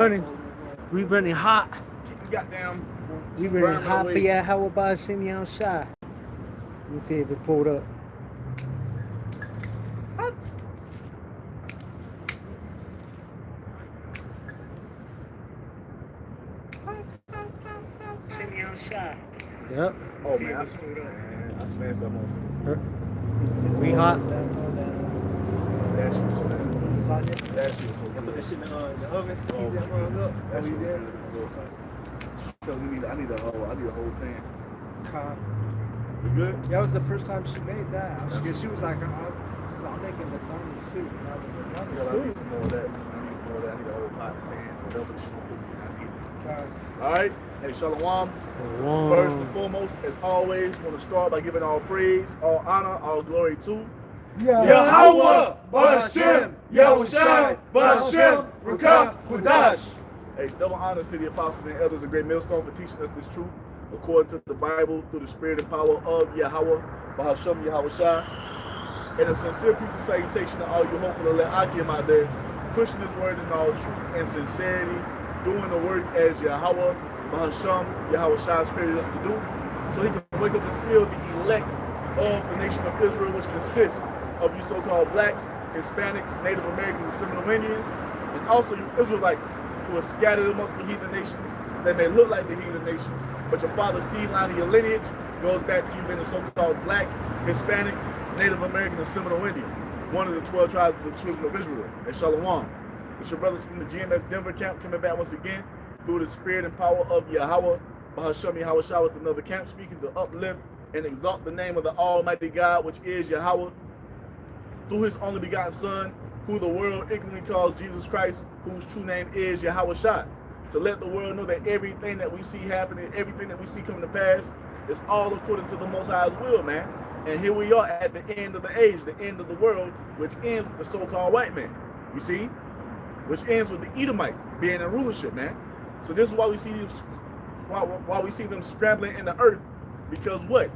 We running hot. Goddamn. We running hot for ya. How about Shimmy outside? Let me see if it pulled up. What? Shimmy outside. Yep. Oh man, I smashed that motherfucker. We hot. That shit was so bad. That shit was so good. Put that shit in the oven. Oh, Keep that rolled up. that shit was there. good. So I need a whole pan. You good? That was the first time she made that. She was like, I'm making lasagna soup. And I was like, lasagna I soup? need some more of that. I need a whole pot pan. Whatever the shit I need. Alright. Hey, Shalom. First and foremost, as always, want to start by giving all praise, all honor, all glory to Yahweh, Ba'ashem, Yahushai, Ba'ashem, Ruka, Kudash. Hey, double honors to the apostles and elders of Great Millstone for teaching us this truth according to the Bible through the spirit and power of Yahweh, Ba'ashem, Yahushai. And a sincere peace and salutation to all you hopeful to let Akim out there, pushing his word in all truth and sincerity, doing the work as Yahweh, Ba'ashem, Yahushai has created us to do, so he can wake up and seal the elect of the nation of Israel, which consists of you so-called blacks, Hispanics, Native Americans, and Seminole Indians, and also you Israelites who are scattered amongst the heathen nations that may look like the heathen nations, but your father's seed line of your lineage goes back to you being a so-called black, Hispanic, Native American, and Seminole Indian, one of the 12 tribes of the children of Israel. And Shalom. It's your brothers from the GMSDENVER camp coming back once again through the spirit and power of Yahweh, Ba'ashem Yahushai, with another camp speaking to uplift and exalt the name of the Almighty God, which is Yahweh, through his only begotten Son, who the world ignorantly calls Jesus Christ, whose true name is Yahushai, to let the world know that everything that we see happening, everything that we see coming to pass, is all according to the Most High's will, man. And here we are at the end of the age, the end of the world, which ends with the so-called white man, you see? Which ends with the Edomite being in rulership, man. So this is why we see them scrambling in the earth, because what?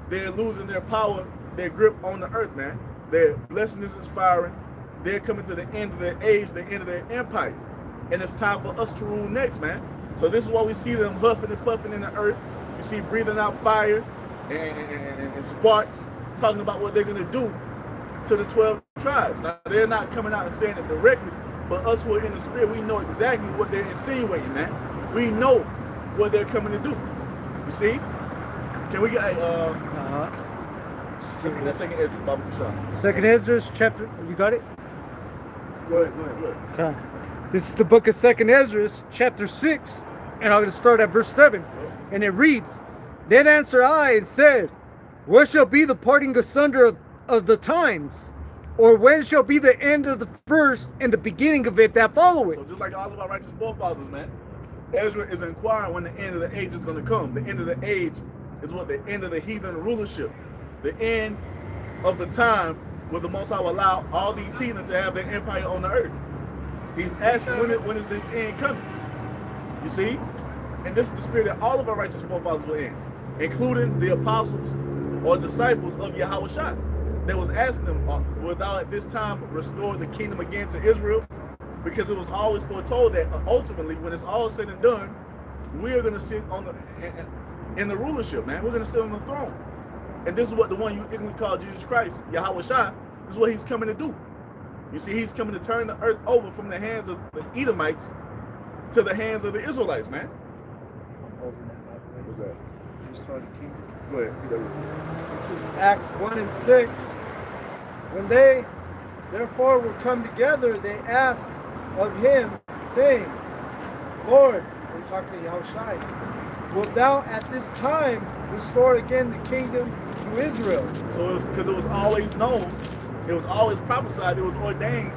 They're losing their power, their grip on the earth, man. Their blessing is expiring. They're coming to the end of their age, the end of their empire. And it's time for us to rule next, man. So this is why we see them huffing and puffing in the earth. You see breathing out fire and sparks, talking about what they're going to do to the 12 tribes. Now, they're not coming out and saying it directly, but us who are in the spirit, we know exactly what they're insinuating, man. We know what they're coming to do. You see? Can we get a let's get that second Esdras, Baba Kishah. Second Esdras chapter. You got it? Go ahead. Okay. This is the book of Second Esdras, chapter 6, and I'm going to start at verse 7. And it reads, Then answered I and said, What shall be the parting asunder of the times? Or when shall be the end of the first and the beginning of it that follow it? So just like all of our righteous forefathers, man, Ezra is inquiring when the end of the age is going to come. The end of the age is what? The end of the heathen rulership. The end of the time where the Most High will allow all these heathen to have their empire on the earth. He's asking when is this end coming? You see? And this is the spirit that all of our righteous forefathers were in, including the apostles or disciples of Yahushua. They was asking them, will thou at this time restore the kingdom again to Israel? Because it was always foretold that ultimately, when it's all said and done, we are going to sit on in the rulership, man. We're going to sit on the throne. And this is what the one you ignorantly call Jesus Christ, Yahushua, this is what he's coming to do. You see, he's coming to turn the earth over from the hands of the Edomites to the hands of the Israelites, man. I'm holding that, by the way. What's that? Just trying to keep it. Go ahead. This is Acts 1 and 6. When they therefore were come together, they asked of him, saying, Lord, we're talking to Yahushua, wilt thou at this time restore again the kingdom to Israel? So because it was always known, it was always prophesied, it was ordained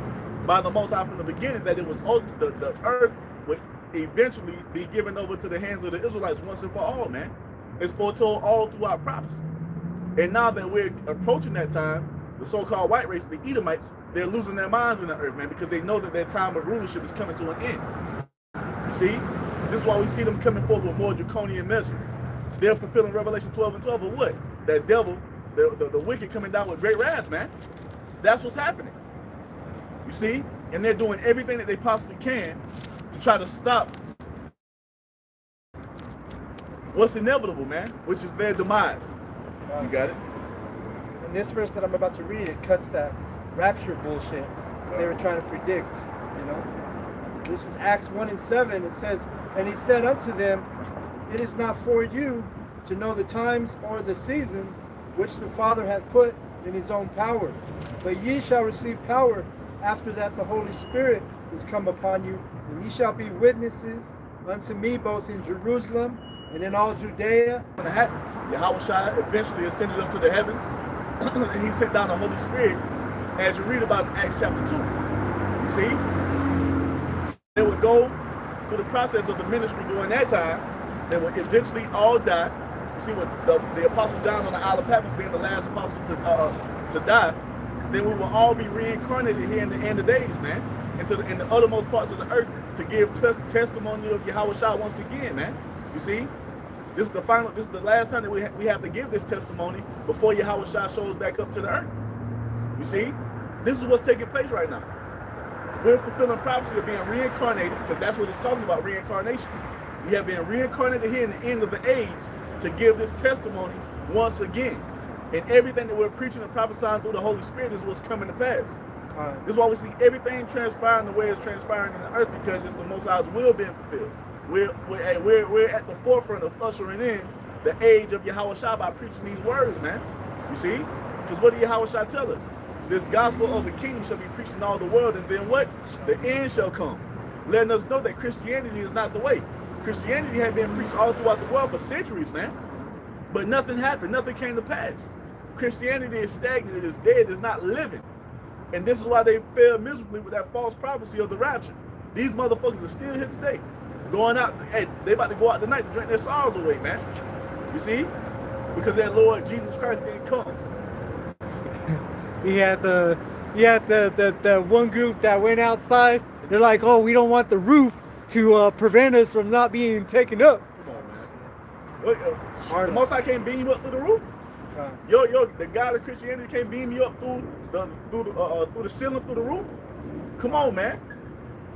by the Most High from the beginning that it was the earth would eventually be given over to the hands of the Israelites once and for all, man. It's foretold all throughout prophecy. And now that we're approaching that time, the so-called white race, the Edomites, they're losing their minds in the earth, man, because they know that their time of rulership is coming to an end. You see? This is why we see them coming forward with more draconian measures. They're fulfilling Revelation 12 and 12 of what? That devil, the wicked coming down with great wrath, man. That's what's happening. You see? And they're doing everything that they possibly can to try to stop what's inevitable, man, which is their demise. You got it? In this verse that I'm about to read, it cuts that rapture bullshit that they were trying to predict, you know? This is Acts 1:7. It says, and he said unto them, it is not for you to know the times or the seasons which the Father hath put in his own power. But ye shall receive power after that the Holy Spirit is come upon you, and ye shall be witnesses unto me both in Jerusalem and in all Judea. Yahushua eventually ascended up to the heavens, and he sent down the Holy Spirit, as you read about in Acts chapter 2. You see? They would go through the process of the ministry during that time. They would eventually all die. You see, with the Apostle John on the Isle of Patmos being the last apostle to die, then we will all be reincarnated here in the end of days, man, in the uttermost parts of the earth to give testimony of Yahushua once again, man. You see? This is the last time that we have to give this testimony before Yahushua shows back up to the earth. You see? This is what's taking place right now. We're fulfilling prophecy of being reincarnated, because that's what it's talking about, reincarnation. We have been reincarnated here in the end of the age to give this testimony once again. And everything that we're preaching and prophesying through the Holy Spirit is what's coming to pass. This is why we see everything transpiring the way it's transpiring in the earth, because it's the Most High's will being fulfilled. We're at the forefront of ushering in the age of Yahushua by preaching these words, man. You see? Because what did Yahushua tell us? This gospel of the kingdom shall be preached in all the world, and then what? The end shall come. Letting us know that Christianity is not the way. Christianity had been preached all throughout the world for centuries, man. But nothing happened. Nothing came to pass. Christianity is stagnant. It is dead. It's not living. And this is why they failed miserably with that false prophecy of the rapture. These motherfuckers are still here today. Going out, hey, they about to go out tonight to drink their sorrows away, man. You see? Because that Lord Jesus Christ didn't come. He had the one group that went outside. They're like, oh, we don't want the roof to prevent us from not being taken up. Come on, man. The Most High can't beam you up through the roof. The God of Christianity can't beam you up through the ceiling, through the roof. Come on, man.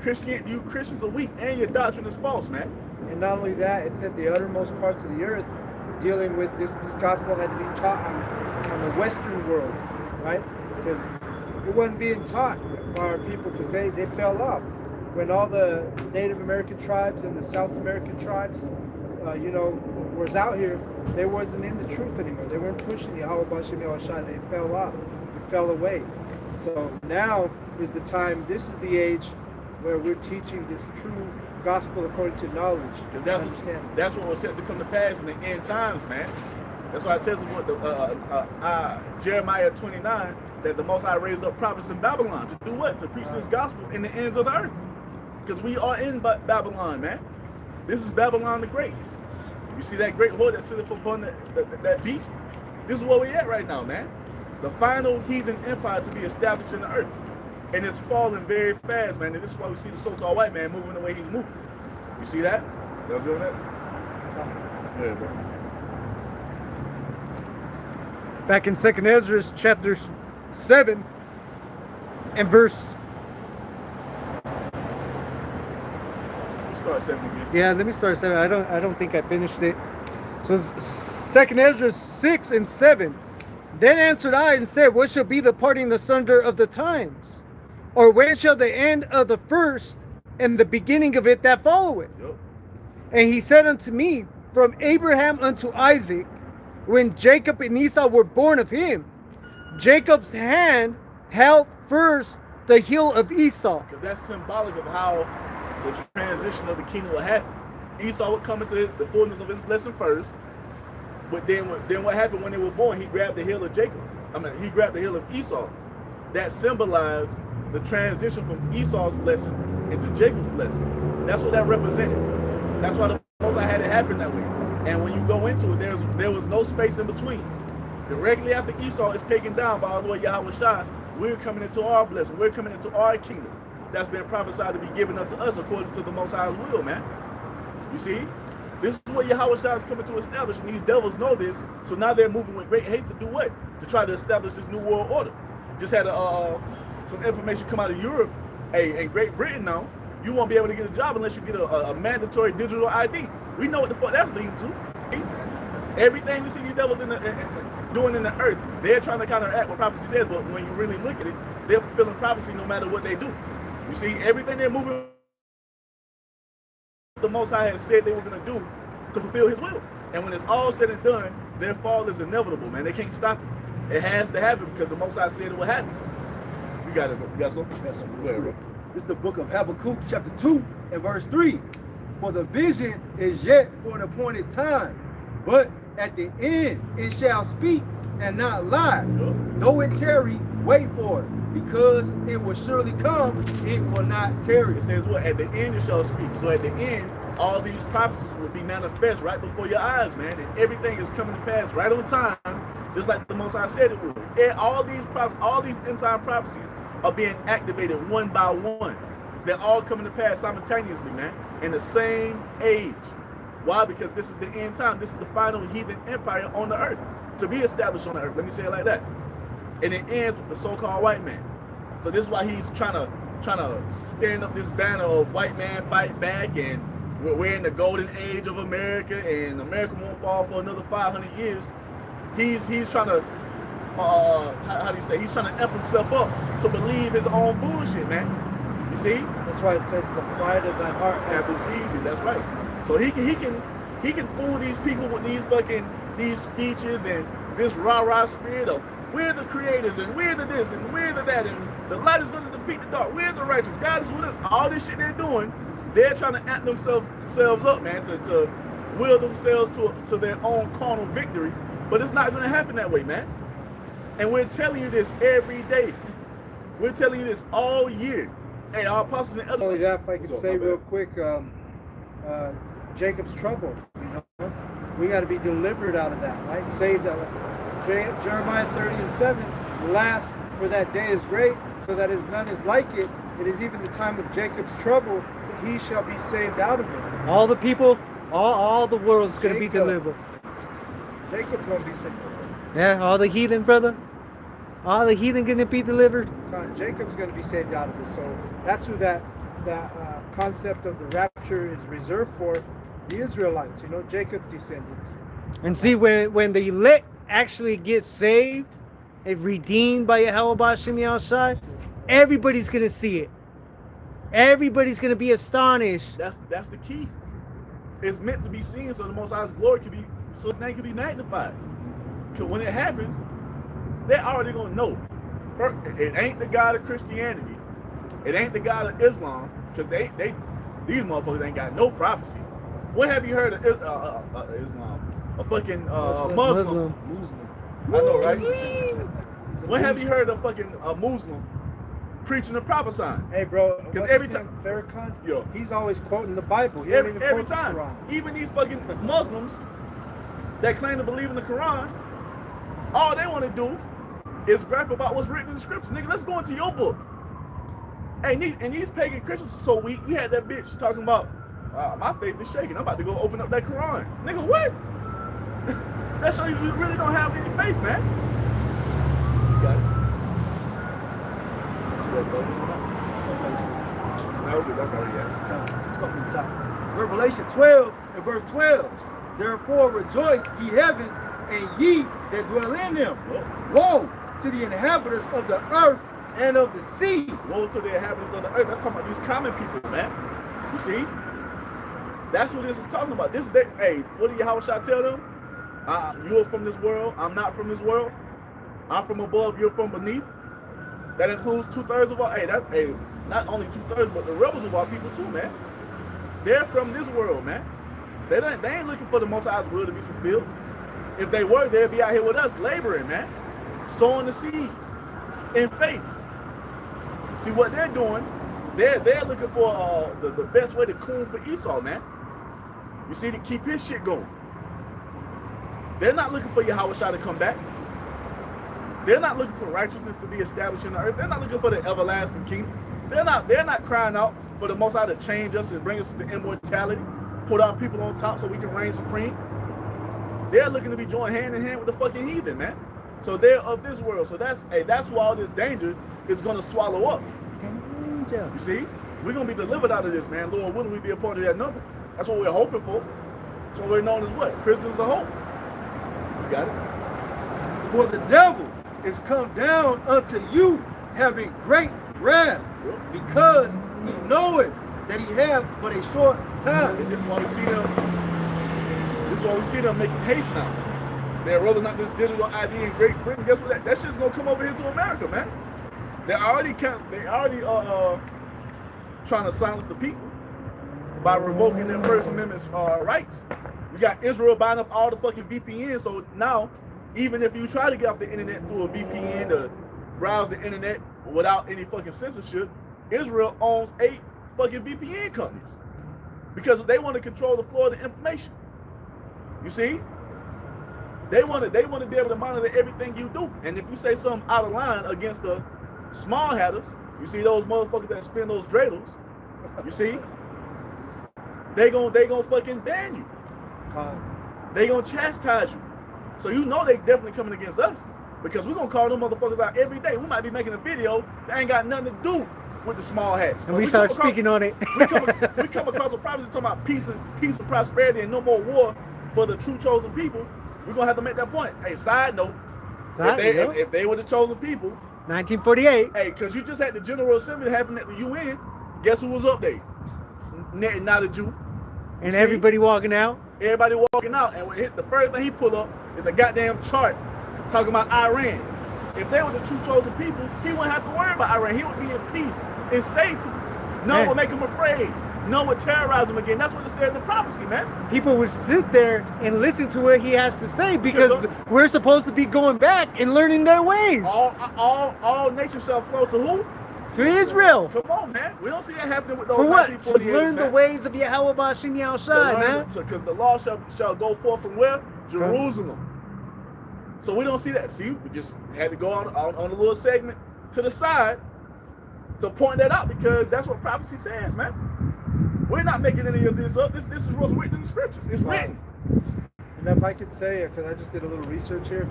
You Christians are weak, and your doctrine is false, man. And not only that, it said the uttermost parts of the earth dealing with this gospel had to be taught on the Western world, right? Because it wasn't being taught by our people, because they fell off. When all the Native American tribes and the South American tribes, was out here, they wasn't in the truth anymore. They weren't pushing Yahweh Bashem Yahushua. They fell off. They fell away. So now is the time, this is the age where we're teaching this true gospel according to knowledge. Because that's what was set to come to pass in the end times, man. That's why it tells us what Jeremiah 29, that the Most High raised up prophets in Babylon to do what? To preach this gospel in the ends of the earth. Because we are in Babylon, man. This is Babylon the Great. You see that great horde that sitteth upon that beast? This is where we're at right now, man. The final heathen empire to be established in the earth. And it's falling very fast, man. And this is why we see the so-called white man moving the way he's moving. You see that? You doing that? Yeah, bro. Back in 2nd Ezra chapter 7 and verse. Start 7 again. Yeah, let me start 7. I don't think I finished it. So it's 2nd Ezra 6 and 7. Then answered I and said, what shall be the parting asunder of the times? Or when shall the end of the first and the beginning of it that followeth? Yep. And he said unto me, from Abraham unto Isaac, when Jacob and Esau were born of him, Jacob's hand held first the heel of Esau. Because that's symbolic of how the transition of the kingdom will happen. Esau would come into the fullness of his blessing first, but then what happened when they were born? He grabbed the heel of Jacob. He grabbed the heel of Esau. That symbolized the transition from Esau's blessing into Jacob's blessing. That's what that represented. That's why the Most High had it happen that way. And when you go into it, there was no space in between. Directly after Esau is taken down by our Lord Yahushua, we're coming into our blessing. We're coming into our kingdom. That's been prophesied to be given unto us according to the Most High's will, man. You see? This is what Yahushua is coming to establish, and these devils know this, so now they're moving with great haste to do what? To try to establish this new world order. Just had some information come out of Europe, and Great Britain now. you won't be able to get a job unless you get a mandatory digital ID. We know what the fuck that's leading to. Everything we see these devils doing in the earth, they're trying to counteract what prophecy says, but when you really look at it, they're fulfilling prophecy no matter what they do. You see, everything they're moving, the Most High has said they were going to do to fulfill his will. And when it's all said and done, their fall is inevitable, man. They can't stop it. It has to happen because the Most High said it will happen. You got it, bro. You got something? That's a Go ahead, bro. This is the book of Habakkuk, chapter 2, and verse 3. For the vision is yet for an appointed time, but at the end it shall speak and not lie. Though it tarry, wait for it, because it will surely come, it will not tarry. It says what? At the end it shall speak. So at the end, all these prophecies will be manifest right before your eyes, man. And everything is coming to pass right on time, just like the Most High said it would. And all these end time prophecies are being activated one by one. They're all coming to pass simultaneously, man, in the same age. Why? Because this is the end time. This is the final heathen empire on the earth, to be established on the earth. Let me say it like that. And it ends with the so-called white man. So this is why he's trying to stand up this banner of white man fight back, and we're in the golden age of America, and America won't fall for another 500 years. He's trying to how do you say? He's trying to amp himself up to believe his own bullshit, man. You see? That's why it says the pride of thy heart Have deceived you. That's right. So he can fool these people with these speeches and this rah-rah spirit of we're the creators and we're the this and we're the that and the light is going to defeat the dark. We're the righteous. God is with us. All this shit they're doing, they're trying to amp themselves up, man, to will themselves to their own carnal victory. But it's not going to happen that way, man. And we're telling you this every day. We're telling you this all year. Hey, our apostles and elders. Only that, if I can say real quick, Jacob's trouble, we got to be delivered out of that, right? Saved out of Jeremiah 30:7. Last for that day is great, so that is none is like it. It is even the time of Jacob's trouble, he shall be saved out of it. All the people, all the world's going to be delivered. Jacob won't be saved. Yeah, all the heathen, brother. All the heathen going to be delivered. Jacob's going to be saved out of it. So that's who that concept of the rapture is reserved for, the Israelites, Jacob's descendants. And see, when the elect actually get saved and redeemed by Yahweh B'Shem Yahushai, everybody's going to see it. Everybody's going to be astonished. That's the key. It's meant to be seen so the Most High's glory can be, so his name can be magnified. Because when it happens, they're already going to know. It ain't the God of Christianity. It ain't the God of Islam. Because these motherfuckers ain't got no prophecy. When have you heard of Islam? A fucking Muslim. I know, right? When have you heard of fucking Muslim preaching and prophesying? Hey, bro. Because every time, Farrakhan, he's always quoting the Bible. He every quote time, the Quran. even these fucking Muslims that claim to believe in the Quran, all they want to do is rap about what's written in the scriptures. Nigga, let's go into your book. Hey, these pagan Christians are so weak. You had that bitch talking about, my faith is shaking. I'm about to go open up that Quran. Nigga, what? That shows you really don't have any faith, man. You got it. That was it. That's all he had. Stuff from the top. Revelation 12 and verse 12. Therefore rejoice, ye heavens, and ye that dwell in them. Woe to the inhabitants of the earth and of the sea. Woe to the inhabitants of the earth. That's talking about these common people, man. You see? That's what this is talking about. This is that. Hey, what do Yahweh Shah tell them? You're from this world. I'm not from this world. I'm from above. You're from beneath. That includes 2/3 of our. Not only 2/3, but the rebels of our people too, man. They're from this world, man. They ain't looking for the Most High's will to be fulfilled. If they were, they'd be out here with us laboring, man, sowing the seeds in faith. See what they're doing? They're looking for the best way to coon for Esau, man. You see, to keep his shit going. They're not looking for Yahweh Shah to come back. They're not looking for righteousness to be established in the earth. They're not looking for the everlasting kingdom. They're not crying out for the Most High to change us and bring us to immortality, put our people on top so we can reign supreme. They're looking to be joined hand in hand with the fucking heathen, man. So they're of this world. So that's who all this danger is gonna swallow up. Danger. You see? We're going to be delivered out of this, man. Lord willing, we be a part of that number. That's what we're hoping for. That's what we're known as what? Prisoners of hope. You got it? For the devil is come down unto you, having great wrath, because he knoweth that he have but a short time. And this is why we see them. This is why we see them making haste now. They're rolling out this digital ID in Great Britain. Guess what? That shit's gonna come over here to America, man. They already trying to silence the people by revoking their First Amendment rights. You got Israel buying up all the fucking VPNs. So now, even if you try to get off the internet through a VPN to browse the internet without any fucking censorship, Israel owns 8 fucking VPN companies because they want to control the flow of the information. You see, they want to be able to monitor everything you do. And if you say something out of line against the small hatters, you see those motherfuckers that spin those dreidels, you see, they gonna fucking ban you. They gonna chastise you. So you know they definitely coming against us because we're gonna call them motherfuckers out every day. We might be making a video that ain't got nothing to do with the small hats. And we start speaking on it. we come across a prophecy talking about peace and prosperity and no more war for the true chosen people. We're gonna have to make that point. Hey, side note, if they were the chosen people, 1948. hey, because you just had the General Assembly happen at the UN. Guess who was up there? Not a Jew. And everybody walking out. Everybody walking out, and the first thing he pull up is a goddamn chart talking about Iran. If they were the true chosen people, he wouldn't have to worry about Iran. He would be in peace and safety. No one would make him afraid. No one would terrorize him again. That's what it says in prophecy, man. People would sit there and listen to what he has to say because we're supposed to be going back and learning their ways. All nations shall flow to who? To Israel. Come on, man. We don't see that happening with those. For what? To 1948s, learn man. the ways of Yahweh Bashim Yahushai, man. Because the law shall go forth from where? Jerusalem. So we don't see that. See, we just had to go on a little segment to the side to point that out because that's what prophecy says, man. We're not making any of this up. This is what's written in the scriptures. It's written. And if I could say, because I just did a little research here,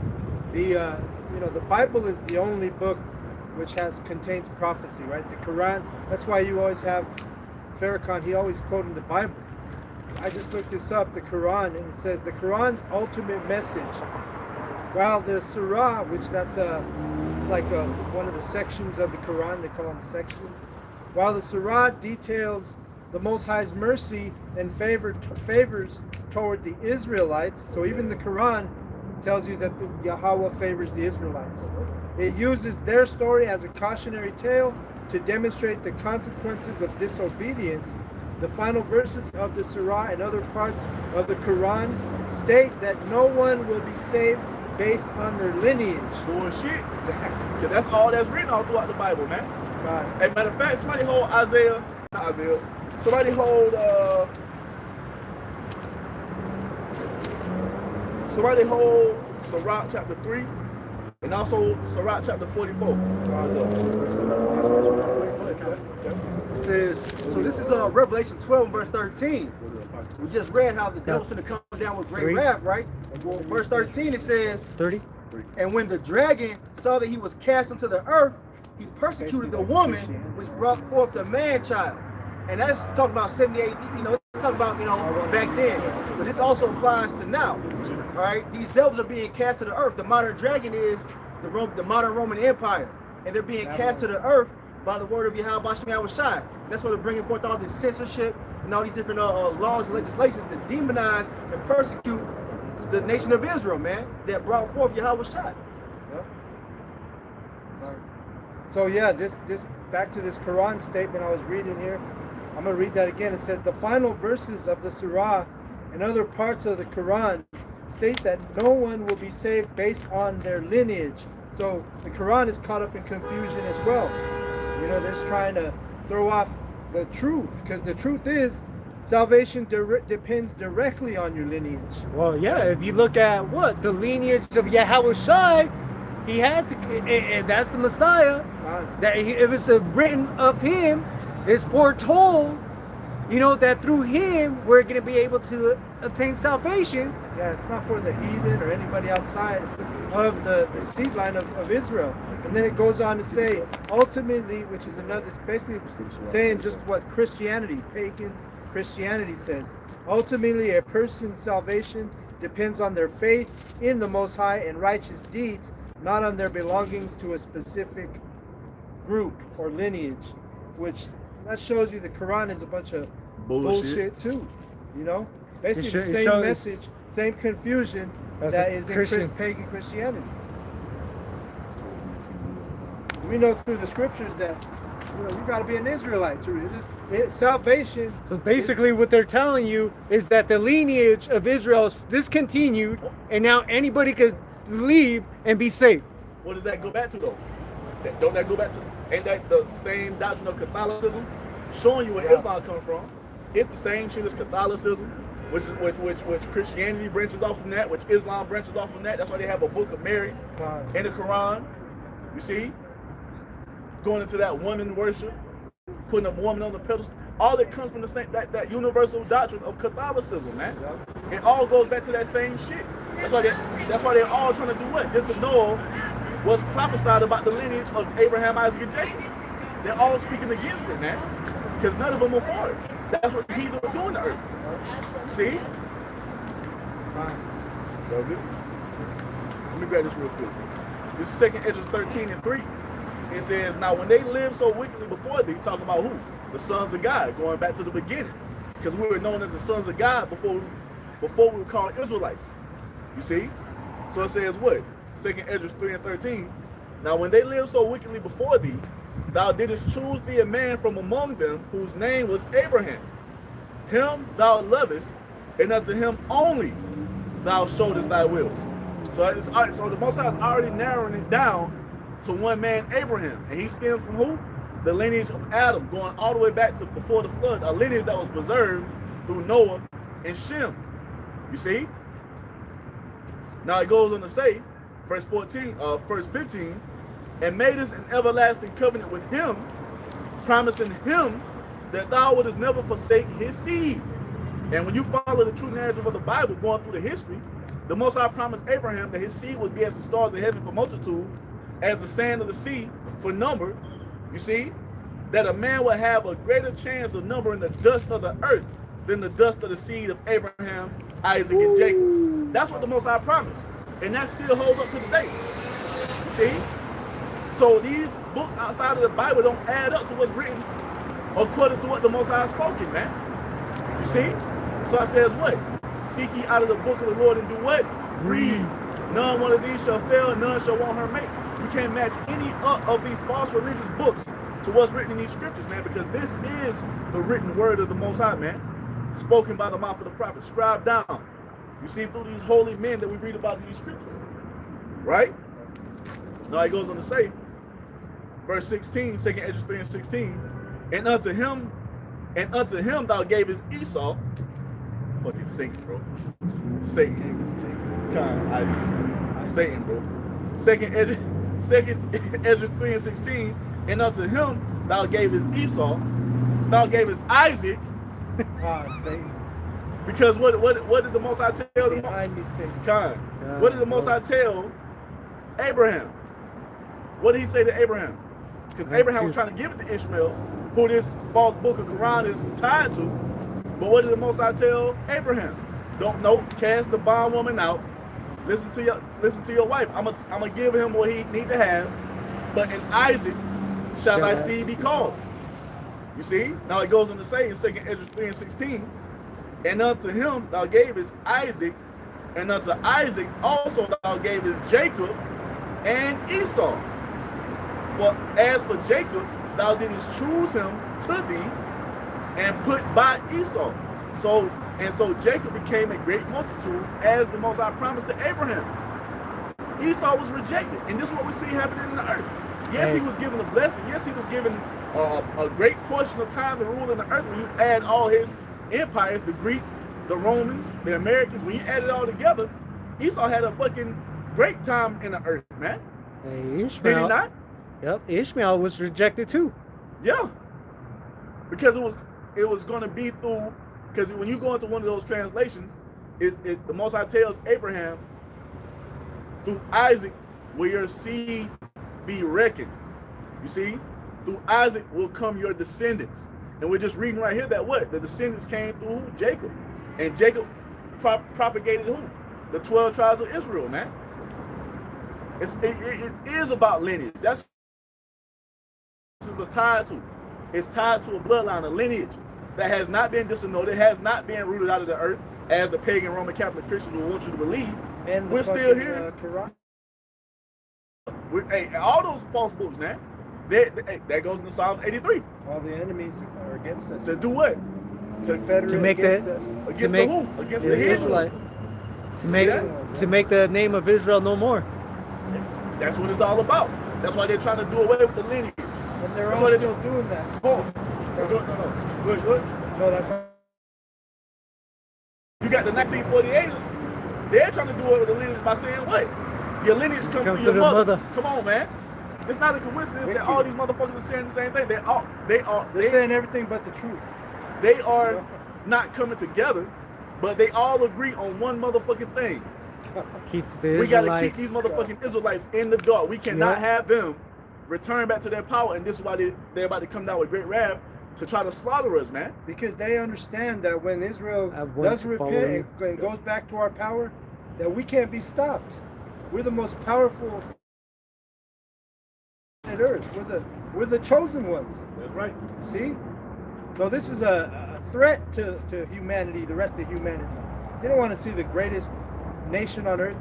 the Bible is the only book which contains prophecy, right? The Quran. That's why you always have Farrakhan. He always quoting the Bible. I just looked this up. The Quran, and it says the Quran's ultimate message. While the Surah, which it's like one of the sections of the Quran, they call them sections. While the Surah details the Most High's mercy and favors toward the Israelites, so even the Quran tells you that Yahweh favors the Israelites. It uses their story as a cautionary tale to demonstrate the consequences of disobedience. The final verses of the Surah and other parts of the Quran state that no one will be saved based on their lineage. Bullshit. Exactly. Because that's all that's written all throughout the Bible, man. Right. As a matter of fact, somebody hold Sirach chapter 3 and also Sirach chapter 44. It says, so this is Revelation 12 verse 13. We just read how the devil's going to come down with great wrath, right? Well, verse 13 it says, 30. And when the dragon saw that he was cast into the earth, he persecuted the woman which brought forth the man-child. And that's talking about 78, it's talking about, back then. But this also applies to now. All right, these devils are being cast to the earth. The modern dragon is the modern Roman Empire. And they're being cast to the earth by the word of Yahweh Bashim Yahushai. That's why they're bringing forth all this censorship and all these different laws and legislations to demonize and persecute the nation of Israel, man, that brought forth Yahweh Shai. Yep. So yeah, this back to this Quran statement I was reading here. I'm going to read that again. It says, the final verses of the Surah and other parts of the Quran state that no one will be saved based on their lineage. So the Quran is caught up in confusion as well. They're just trying to throw off the truth, because the truth is salvation depends directly on your lineage. Well, yeah, if you look at the lineage of Yahweh Shai, he had to, and that's the Messiah. That if it's written of him, it's foretold you know, that through him we're going to be able to obtain salvation. Yeah, it's not for the heathen or anybody outside of the seed line of Israel. And then it goes on to say, ultimately, which is another, it's basically saying just what Christianity, pagan Christianity says. Ultimately, a person's salvation depends on their faith in the Most High and righteous deeds, not on their belongings to a specific group or lineage, which that shows you the Quran is a bunch of bullshit too, you know? Basically the same message, same confusion that is in pagan Christianity. We know through the scriptures that you got to be an Israelite to read this. Salvation. So basically, what they're telling you is that the lineage of Israel is discontinued, and now anybody could leave and be saved. What does that go back to, though? Don't that go back to, ain't that the same doctrine of Catholicism? Showing you where Islam comes from. It's the same shit as Catholicism, which Christianity branches off from that, which Islam branches off from that. That's why they have a book of Mary in the Quran. You see? Going into that woman worship, putting a woman on the pedestal. All that comes from the same that universal doctrine of Catholicism, man. It all goes back to that same shit. That's why they're all trying to do what? Disannul what's prophesied about the lineage of Abraham, Isaac, and Jacob. They're all speaking against it, man. Because none of them are for it. That's what the heathen were doing to earth. See? That was it. Let me grab this real quick. This is 2 Esdras 13:3. It says, now when they lived so wickedly before thee, talking about who? The sons of God, going back to the beginning. Because we were known as the sons of God before we were called Israelites. You see? So it says what? 2 Esdras 3:13. Now when they lived so wickedly before thee, thou didst choose thee a man from among them, whose name was Abraham. Him thou lovest, and unto him only thou showedest thy will. So the Most High is already narrowing it down to one man, Abraham. And he stems from who? The lineage of Adam, going all the way back to before the flood, a lineage that was preserved through Noah and Shem. You see? Now it goes on to say, verse 15, and made us an everlasting covenant with him, promising him that thou wouldest never forsake his seed. And when you follow the true narrative of the Bible, going through the history, the Most High promised Abraham that his seed would be as the stars of heaven for multitude, as the sand of the sea for number. You see, that a man would have a greater chance of numbering the dust of the earth than the dust of the seed of Abraham, Isaac, and Jacob. That's what the Most High promised. And that still holds up to today. You see? So these books outside of the Bible don't add up to what's written according to what the Most High has spoken, man. You see? So I says what? Seek ye out of the book of the Lord and do what? Read. None one of these shall fail, and none shall want her mate. You can't match any of these false religious books to what's written in these scriptures, man, because this is the written word of the Most High, man. Spoken by the mouth of the prophet, scribed down. You see, through these holy men that we read about in these scriptures. Right? Now he goes on to say, verse 16, 2 Esdras 3:16, and unto him thou gavest Esau, fucking Satan, bro. Satan. Satan, bro. 2 Esdras 3:16, and unto him thou gavest Esau, thou gavest Isaac. Satan. Because what did the Most High tell them? What did the Most High tell Abraham? What did he say to Abraham? Because Abraham was trying to give it to Ishmael, who this false book of Quran is tied to. But what did the Most High tell Abraham? Cast the bondwoman out. Listen to your wife. I'm gonna give him what he need to have, but in Isaac shall thy seed be called. You see? Now it goes on to say in 2 Esdras 3:16, and unto him thou gavest Isaac, and unto Isaac also thou gavest Jacob and Esau. For as for Jacob, thou didst choose him to thee, and put by Esau. So Jacob became a great multitude, as the Most High promised to Abraham. Esau was rejected, and this is what we see happening in the earth. Yes, he was given a blessing. Yes, he was given a great portion of time to rule in the earth. When you add all his empires, the Greek, the Romans, the Americans, when you add it all together, Esau had a fucking great time in the earth, man. Hey, Ishmael. Did he not? Yep, Ishmael was rejected too. Yeah. Because it was it was going to be through, because when you go into one of those translations, the Most High tells Abraham, through Isaac will your seed be reckoned. You see, through Isaac will come your descendants. And we're just reading right here that what? The descendants came through who? Jacob. And Jacob propagated who? The 12 tribes of Israel, man. It is about lineage. That's what this is tied to. It's tied to a bloodline, a lineage that has not been disinherited, has not been rooted out of the earth, as the pagan Roman Catholic Christians will want you to believe. And we're still here. Hey, all those false books, man. That goes into Psalm 83. All the enemies are against us. To do what? To make against the who? Against the Israelites. To make the name of Israel no more. That's what it's all about. That's why they're trying to do away with the lineage. And they're all still doing that. No. No, that's not. You got the 1948ers. They're trying to do away with the lineage by saying what? Your lineage comes from your mother. Come on, man. It's not a coincidence that all these motherfuckers are saying the same thing. They're saying everything but the truth. They are not coming together, but they all agree on one motherfucking thing. We gotta keep these motherfucking Israelites in the dark. We cannot have them return back to their power, and this is why they're about to come down with great wrath to try to slaughter us, man. Because they understand that when Israel does repent and goes back to our power, that we can't be stopped. We're the most powerful on earth. We're the chosen ones. That's right. See? So this is a threat to humanity, the rest of humanity. They don't want to see the greatest nation on earth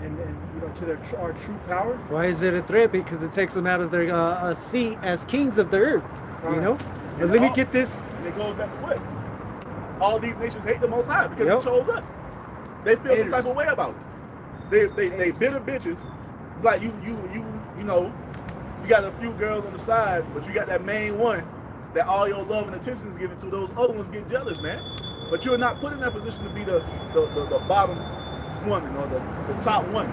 and to our true power. Why is it a threat? Because it takes them out of their seat as kings of the earth. You know? But let me get this. And it goes back to what? All these nations hate the Most High because He chose us. They feel some type of way about it. They bitter bitches. It's like you know, you got a few girls on the side, but you got that main one that all your love and attention is given to. Those other ones get jealous, man. But you're not put in that position to be the bottom woman or the top one.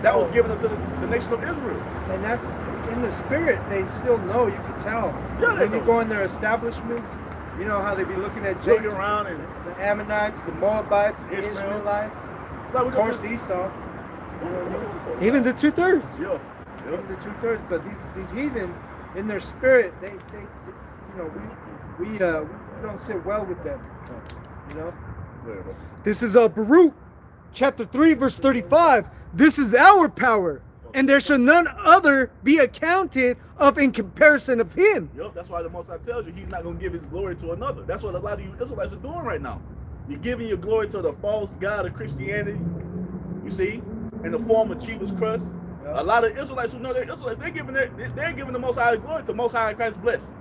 That was given to the nation of Israel. And that's in the spirit. They still know. You can tell. Yeah, when you go in their establishments, you know how they be looking at Jacob, around and the Ammonites, the Moabites, the Israelites, of course Esau. You know what I mean? Even the 2/3. Yeah. Even the 2/3. But these heathen, in their spirit, they we don't sit well with them. You know. This is Baruch, chapter 3, verse 35. This is our power, and there shall none other be accounted of in comparison of Him. Yep, that's why the Most High tells you He's not going to give His glory to another. That's what a lot of you Israelites are doing right now. You're giving your glory to the false god of Christianity, you see, in the form of Jesus Christ. Yep. A lot of Israelites who know they're Israelites, they're giving the Most High glory to Most High Christ blessed.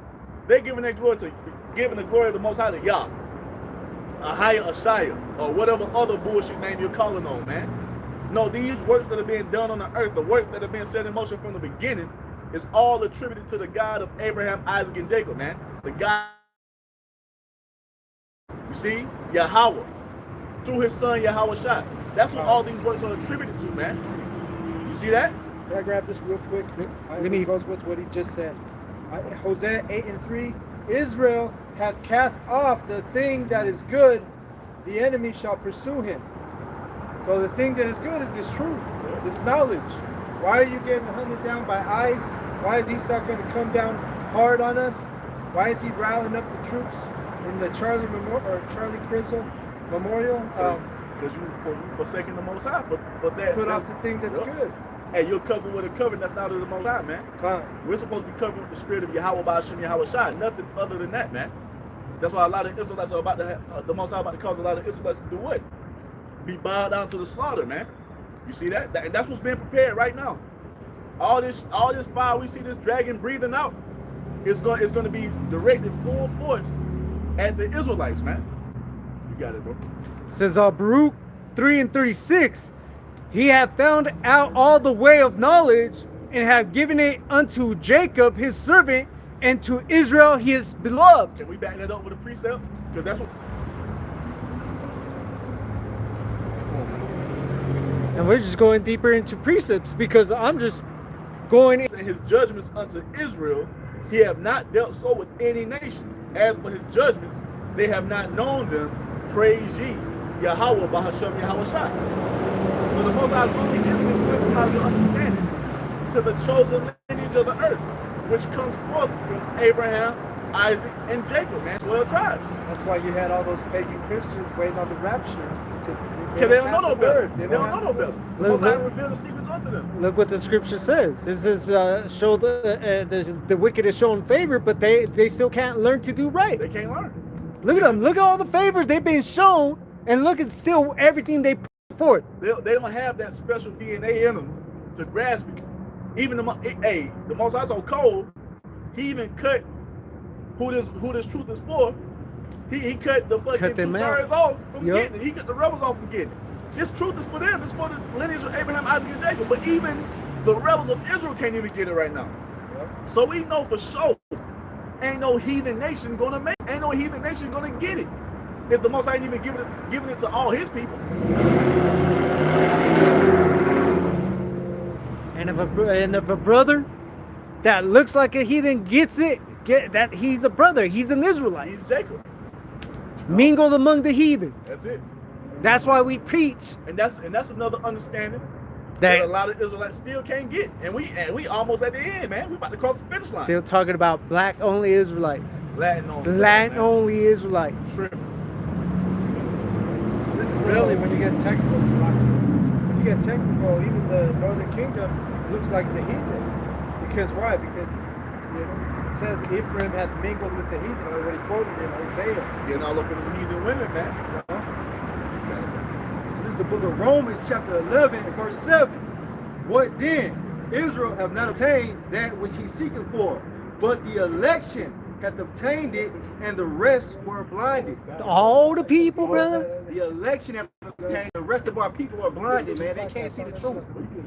They're giving their glory to giving the glory of the Most High to Yah, Ahia, Ashaya, or whatever other bullshit name you're calling on, man. No, these works that are being done on the earth, the works that have been set in motion from the beginning, is all attributed to the God of Abraham, Isaac, and Jacob, man. The God, you see, Yahweh, through His Son Yahweh Shai. That's what all these works are attributed to, man. You see that? Can I grab this real quick? It goes with what he just said. Hosea 8:3. Israel hath cast off the thing that is good, the enemy shall pursue him. So the thing that is good is this truth, this knowledge. Why are you getting hunted down by ICE? Why is Esau going to come down hard on us? Why is he riling up the troops in the Charlie Crisel Memorial? Because you forsaking the Most High for that. Put off the thing that's good. Hey, you're covered with a covenant that's not of the Most High, man. We're supposed to be covered with the spirit of Yahweh Ba'ashem Yahweh Shai. Nothing other than that, man. That's why a lot of Israelites are about to have, the Most High about to cause a lot of Israelites to do what? Be bowed down to the slaughter, man. You see that? And that's what's being prepared right now. All this fire we see this dragon breathing out is going to be directed full force at the Israelites, man. You got it, bro. It says Baruch 3:36. He hath found out all the way of knowledge, and hath given it unto Jacob his servant, and to Israel his beloved. Can we back that up with a precept? Because that's what. And we're just going deeper into precepts because I'm just going in His judgments unto Israel, He have not dealt so with any nation. As for his judgments, they have not known them. Praise ye, Yahweh, Bahashem, Yahweh Shai. So the Most High is only giving his wisdom out of understanding to the chosen lineage of the earth, which comes forth from Abraham, Isaac, and Jacob, man, 12 tribes. That's why you had all those pagan Christians waiting on the rapture. Because they don't know no better. They don't know no better. The Most High reveal the secrets unto them. Look what the scripture says. This is show the wicked is shown favor, but they still can't learn to do right. They can't learn. Look at them. Look at all the favors they've been shown, and look at still everything they put forth. They don't have that special DNA in them to grasp it. Even the Most High so cold, he even cut who this truth is for. He cut the fucking two-thirds off from getting it. He cut the rebels off from getting it. This truth is for them. It's for the lineage of Abraham, Isaac, and Jacob. But even the rebels of Israel can't even get it right now. So we know for sure ain't no heathen nation gonna make it. Ain't no heathen nation gonna get it. If the Most High ain't even giving it to all his people. And if a brother that looks like a heathen gets it, that he's a brother, he's an Israelite. He's Jacob. Mingled among the heathen. That's it. That's why we preach. And that's another understanding that a lot of Israelites still can't get. And we almost at the end, man. We about to cross the finish line. Still talking about black only Israelites. Latin only. Latin only Israelites. So this is really when you get technical. When you get technical, even the Northern Kingdom looks like the heathen. Because why? Because it says Ephraim hath mingled with the heathen. I already quoted in Hosea. Getting all up in the heathen women, man. So this is the book of Romans, chapter 11, and verse 7. What then? Israel have not obtained that which he seeketh for, but the election hath obtained it, and the rest were blinded. All the people, brother. The election have obtained, the rest of our people are blinded, man. They can't see the truth.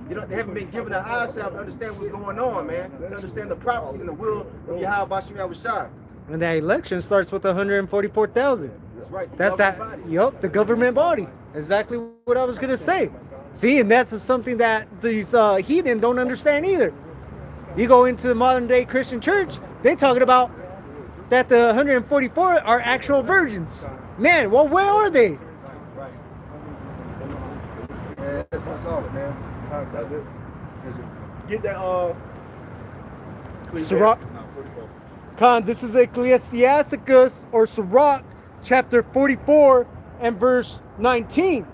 They haven't been given the eyesight to understand what's going on, man. To understand the prophecies and the will of Yahweh Bashem Yahushua. And that election starts with 144,000. That's right. That's that. Yup, the government body. Exactly what I was gonna say. See, and that's something that these heathen don't understand either. You go into the modern day Christian church, they talking about that the 144 are actual virgins. Man, well, where are they? Yeah, that's all, man. Get that Sirach. This is Ecclesiasticus or Sirach, chapter 44 and verse 19.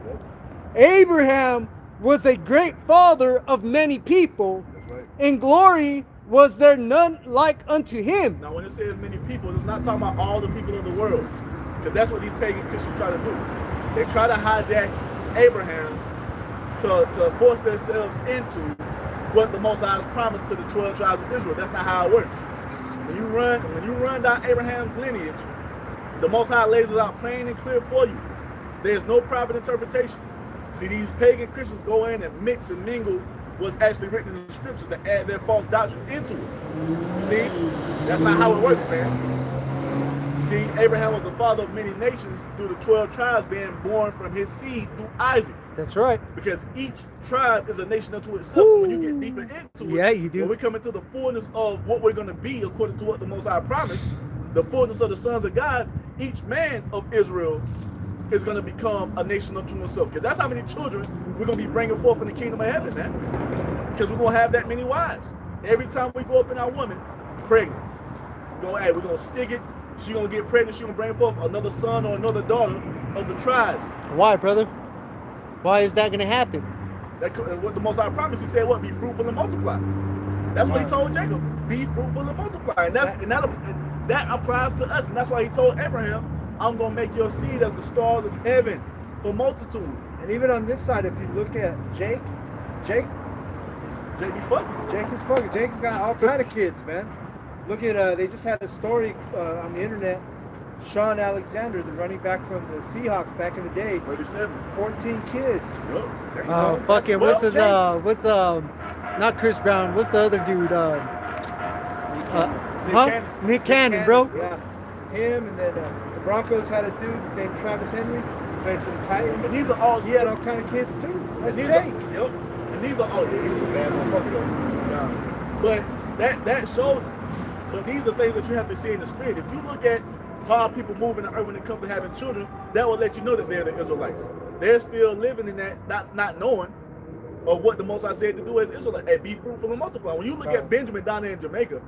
Abraham was a great father of many people. In glory was there none like unto him. Now, when it says many people, it's not talking about all the people of the world, because that's what these pagan Christians try to do. They try to hijack Abraham to force themselves into what the Most High has promised to the 12 tribes of Israel. That's not how it works. When you run down Abraham's lineage, the Most High lays it out plain and clear for you. There's no private interpretation. See, these pagan Christians go in and mix and mingle what's actually written in the scriptures to add their false doctrine into it. You see? That's not how it works, man. You see, Abraham was the father of many nations through the 12 tribes being born from his seed through Isaac. That's right. Because each tribe is a nation unto itself. Ooh. When you get deeper into it, yeah, you do. When we come into the fullness of what we're going to be according to what the Most High promised, the fullness of the sons of God, each man of Israel is going to become a nation unto himself. Because that's how many children we're going to be bringing forth in the kingdom of heaven, man. Because we're going to have that many wives. Every time we go up in our woman, pregnant. We're going to stick it. She's going to get pregnant. She's going to bring forth another son or another daughter of the tribes. Why, brother? Why is that going to happen? What the Most High promised, he said, what? Be fruitful and multiply. That's what he told Jacob. Be fruitful and multiply. And that applies to us. And that's why he told Abraham, I'm going to make your seed as the stars of heaven for multitude. And even on this side, if you look at Jake be fucking. Jake is fucking. Jake's got all kind of kids, man. Look at, they just had a story on the internet. Sean Alexander, the running back from the Seahawks back in the day. 37. 14 kids. Oh, fucking, what's his, not Chris Brown, what's the other dude? Nick Cannon, bro. Yeah, him, and then the Broncos had a dude named Travis Henry, played for the Titans. And these are all, he had all kind of kids too. That's Jake. And these are all, he's a bad motherfucker though. But that showed, But these are things that you have to see in the spirit. If you look at how people move in the earth when it comes to having children, that will let you know that they're the Israelites. They're still living in that, not knowing of what the Most High said to do as Israelites. Hey, be fruitful and multiply. When you look at Benjamin down there in Jamaica,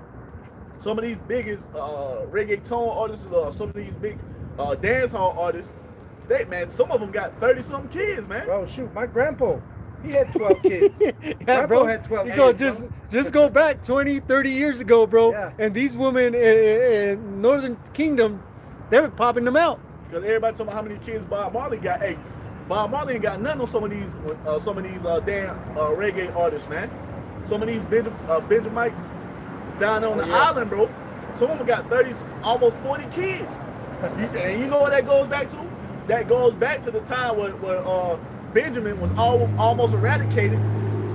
some of these biggest reggaeton artists, some of these big dance hall artists, some of them got 30-something kids, man. Bro, shoot, my grandpa, he had 12 kids. Yeah, Grandpa bro. had 12 You go, kids. just go back 20, 30 years ago, bro. Yeah. And these women in Northern Kingdom, they were popping them out. Because everybody talking about how many kids Bob Marley got. Hey, Bob Marley ain't got nothing on some of these damn reggae artists, man. Some of these Benjamites down on the island, bro. Some of them got 30, almost 40 kids. And you know what that goes back to? That goes back to the time where Benjamin was almost eradicated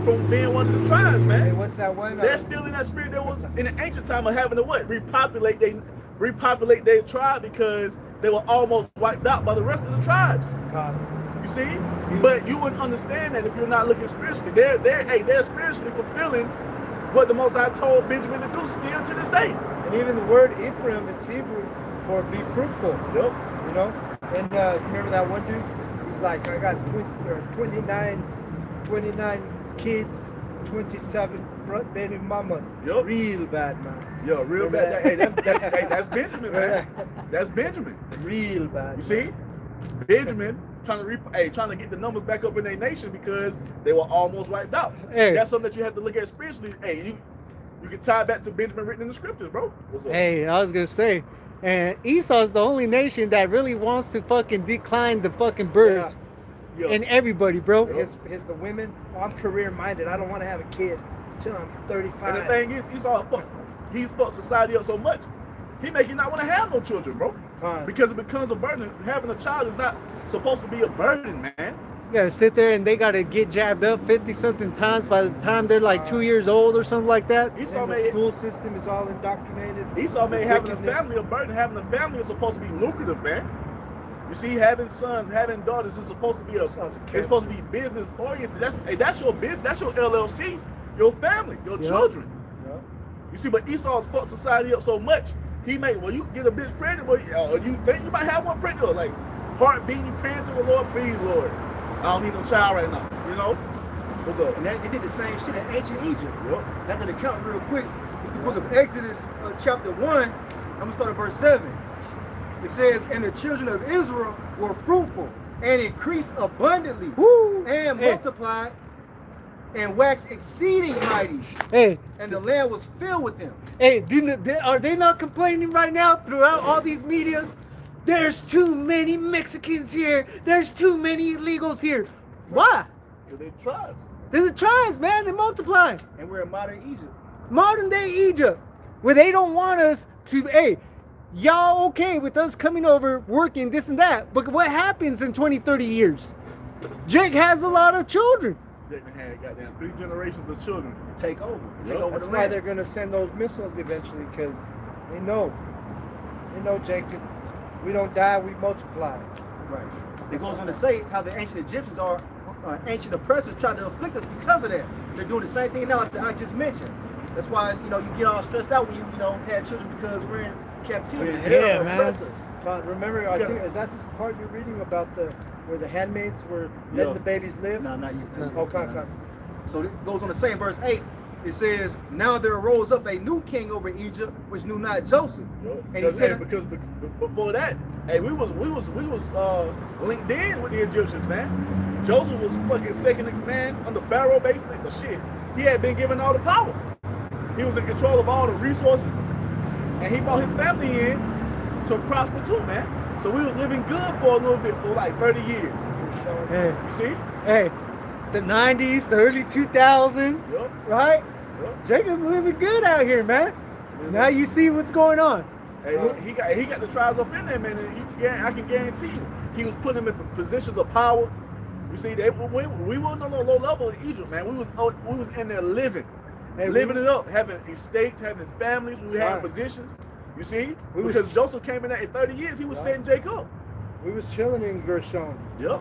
from being one of the tribes, man. Hey, what's that one? They're still in that spirit that was in the ancient time of having to what? Repopulate their tribe because they were almost wiped out by the rest of the tribes. You see? But you wouldn't understand that if you're not looking spiritually. They're spiritually fulfilling what the Most High told Benjamin to do still to this day. And even the word Ephraim, it's Hebrew for be fruitful. Yep. You know? And remember that one dude? He's like, I got 29 kids, 27 baby mamas. Yep. Real bad, man. Yo, real bad. Hey, that's Benjamin, man. That's Benjamin. Real bad. You see? Benjamin trying to get the numbers back up in their nation because they were almost wiped out. Hey. That's something that you have to look at spiritually. Hey, you can tie back to Benjamin written in the scriptures, bro. What's up? Hey, I was gonna say, and Esau's the only nation that really wants to fucking decline the fucking birth Yo. in everybody, bro. His the women, I'm career minded. I don't want to have a kid till I'm 35. And the thing is, he's fucked society up so much. He make you not want to have no children, bro. Because it becomes a burden. Having a child is not supposed to be a burden, man. You gotta sit there and they gotta get jabbed up 50-something times by the time they're like 2 years old or something like that. Esau And the made school system is all indoctrinated. Esau made having a Wickedness. family a burden. Having a family is supposed to be lucrative, man. You see, having sons, having daughters is supposed to be it's supposed to be business oriented. That's your business. That's your LLC, your family, your children. Yep. You see, but Esau's fucked society up so much. You get a bitch pregnant, but you think you might have one pregnant, like heart beating, praying to the Lord, please, Lord, I don't need no child right now. You know? What's up? And they did the same shit in ancient Egypt. Yep. After the count real quick, it's the book of Exodus, chapter 1. I'm going to start at verse 7. It says, and the children of Israel were fruitful and increased abundantly and multiplied and waxed exceeding mighty. Hey, And the land was filled with them. hey, are they not complaining right now throughout all these medias? There's too many Mexicans here. There's too many illegals here. Why? Because they tribes. They're the tribes, man. They multiply. And we're in modern Egypt. Modern day Egypt, where they don't want us to, hey, y'all okay with us coming over, working, this and that. But what happens in 20, 30 years? Jake has a lot of children. Jake had goddamn 3 generations of children. Take over. Yep. Take over That's the why land. they're going to send those missiles eventually, because they know, Jake, that we don't die, we multiply. Right. It goes on to say how the ancient Egyptians are ancient oppressors tried to afflict us because of that. They're doing the same thing now that I just mentioned. That's why you get all stressed out when you had children because we're in captivity. Yeah, They're trying to man. oppress us. Todd, remember, I think, is that the part you're reading about where the handmaids were letting the babies live? No, not yet. Oh, come. So it goes on to say in verse 8, it says, now there arose up a new king over Egypt, which knew not Joseph. Yep. And he said, because before that, hey, we was linked in with the Egyptians, man. Joseph was fucking second in command under Pharaoh, basically. But shit, he had been given all the power. He was in control of all the resources, and he brought his family in to prosper too, man. So we was living good for a little bit, for like 30 years. Hey, You see? hey, the 90s, the early 2000s, Yep. right? Yep. Jacob's living good out here, man. Now you see what's going on. Hey, he got the tribes up in there, man. And I can guarantee you, he was putting them in positions of power. You see, we weren't on a low level in Egypt, man. We was in there living it up, having estates, having families. We had positions. You see, because Joseph came in there in 30 years, he was setting Jacob up. We was chilling in Gershon. Yep.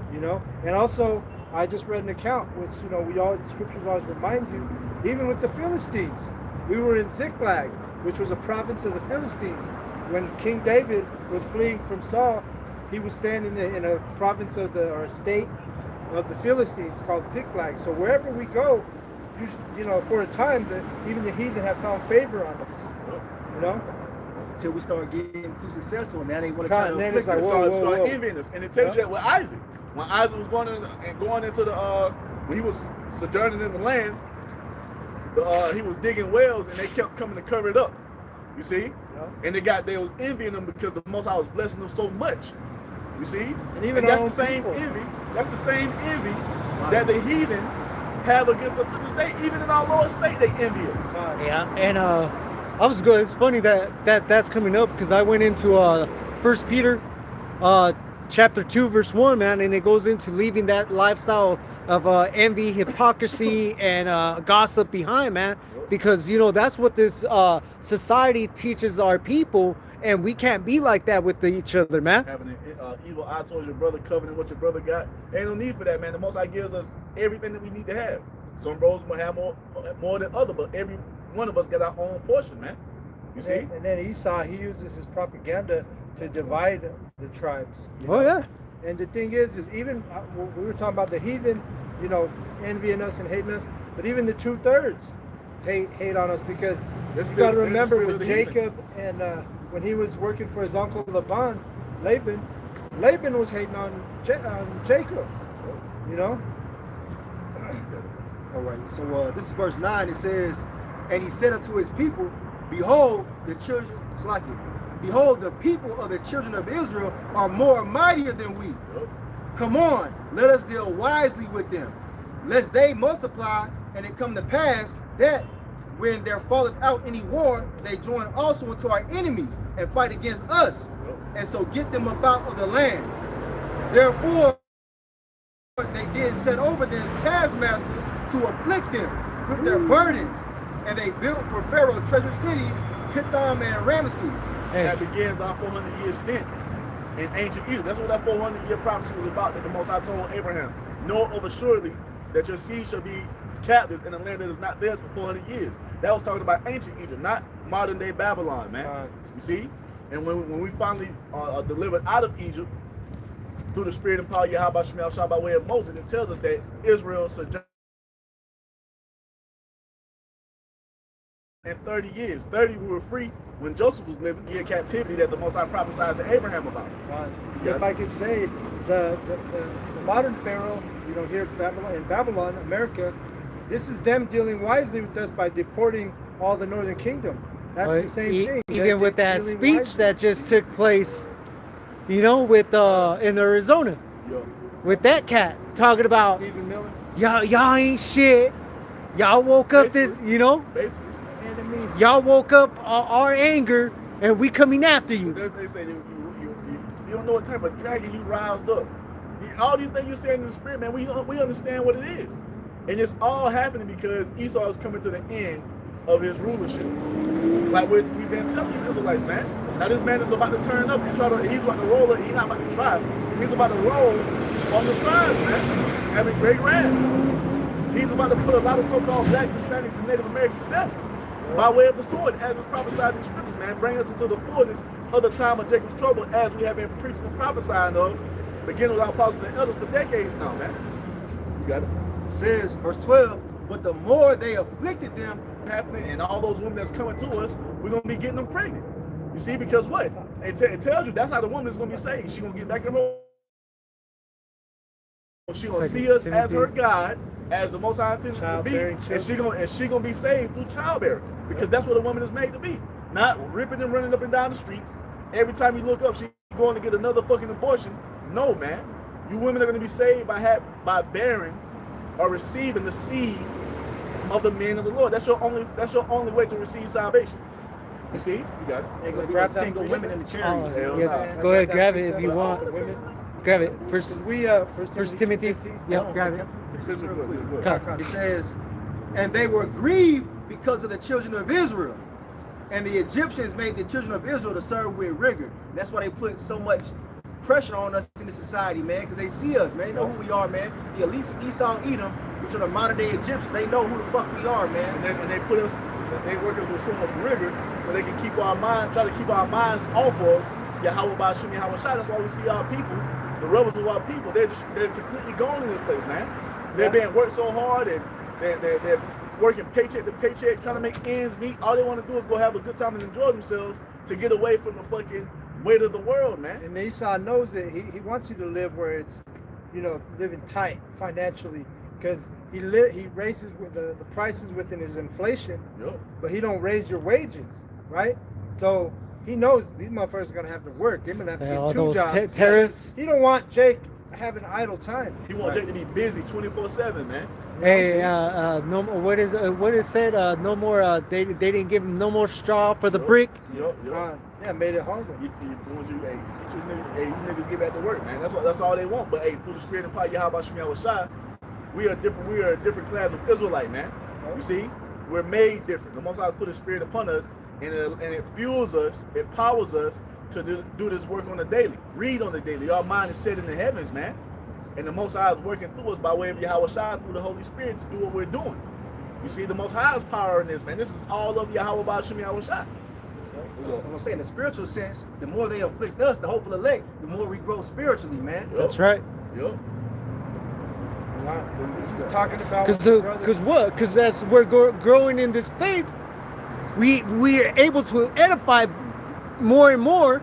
And also, I just read an account, which, the scriptures always reminds you, even with the Philistines, we were in Ziklag, which was a province of the Philistines. When King David was fleeing from Saul, he was staying in a province of or a state of the Philistines called Ziklag. So wherever we go, you know, for a time, even the heathen have found favor on us. You know, Until we start getting too successful, now they want to try to then it's afflict like, us. whoa, Start whoa. envying us. And it tells you that with Isaac. When Isaac was going into the when he was sojourning in the land, he was digging wells and they kept coming to cover it up. You see? And they was envying them because the Most High was blessing them so much. You see? even And that's our the own same people. envy. That's the same envy that the heathen have against us to this day. Even in our Lord's state, they envy us. Yeah, and I was good. It's funny that's coming up because I went into 1 Peter chapter 2 verse 1, man, and it goes into leaving that lifestyle of envy, hypocrisy, and gossip behind, man, because you know that's what this society teaches our people, and we can't be like that with each other, man. Having an evil eye towards your brother, coveting what your brother got. Ain't no need for that, man. The Most High gives us everything that we need to have. Some bros will have more than other, but every one of us got our own portion, man. You see? And then Esau, he uses his propaganda to divide the tribes. You Oh know? yeah. And the thing is even we were talking about the heathen, you know, envying us and hating us, but even the 2/3 hate on us because you got to remember with Jacob and when he was working for his uncle Laban, Laban was hating on Jacob. You know. All right, so this is verse 9. It says, and he said unto his people, behold, the children, behold, the people of the children of Israel are more mightier than we. Come on, let us deal wisely with them, lest they multiply, and it come to pass that when there falleth out any war, they join also unto our enemies and fight against us, and so get them about of the land. Therefore, they did set over them taskmasters to afflict them with their burdens, and they built for Pharaoh treasure cities, Pithom and Ramesses. That begins our 400-year stint in ancient Egypt. That's what that 400-year prophecy was about, that the Most High told Abraham. Know of assuredly that your seed shall be captives in a land that is not theirs for 400 years. That was talking about ancient Egypt, not modern day Babylon, man. You see? And when we finally are delivered out of Egypt through the spirit and power of Yahweh Shemel by way of Moses, it tells us that Israel sojourned in 30 years. 30 we were free when Joseph was living, year captivity that the Most High prophesied to Abraham about. If I could say, the modern Pharaoh, you know, here in Babylon, America, this is them dealing wisely with us by deporting all the northern kingdom. That's the same thing. Even with that speech that just took place, you know, with in Arizona, with that cat talking about Stephen Miller. y'all ain't shit. Y'all woke up this, you know. Basically. Y'all woke up our anger, and we coming after you. They say you don't know what type of dragon you roused up. All these things you're saying in the spirit, man, we understand what it is. And it's all happening because Esau is coming to the end of his rulership. Like we've been telling you, Israelites, man. Now this man is about to turn up and he's about to roll it. He's not about to try. He's about to roll on the tribes, man. Having great wrath. He's about to put a lot of so-called blacks, Hispanics, and Native Americans to death by way of the sword, as was prophesied in the scriptures, man. Bring us into the fullness of the time of Jacob's trouble, as we have been preaching and prophesying of, beginning with our apostles and elders for decades now, man. You got it? It says, verse 12, but the more they afflicted them, happening, and all those women that's coming to us, we're going to be getting them pregnant. You see, because what? It tells you that's how the woman is going to be saved. She's going to get back in her. She's going to see us as her God, as the Most High intended to be, and she gonna be saved through childbearing, because that's what a woman is made to be. Not ripping and running up and down the streets. Every time you look up, she's going to get another fucking abortion. No, man. You women are going to be saved by bearing or receiving the seed of the men of the Lord. That's your only way to receive salvation. You see? You got it. they're going to be the single women in the chariots. Go ahead, grab it if you want. Grab it. First Timothy. Yeah, grab it. It says, and they were grieved because of the children of Israel. And the Egyptians made the children of Israel to serve with rigor. That's why they put so much pressure on us in the society, man, because they see us, man. They know who we are, man. The elites of Esau and Edom, which are the modern day Egyptians, they know who the fuck we are, man. And they put us They workers with so much rigor so they can keep our mind, try to keep our minds off of Yahweh Bashim Yahweh Shai. That's why we see our people, the rebels of our people, they're completely gone in this place, man. They're being worked so hard and they're working paycheck to paycheck, trying to make ends meet. All they want to do is go have a good time and enjoy themselves to get away from the fucking weight of the world, man. And Esau knows it. He wants you to live where it's, you know, living tight financially, because he raises with the prices within his inflation, Yep. but he don't raise your wages, right? So he knows these motherfuckers are gonna have to work. They're gonna have to all get two those jobs. tariffs. He don't want Jake having idle time. He wants Jake to be busy 24/7, man. Hey, no. What is said? No more. They didn't give him no more straw for the brick. Yup. Yeah, made it harder. You niggas get back to work, man. That's all they want. But hey, through the spirit and power, Yahweh Shem Yahweh Shai, we are different. We are a different class of Israelite, man. You see, we're made different. The Most High has put His Spirit upon us, and it fuels us, it powers us to do this work on the daily. Read on the daily. Our mind is set in the heavens, man. And the Most High is working through us by way of Yahweh Shai through the Holy Spirit to do what we're doing. You see, the Most High's power in this, man. This is all of Yahweh Ba'ashem Yahweh Shai. So, I'm saying in the spiritual sense, the more they afflict us, the hopeful elect, the more we grow spiritually, man. That's right. Yup. This is talking about Because that's we're growing in this faith. We are able to edify more and more.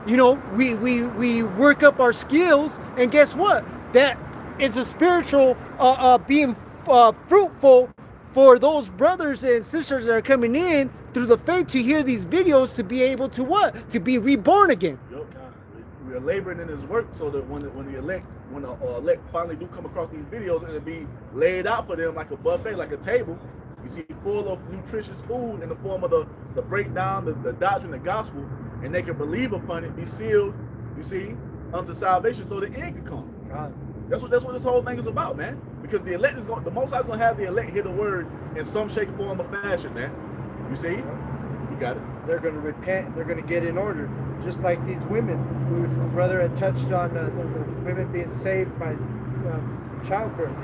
You know, we work up our skills, and guess what? That is a spiritual being fruitful for those brothers and sisters that are coming in through the faith to hear these videos, to be able to what? To be reborn again. Yup. We are laboring in His work so that when the elect finally do come across these videos, it'll be laid out for them like a buffet, like a table. You see, full of nutritious food in the form of the breakdown, the doctrine, the gospel, and they can believe upon it, be sealed, you see, unto salvation, so the end can come. God. That's what this whole thing is about, man. Because the elect is the Most High is gonna have the elect hear the word in some shape, form, or fashion, man. You see, you got it. They're going to repent. They're going to get in order, just like these women. The brother had touched on the women being saved by childbearing.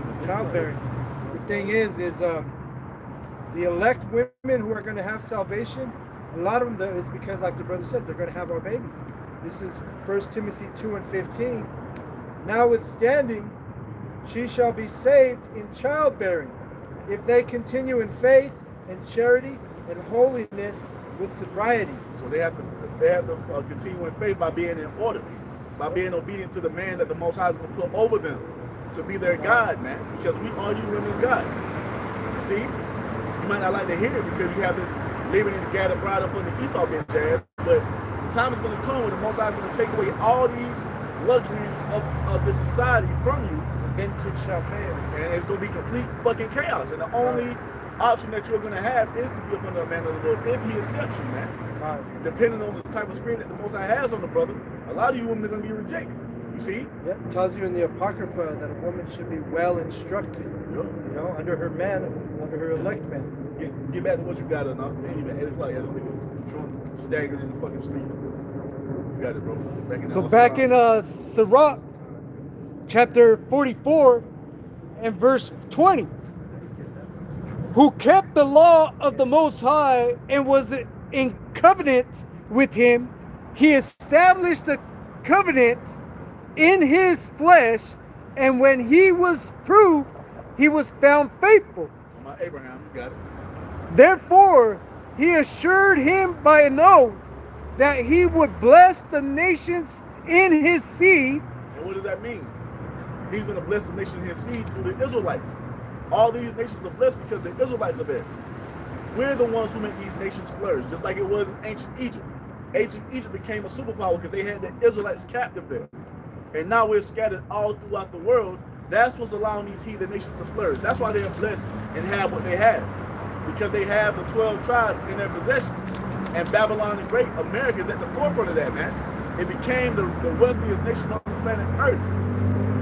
The thing is the elect women who are going to have salvation. A lot of them is because, like the brother said, they're going to have our babies. This is 1 Timothy 2:15. Notwithstanding, she shall be saved in childbearing, if they continue in faith and charity and holiness with sobriety. So they have to continue in faith by being in order, by being obedient to the man that the Most High is going to put over them to be their God, man. Because we are you in this God. You see, you might not like to hear it because you have this living in the gather bride up on the Esau bench, jazz, but the time is going to come when the Most High is going to take away all these luxuries of this society from you. The vintage shall fail. And it's going to be complete fucking chaos. And the only option that you're going to have is to be up under the man of the Lord if He accepts you, man. Right. Depending on the type of spirit that the Most High has on the brother, a lot of you women are going to be rejected. You see? Yeah, it tells you in the Apocrypha that a woman should be well instructed, you know, under her man, under her elect man. Get back to what you got or not. They ain't even edit like this nigga drunk, staggered in the fucking street. You got it, bro. Back in Sirach, chapter 44 and verse 20. Who kept the law of the Most High and was in covenant with Him, He established the covenant in His flesh, and when He was proved, He was found faithful. My Abraham, you got it. Therefore, He assured him by an oath that He would bless the nations in His seed. And what does that mean? He's going to bless the nation in His seed through the Israelites. All these nations are blessed because the Israelites are there. We're the ones who make these nations flourish, just like it was in ancient Egypt. Ancient Egypt became a superpower because they had the Israelites captive there. And now we're scattered all throughout the world. That's what's allowing these heathen nations to flourish. That's why they're blessed and have what they have. Because they have the 12 tribes in their possession. And Babylon the Great, America is at the forefront of that, man. It became the wealthiest nation on the planet Earth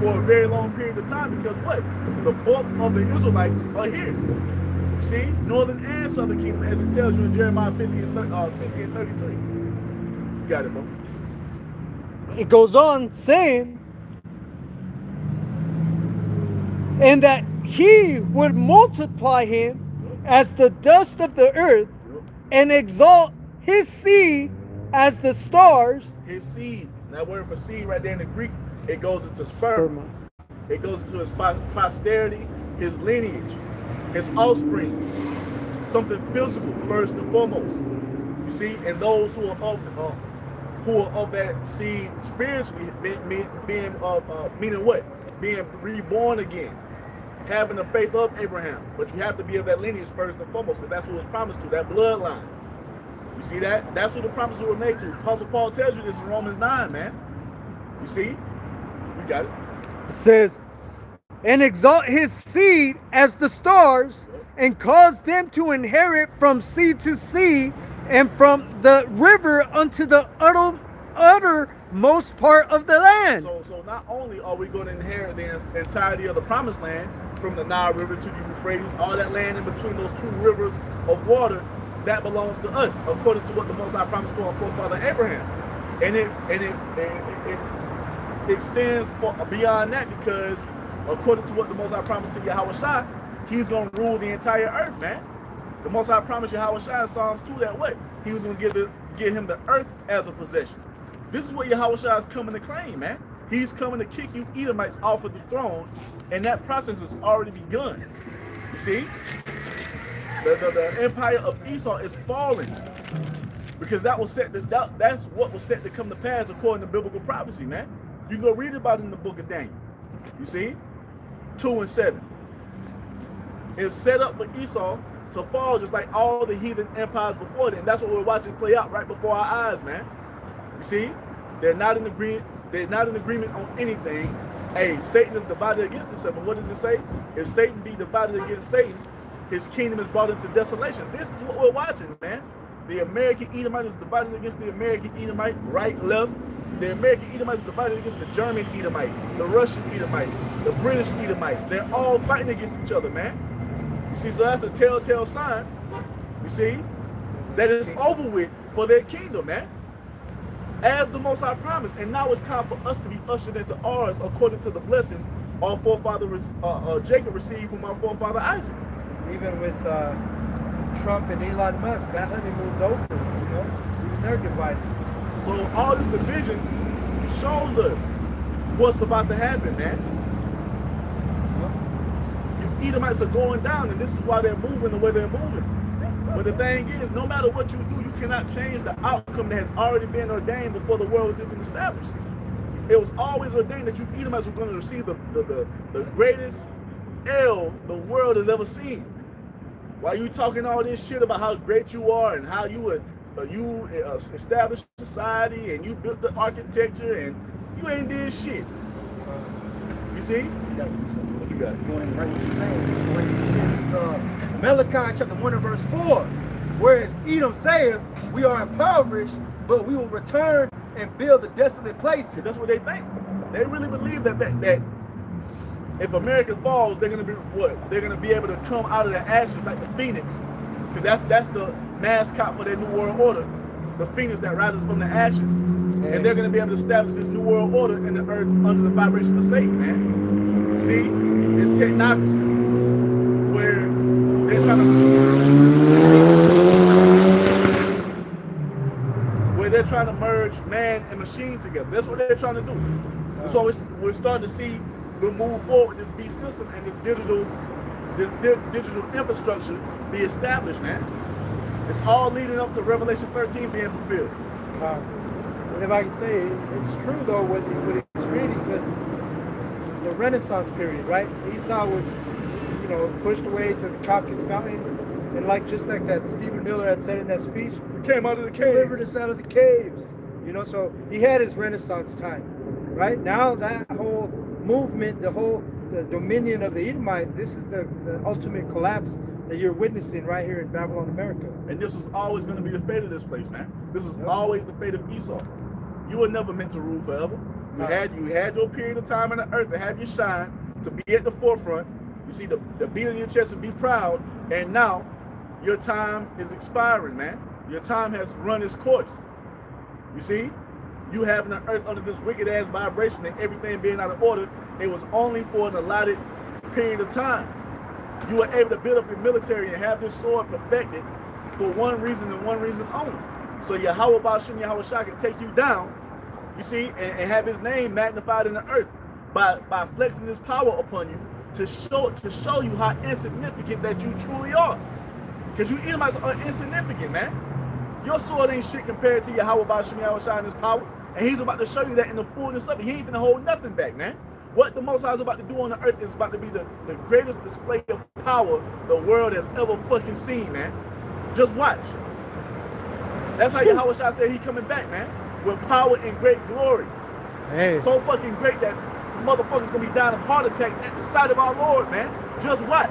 for a very long period of time because what? The bulk of the Israelites are here. See? Northern and Southern Kingdom, as it tells you in Jeremiah 50 and 33. You got it, bro. It goes on saying, and that He would multiply him as the dust of the earth, and exalt his seed as the stars. His seed. That word for seed right there in the Greek, it goes into sperma. It goes into his posterity, his lineage, his offspring. Something physical first and foremost. You see, and those who are of that seed spiritually, meaning what? Being reborn again, having the faith of Abraham. But you have to be of that lineage first and foremost, because that's who it was promised to, that bloodline. You see that? That's who the promises were made to. Apostle Paul tells you this in Romans 9, man. You see? You got it. It says, and exalt his seed as the stars, and cause them to inherit from sea to sea, and from the river unto the uttermost part of the land. So not only are we going to inherit the entirety of the promised land, from the Nile River to the Euphrates, all that land in between those two rivers of water, that belongs to us, according to what the Most High promised to our forefather Abraham. And it extends beyond that, because according to what the Most High promised to Yahweh Shai, he's going to rule the entire earth, man. The Most High promised Yahweh Shai in Psalms 2 that way. He was going to give him the earth as a possession. This is what Yahweh Shai is coming to claim, man. He's coming to kick you Edomites off of the throne, and that process has already begun. You see? The empire of Esau is falling, because that's what was set to come to pass according to biblical prophecy, man. You can go read about it in the book of Daniel. You see? 2 and 7. It's set up for Esau to fall, just like all the heathen empires before them. That's what we're watching play out right before our eyes, man. You see? They're not in agreement. They're not in agreement on anything. Hey, Satan is divided against himself. And what does it say? If Satan be divided against Satan, his kingdom is brought into desolation. This is what we're watching, man. The American Edomite is divided against the American Edomite, right, left. The American Edomite is divided against the German Edomite, the Russian Edomite, the British Edomite. They're all fighting against each other, man. You see, so that's a telltale sign, you see, that it's over with for their kingdom, man. As the Most High promised. And now it's time for us to be ushered into ours according to the blessing our forefather Jacob received from our forefather Isaac. Even with Trump and Elon Musk, that honeymoon's over, you know? Even they're divided. So all this division shows us what's about to happen, man. You Edomites are going down, and this is why they're moving the way they're moving. But the thing is, no matter what you do, you cannot change the outcome that has already been ordained before the world was even established. It was always ordained that you Edomites were going to receive the greatest L the world has ever seen. While you talking all this shit about how great you are and how you established society and you built the architecture, and you ain't did shit. You see? What you got? Going right what you're saying. This is Malachi chapter 1 and verse 4. Whereas Edom saith, we are impoverished, but we will return and build the desolate places. That's what they think. They really believe that if America falls, they're gonna be what? They're gonna be able to come out of the ashes like the phoenix, because that's the mascot for their new world order, the phoenix that rises from the ashes, and they're gonna be able to establish this new world order in the earth under the vibration of Satan, man. See, it's technocracy where they're trying to merge man and machine together. That's what they're trying to do. That's why we're starting to see we'll move forward with this beast system and this digital infrastructure be established, man. It's all leading up to Revelation 13 being fulfilled. And if I can say, it's true though what he's reading, because the Renaissance period, right? Esau was, pushed away to the Caucasus Mountains, and just like that Stephen Miller had said in that speech, he came out of the caves. Delivered us out of the caves. So he had his Renaissance time, right? Now that whole movement, the dominion of the Edomite, this is the ultimate collapse that you're witnessing right here in Babylon, America. And this was always going to be the fate of this place, man. This was always the fate of Esau. You were never meant to rule forever. You had your period of time on the earth to have your shine, to be at the forefront. You see, the beat on your chest and be proud. And now your time is expiring, man. Your time has run its course. You see, you having the earth under this wicked ass vibration and everything being out of order, it was only for an allotted period of time. You were able to build up your military and have this sword perfected for one reason and one reason only. So Yahweh Ba'ashem Yahweh Shah can take you down, you see, and have his name magnified in the earth by flexing his power upon you to show you how insignificant that you truly are. Because you Edomites are insignificant, man. Your sword ain't shit compared to Yahweh Ba'ashem Yahweh Shah and his power. And he's about to show you that in the fullness of it. He ain't finna hold nothing back, man. What the Most High is about to do on the earth is about to be the greatest display of power the world has ever fucking seen, man. Just watch. That's how Yahweh Shah said he coming back, man. With power and great glory. Hey. So fucking great that motherfuckers gonna be dying of heart attacks at the sight of our Lord, man. Just watch.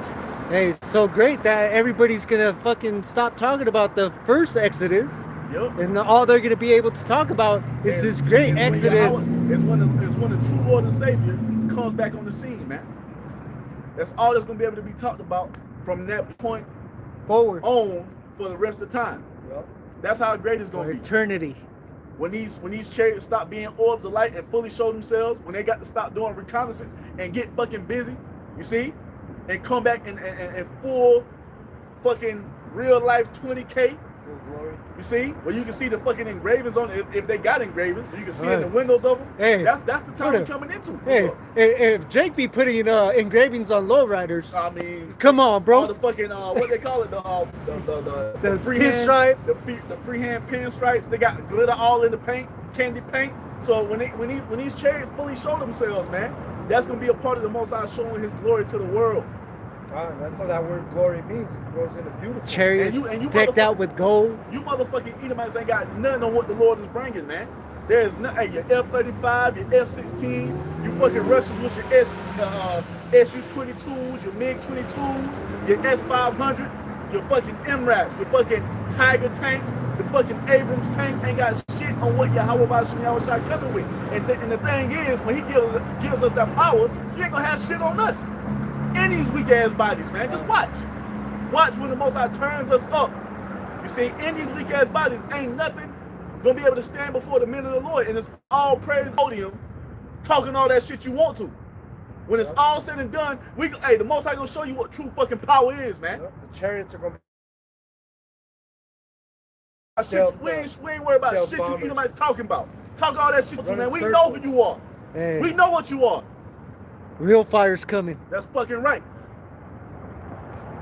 Hey, it's so great that everybody's gonna fucking stop talking about the first Exodus. Yep. And all they're gonna be able to talk about is this great Exodus. It's when the true Lord and Savior comes back on the scene, man. That's all that's gonna be able to be talked about from that point Forward. on for the rest of the time. Yep. That's how great it's For gonna be. eternity. When these chariots stop being orbs of light and fully show themselves, when they got to stop doing reconnaissance and get fucking busy, you see, and come back in full fucking real life 20K. Full glory. You see, where you can see the fucking engravings on it if they got engravings. You can see in Right. the windows of them. Hey, that's the time put we're a- coming into. Hey, if Jake be putting engravings on lowriders, I mean, come on, all bro. the fucking what they call it, The freehand pinstripe. the freehand pinstripes. They got glitter all in the paint, candy paint. So when these chariots fully show themselves, man, that's gonna be a part of the Most High showing His glory to the world. God, that's what that word glory means. It grows into beautiful. Chariots And you decked out with gold. You motherfucking Edomites ain't got nothing on what the Lord is bringing, man. There's nothing. Hey, your F-35, your F-16, you fucking Russians with your SU-22s, your MiG-22s, your S-500, your fucking MRAPs, your fucking Tiger tanks, the fucking Abrams tank ain't got shit on what Yahweh Ba'ashem Yahweh Shai coming with. And the thing is, when he gives us that power, you ain't gonna have shit on us. In these weak ass bodies, man. Just watch. Watch when the Most High turns us up. You see, in these weak ass bodies, ain't nothing gonna be able to stand before the men of the Lord. And it's all praise podium, talking all that shit you want to. When it's all said and done, the Most High gonna show you what true fucking power is, man. Yep. The chariots are going to We ain't worried about stealth shit you bombers. Edomites talking about. Talk all that shit to, Running man. We know who circles. you are. Hey, We know what you are. real fire's coming. That's fucking right.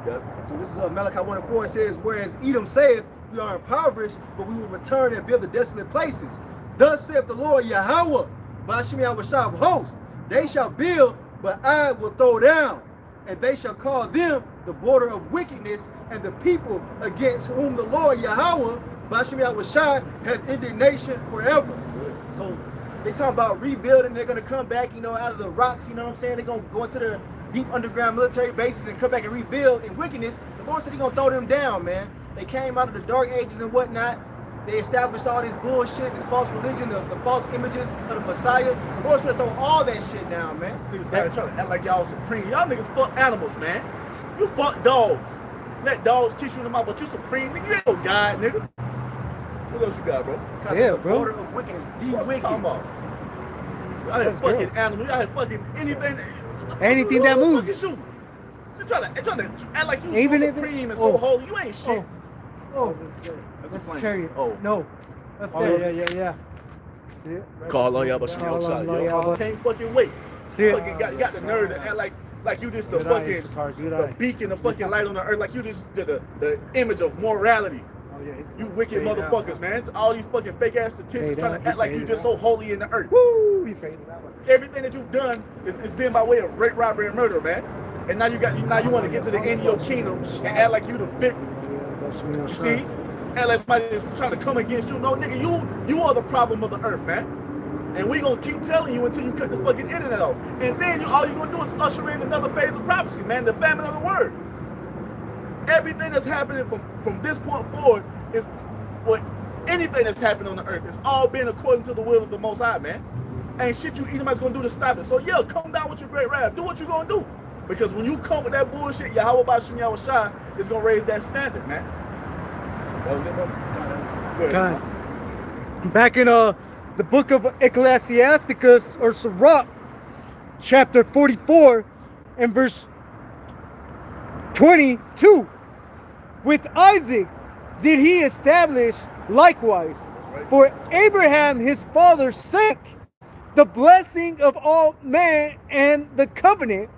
So this is Malachi 1:4. It says, whereas Edom saith, we are impoverished, but we will return and build the desolate places. Thus saith the Lord Yahweh, Ba'ashem Yahweh Shah of hosts, they shall build, but I will throw down, and they shall call them the border of wickedness, and the people against whom the Lord Yahweh, Ba'ashem Yahweh Shah, hath indignation forever. So they talking about rebuilding. They're going to come back, out of the rocks, you know what I'm saying? They're going to go into the deep underground military bases and come back and rebuild in wickedness. The Lord said he's going to throw them down, man. They came out of the dark ages and whatnot. They established all this bullshit, this false religion, the false images of the Messiah. The Lord's going to throw all that shit down, man. Niggas trying to act like y'all supreme. Y'all niggas fuck animals, man. You fuck dogs. Let dogs kiss you in the mouth, but you supreme. Nigga, you ain't no God, nigga. What else you got, bro? Yeah, the bro. border of wickedness, the What you wicked. talking about? Y'all had That's fucking real. animals. Y'all had fucking anything. Anything that Who the moves. fuck is you? You're trying to act like you Even so if it- supreme and so oh. holy. You ain't shit. Oh, That's a that's plane. chariot. Oh. No. That's Oh, there. yeah. See it? Right. Call on y'all, but Call on yo. y'all. Can't fucking wait. See it? Fucking got the nerve to act like you just the Good eye, fucking Issachar, good the eye. beacon of fucking light on the earth. Like you just the image of morality. Oh, yeah. You wicked Fade out. motherfuckers, man. All these fucking fake ass statistics Fade trying out. to act like you Fade just out. so holy in the earth. Woo! He faded out. Everything that you've done is been by way of rape, robbery, and murder, man. And now you want to get to the end of your kingdom and act like you the victim. You see? Act like somebody is trying to come against you. No, nigga, you are the problem of the earth, man. And we gonna keep telling you until you cut this fucking internet off. And then all you gonna do is usher in another phase of prophecy, man. The famine of the word. Everything that's happening from this point forward is what anything that's happening on the earth. It's all been according to the will of the Most High, man. Ain't shit you Edomites gonna do to stop it. So yeah, come down with your great wrath. Do what you gonna do. Because when you come with that bullshit, Yahweh Ba'ashem Yahweh Shai is gonna raise that standard, man. That was it, bro? Go ahead, God. man. Back in the book of Ecclesiasticus or Sirach, chapter 44 and verse 22. With Isaac did he establish likewise. right. For Abraham his father's sake, the blessing of all men and the covenant,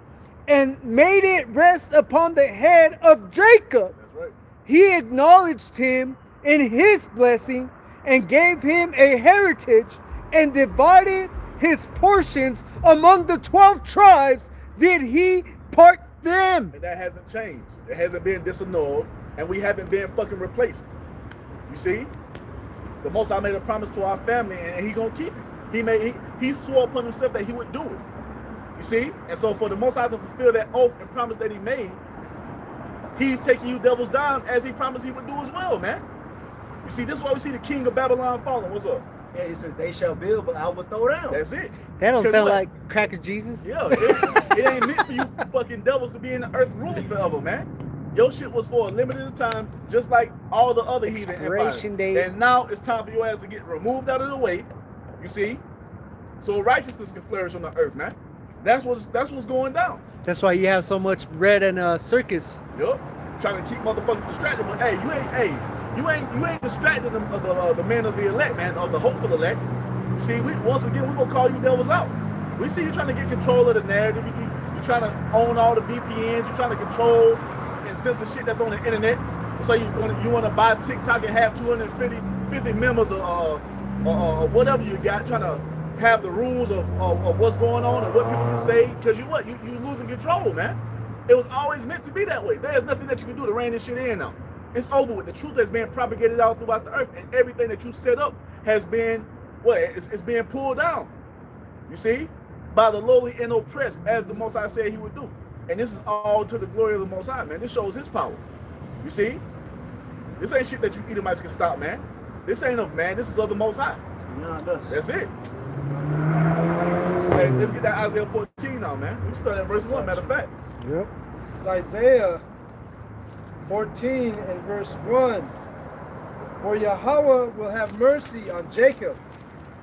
and made it rest upon the head of Jacob. That's right. He acknowledged him in his blessing and gave him a heritage and divided his portions among the 12 tribes. Did he part them? And that hasn't changed. It hasn't been disannulled, and we haven't been fucking replaced. You see? The Most High made a promise to our family, and he gonna keep it. He swore upon himself that he would do it. You see? And so for the Most High to fulfill that oath and promise that he made, he's taking you devils down as he promised he would do as well, man. You see, this is why we see the king of Babylon falling. What's up? Yeah, it says they shall build, but I will throw down. That's it. That don't 'Cause sound what? like Cracker Jesus. Yeah, it ain't meant for you fucking devils to be in the earth ruling forever, man. Your shit was for a limited time, just like all the other heathen empires. Expiration date. And now it's time for your ass to get removed out of the way. You see, so righteousness can flourish on the earth, man. That's what's going down. That's why you have so much bread and circus. Yup, trying to keep motherfuckers distracted, but hey, you ain't distracted the men of the elect, man, of the hopeful elect. You see, once again, we're gonna call you devils out. We see you trying to get control of the narrative. You're trying to own all the VPNs. You're trying to control and censor shit that's on the internet. So you want to buy TikTok and have 250 members or whatever you got, trying to have the rules of what's going on and what people can say, because you losing control, man. It was always meant to be that way. There's nothing that you can do to rein this shit in now. It's over with. The truth has been propagated out throughout the earth, and everything that you set up has been it's being pulled down. You see, by the lowly and oppressed, as the Most High said he would do. And this is all to the glory of the Most High, man. This shows his power. You see, this ain't shit that you Edomites can stop, man. This ain't of man. This is of the Most High. It's beyond us. That's it. Hey, let's get that Isaiah 14 now, man. We start at verse 1, matter of fact. Yep. This is Isaiah 14 and verse 1. For Yahweh will have mercy on Jacob,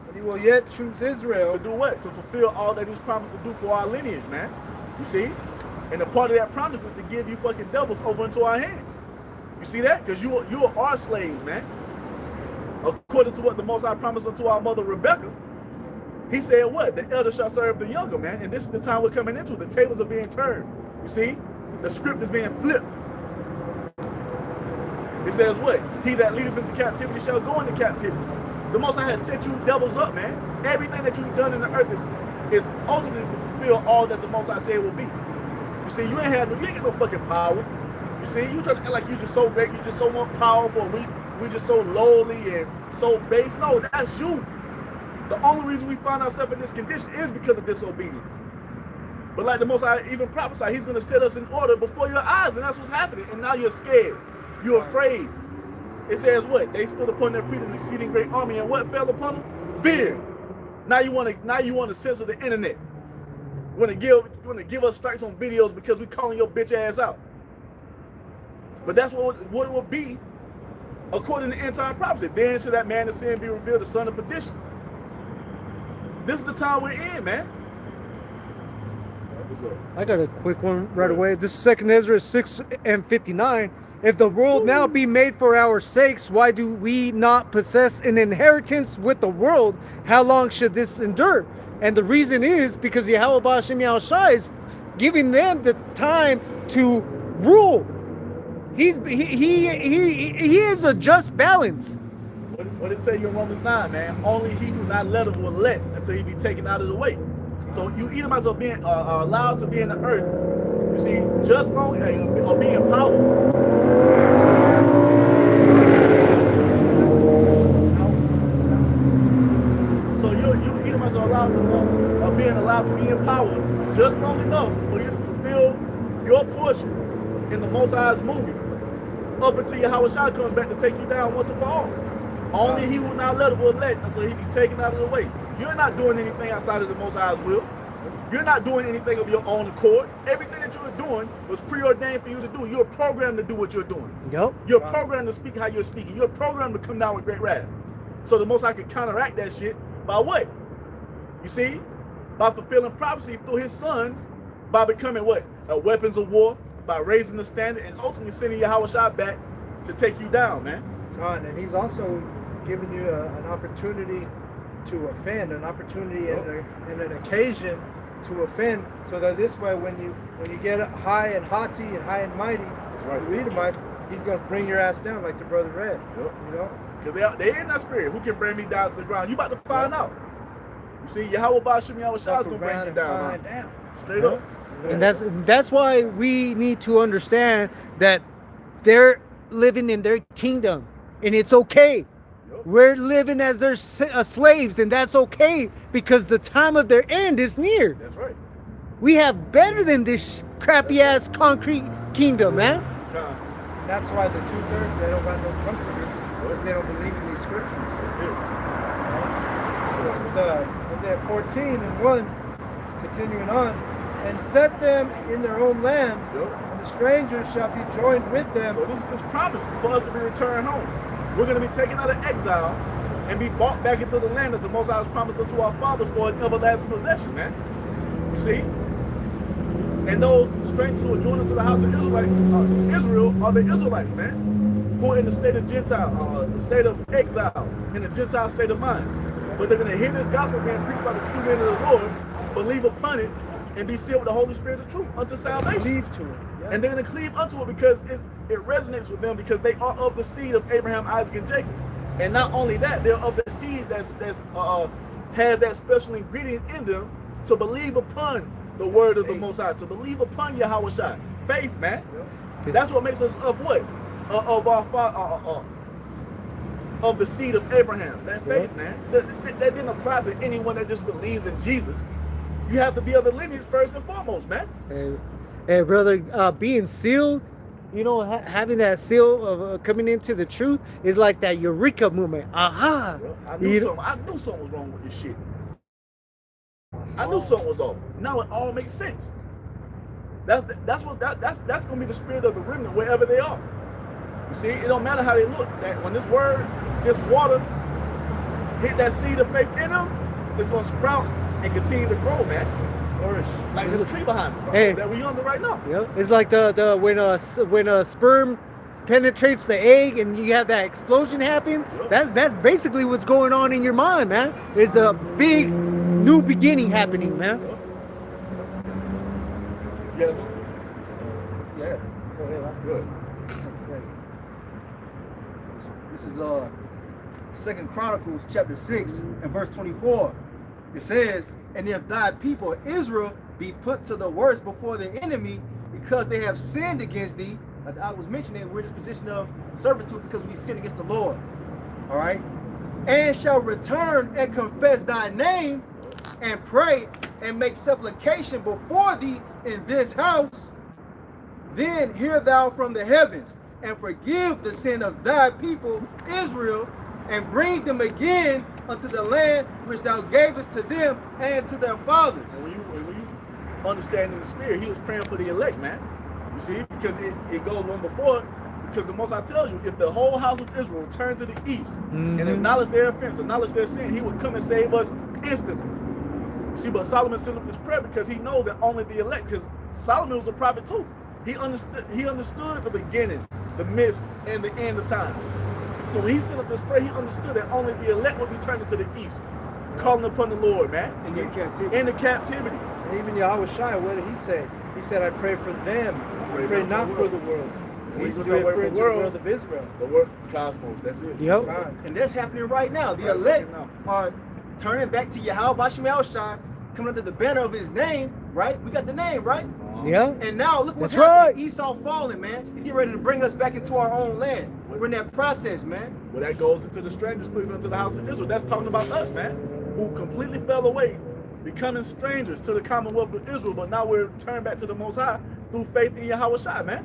and he will yet choose Israel. To do what? To fulfill all that he's promised to do for our lineage, man. You see? And a part of that promise is to give you fucking devils over into our hands. You see that? Because you are our slaves, man. According to what the Most High promised unto our mother Rebecca, he said what? The elder shall serve the younger, man. And this is the time we're coming into. The tables are being turned. You see? The script is being flipped. It says what? He that leadeth into captivity shall go into captivity. The Most High has set you devils up, man. Everything that you've done in the earth is ultimately to fulfill all that the Most High said will be. You see, you ain't got no fucking power. You see, you try to act like you just so great, you just so much powerful, and we just so lowly and so base. No, that's you. The only reason we find ourselves in this condition is because of disobedience. But like the Most High even prophesied, he's going to set us in order before your eyes, and that's what's happening. And now you're scared. You're afraid. It says what? They stood upon their feet an exceeding great army, and what fell upon them? Fear. Now you want to censor the internet. You want to give us strikes on videos because we calling your bitch ass out. But that's what it will be according to end time prophecy. Then shall that man of sin be revealed, the son of perdition. This is the time we're in, man. What's up? I got a quick one right away. This is 2 Ezra 6 and 59. If the world now be made for our sakes, why do we not possess an inheritance with the world? How long should this endure? And the reason is because Yahweh Ba'ashem Yahushua is giving them the time to rule. He is a just balance. What did it tell you in Romans 9, man? Only he who not let will let until he be taken out of the way. So you Edomites are being allowed to be in the earth. You see, just long or being power. So you Edomites are being allowed to be in power just long enough for you to fulfill your portion in the Most High's movie, up until Yahushua comes back to take you down once and for all. Only he will not let will let until he be taken out of the way. You're not doing anything outside of the Most High's will. You're not doing anything of your own accord. Everything that you're doing was preordained for you to do. You're programmed to do what you're doing. Yep. You're programmed to speak how you're speaking. You're programmed to come down with great wrath. So the Most High can counteract that shit by what? You see? By fulfilling prophecy through his sons, by becoming what? Weapons of war, by raising the standard and ultimately sending Yahushua back to take you down, man. God, and he's also giving you an opportunity to offend, an opportunity and an occasion to offend, so that this way, when you get high and haughty and high and mighty, That's right. the Edomites, he's going to bring your ass down like the brother read. Yep. You know? Because they in that spirit. Who can bring me down to the ground? You about to find out. You see, Yahweh Bashim Yahushua is going to bring you down. Straight up. And that's why we need to understand that they're living in their kingdom, and it's okay. Yep. We're living as their slaves, and that's okay, because the time of their end is near. That's right. We have better than this crappy ass concrete kingdom, man. And that's why the 2/3, they don't got no comforter, because they don't believe in these scriptures. That's it. This is Isaiah 14 and 1, continuing on. And set them in their own land, Yep. and the strangers shall be joined with them. So this is promise for us to be returned home. We're going to be taken out of exile and be brought back into the land that the Most High has promised unto our fathers for an everlasting possession, man. You see? And those strangers who are joined into the house of Israel are the Israelites, man, who are in the state of Gentile, the state of exile, in the Gentile state of mind. But they're going to hear this gospel being preached by the true men of the Lord, believe upon it, and be sealed with the Holy Spirit of truth unto salvation. Cleave to it. Yeah. And they're going to cleave unto it because it resonates with them, because they are of the seed of Abraham, Isaac, and Jacob. And not only that, they're of the seed that's has that special ingredient in them to believe upon the word of the Most High, to believe upon Yahushua. Faith, man. Yeah. That's what makes us of what? Of our father, of the seed of Abraham. That faith, man. That didn't apply to anyone that just believes in Jesus. You have to be of the lineage first and foremost, man. Hey, brother, being sealed, you know, having that seal of coming into the truth is like that eureka moment. Aha! Well, I knew something was wrong with this shit. I knew something was off. Now it all makes sense. That's gonna be the spirit of the remnant wherever they are. You see, it don't matter how they look. That when this water hit that seed of faith in them, it's gonna sprout and continue to grow, man. Flourish. Like this tree behind us, Hey. that we under right now. Yeah, it's like the when a sperm penetrates the egg and you have that explosion happen. Yep. That's basically what's going on in your mind, man. There's a big new beginning happening, man. Yes. Yeah. Go ahead. Good. This is 2 Chronicles chapter 6 and verse 24. It says, and if thy people Israel be put to the worst before the enemy, because they have sinned against thee, like I was mentioning, we're in this position of servitude because we sin against the Lord. All right, and shall return and confess thy name and pray and make supplication before thee in this house, then hear thou from the heavens and forgive the sin of thy people Israel, and bring them again unto the land which thou gavest to them and to their fathers. And when you understand in the spirit, he was praying for the elect, man. You see, because it goes one before, because the Most High tells you, if the whole house of Israel turned to the east and acknowledge their offense, acknowledge their sin, he would come and save us instantly. You see, but Solomon sent up this prayer because he knows that only the elect, because Solomon was a prophet too. He understood the beginning, the midst, and the end of times. So when he sent up this prayer, he understood that only the elect would be turning to the east, calling upon the Lord, man. In your captivity. In the captivity. And even Yahushua, what did he say? He said, I pray for them. I pray not for the world. He's referring to the world of Israel. The world, cosmos, that's it. Yep. And that's happening right now. The Right, elect right now. are turning back to Yahweh Bashim Yahushua, coming under the banner of his name, right? We got the name, right? Yeah. And now look what's That's happening. right. Esau falling, man. He's getting ready to bring us back into our own land. We're in that process, man. Well, that goes into the strangers cleaving into the house of Israel. That's talking about us, man, who completely fell away, becoming strangers to the commonwealth of Israel, but now we're turned back to the Most High through faith in Yahushua, man.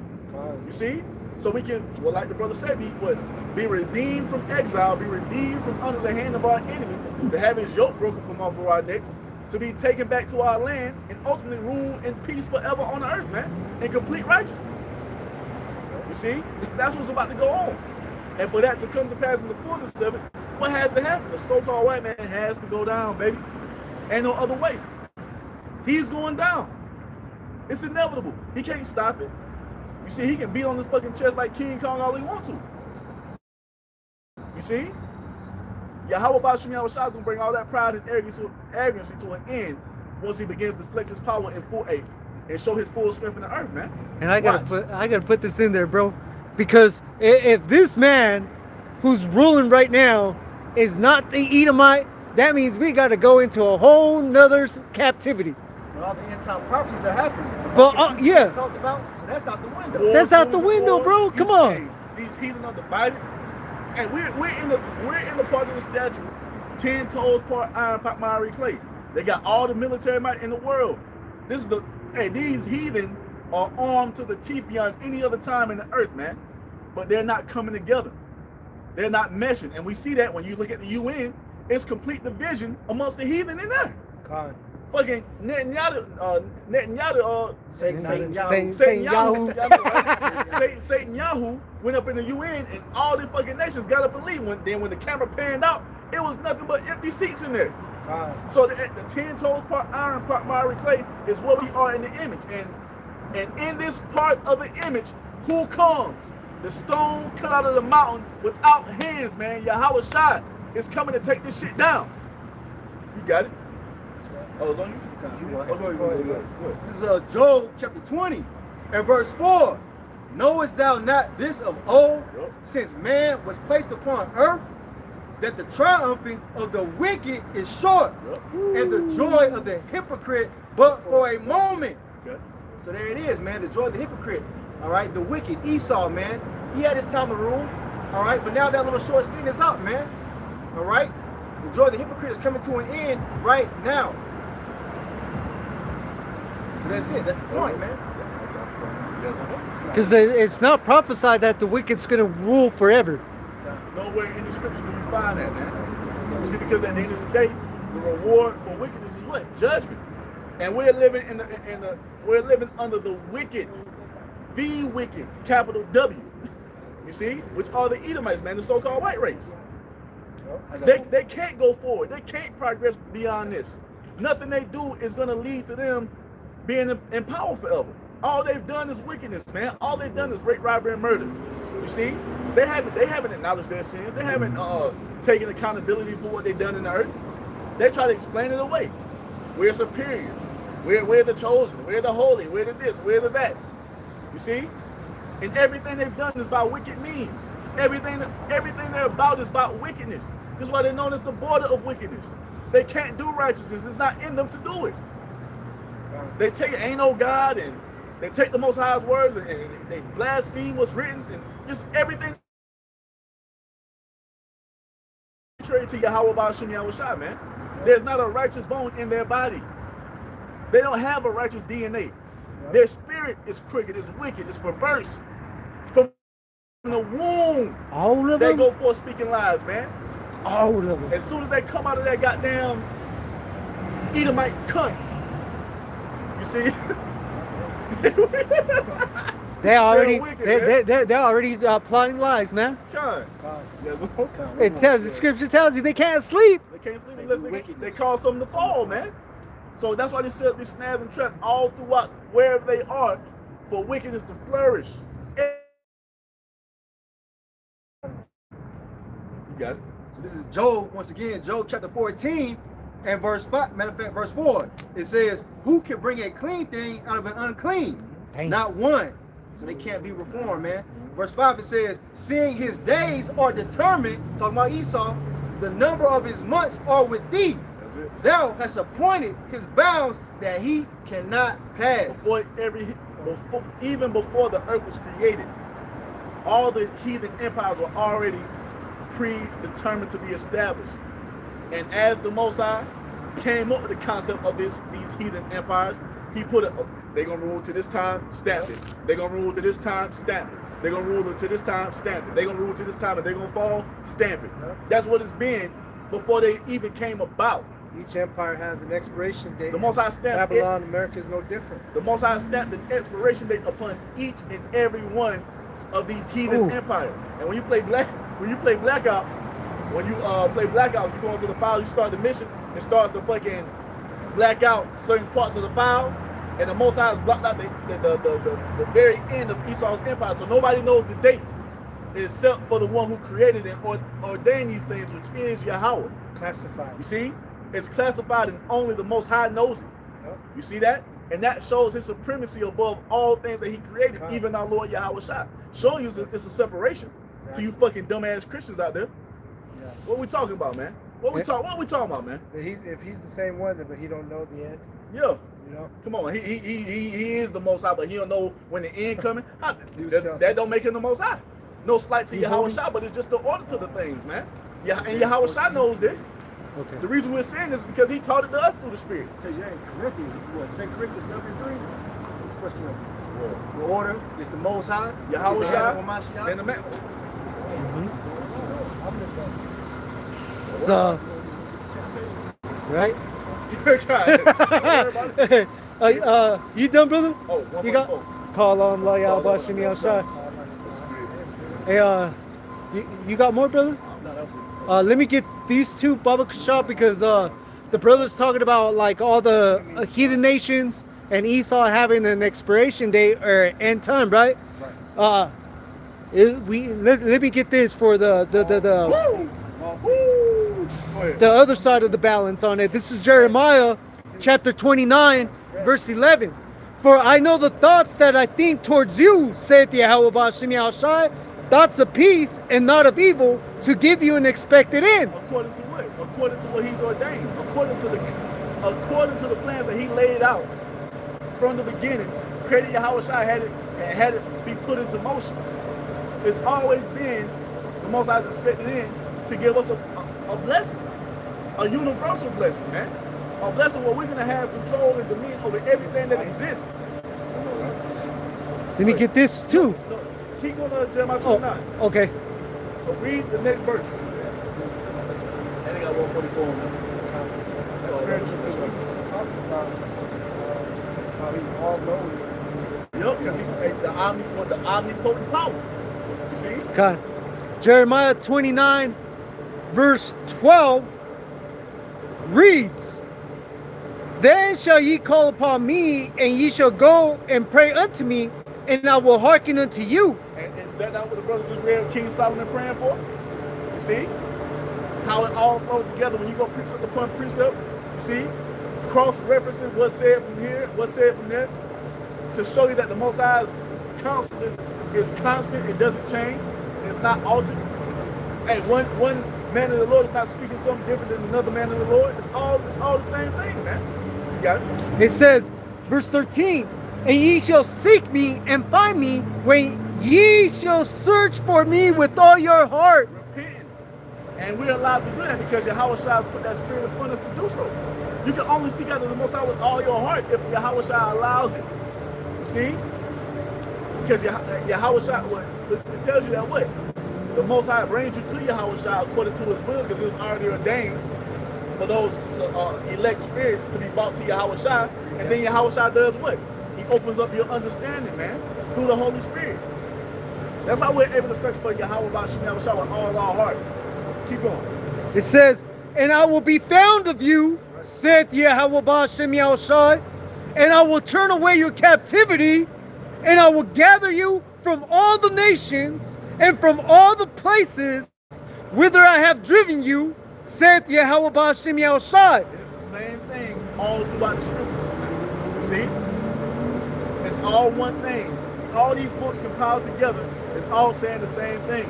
You see? So we can, well, like the brother said, be redeemed from exile, be redeemed from under the hand of our enemies, to have his yoke broken from off of our necks, to be taken back to our land, and ultimately rule in peace forever on the earth, man, in complete righteousness. You see? That's what's about to go on. And for that to come to pass in the fullness of it, what has to happen? The so-called white man has to go down, baby. Ain't no other way. He's going down. It's inevitable. He can't stop it. You see, he can beat on his fucking chest like King Kong all he wants to. You see? Yahweh Bashim Yahweh Shah is going to bring all that pride and arrogancy to an end once he begins to flex his power in full aid and show his full strength in the earth, man. And I gotta put this in there, bro, because if this man who's ruling right now is not the Edomite, that means we got to go into a whole nother captivity. When all the end time prophecies are happening. But yeah, talked about, so that's out the window. That's out the window, bro. Come on. These heathen are divided, and we're in the part of the statue, 10 toes, part iron, part miry clay. They got all the military might in the world. These heathen are armed to the teeth beyond any other time in the earth, man. But they're not coming together. They're not meshing, and we see that when you look at the UN. It's complete division amongst the heathen in there. God. Fucking Satan Yahoo went up in the UN and all the fucking nations got up and leave. When the camera panned out, it was nothing but empty seats in there. God. So the 10 toes, part iron, part miry clay is what we are in the image. And in this part of the image, who comes? The stone cut out of the mountain without hands, man. Yahweh Shai is coming to take this shit down. You got it? Oh, it's on you? Go ahead. This is Job chapter 20 and verse 4. Knowest thou not this of old, since man was placed upon earth, that the triumphing of the wicked is short, and the joy of the hypocrite but for a moment. Okay. So there it is, man. The joy of the hypocrite. All right, the wicked Esau, man. He had his time of rule. All right, but now that little short stint is up, man. All right, the joy of the hypocrite is coming to an end right now. So that's it. That's the point, man. because it's not prophesied that the wicked's going to rule forever. Nowhere in the scripture do you find that, man. You see, because at the end of the day, the reward for wickedness is what? Judgment. And we're living we're living under the wicked, capital W. You see, which are the Edomites, man, the so-called white race. They can't go forward. They can't progress beyond this. Nothing they do is going to lead to them being in power forever. All they've done is wickedness, man. All they've done is rape, robbery, and murder. You see, they haven't acknowledged their sin. They haven't taken accountability for what they've done in the earth. They try to explain it away. We're superior. We're the chosen. We're the holy. We're the this. We're the that. You see, and everything they've done is by wicked means. Everything they're about is about wickedness. This is why they're known as the border of wickedness. They can't do righteousness. It's not in them to do it. They tell you ain't no God, and they take the Most High's words and they blaspheme what's written, and just everything contrary to Yahweh Ba'ashem Yahweh Shai, man. There's not a righteous bone in their body. They don't have a righteous DNA. Their spirit is crooked, it's wicked, it's perverse. From the womb, all of they them? go forth speaking lies, man. All of them. As soon as they come out of that goddamn Edomite cunt, you see, they're already wicked, they're already plotting lies, man. It tells the scripture tells you they can't sleep. They can't sleep unless they cause something to fall, man. So that's why they set up these snares and traps all throughout wherever they are for wickedness to flourish. You got it. So this is Job, once again, Job chapter 14 and verse 5, matter of fact, verse 4. It says, who can bring a clean thing out of an unclean? Dang. Not one. So they can't be reformed, man. Verse 5, it says, seeing his days are determined, talking about Esau, the number of his months are with thee. Thou hast appointed his bounds that he cannot pass. Even before the earth was created, all the heathen empires were already predetermined to be established. And as the Most High came up with the concept of these heathen empires, he put it, they're going to rule to this time, stamp it. They're going to rule to this time, stamp it. They're going to rule to this time, stamp it. They're going to rule to this time, and they're going to fall, stamp it. That's what it's been before they even came about. Each empire has an expiration date. The Most High stamped Babylon, America is no different. The Most High stamped an expiration date upon each and every one of these heathen empires. And when you play Black Ops, you go into the file, you start the mission, it starts to fucking black out certain parts of the file. And the Most High has blocked out the very end of Esau's empire. So nobody knows the date except for the one who created and ordained these things, which is Yahweh. Classified. You see? It's classified and only the Most High knows it. Yep. You see that? And that shows his supremacy above all things that he created, Come. even our Lord Yahweh Shai. Showing you it's a separation to you fucking dumbass Christians out there. Yeah. What we talking about, man? What we talking about, man? But if he's the same one, but he don't know the end, Yeah. you know. Come on, he is the Most High, but he don't know when the end coming. He was That don't make him the Most High. No slight to He Yahweh holy. Shai, but it's just the order to the things, man. Yeah, and Yahweh Shai knows this. Okay. The reason we're saying this is because he taught it to us through the Spirit. Tells you that in Corinthians, what, 2 Corinthians 11:3? It's 1 Corinthians. The order is the Most High. Yahweh is the head Shai of Mashiach. and the man. I'm the best. So, right? You done, brother? Oh, You got 144. call on La Yahweh Shimi Al Shai. Hey, you got more, brother? No, that was it. Let me get these two Baba Kashab because the brother's talking about like all the heathen nations and Esau having an expiration date or end time, right? Right. Let me get this for the Woo! Woo! Go ahead. the other side of the balance on it. This is Jeremiah chapter 29, verse 11. For I know the thoughts that I think towards you, saith Yahweh Ba'ashim Yahushai, thoughts of peace and not of evil, to give you an expected end. According to what? According to what he's ordained. According to the plans that he laid out from the beginning. Created Yahweh Shai had it be put into motion. It's always been the Most High's expected end to give us a blessing, a universal blessing, man. A blessing where we're gonna have control and dominion over everything that exists. Let me get this too. No, keep going to Jeremiah 29. Oh, okay. So read the next verse. And they got 144 on there. That's spiritual because we was just talking about how he's all knowing. Yup, because he's the omnipotent power. You see? God. Jeremiah 29, verse 12 reads, Then shall ye call upon me, and ye shall go and pray unto me, and I will hearken unto you. And is that not what the brother just read King Solomon praying for? You see? How it all flows together when you go precept upon precept. You see? Cross-referencing what's said from here, what's said from there, to show you that the Most High's counsel is constant, it doesn't change, it's not altered. And one man of the Lord is not speaking something different than another man of the Lord. It's all the same thing, man. You got it? It says, verse 13, And ye shall seek me and find me when ye shall search for me with all your heart. Repent. And we're allowed to do that because Yahweh Shai has put that spirit upon us to do so. You can only seek out the Most High with all your heart if Yahweh Shai allows it. You see? Because Yahweh Shai, it tells you that what? The Most High brings you to Yahweh Shai according to his will because it was already ordained for those elect spirits to be brought to Yahweh Shai. And then Yahweh Shai does what? He opens up your understanding, man, through the Holy Spirit. That's how we're able to search for Yahweh Ba'ashim Yahushua with all our heart. Keep going. It says, And I will be found of you, saith Yahweh Ba'ashim Yahushai, and I will turn away your captivity, and I will gather you from all the nations and from all the places whither I have driven you, saith Yahweh Ba'ashim Yahushai. It's the same thing all throughout the scriptures. You see? It's all one thing. All these books compiled together, it's all saying the same thing.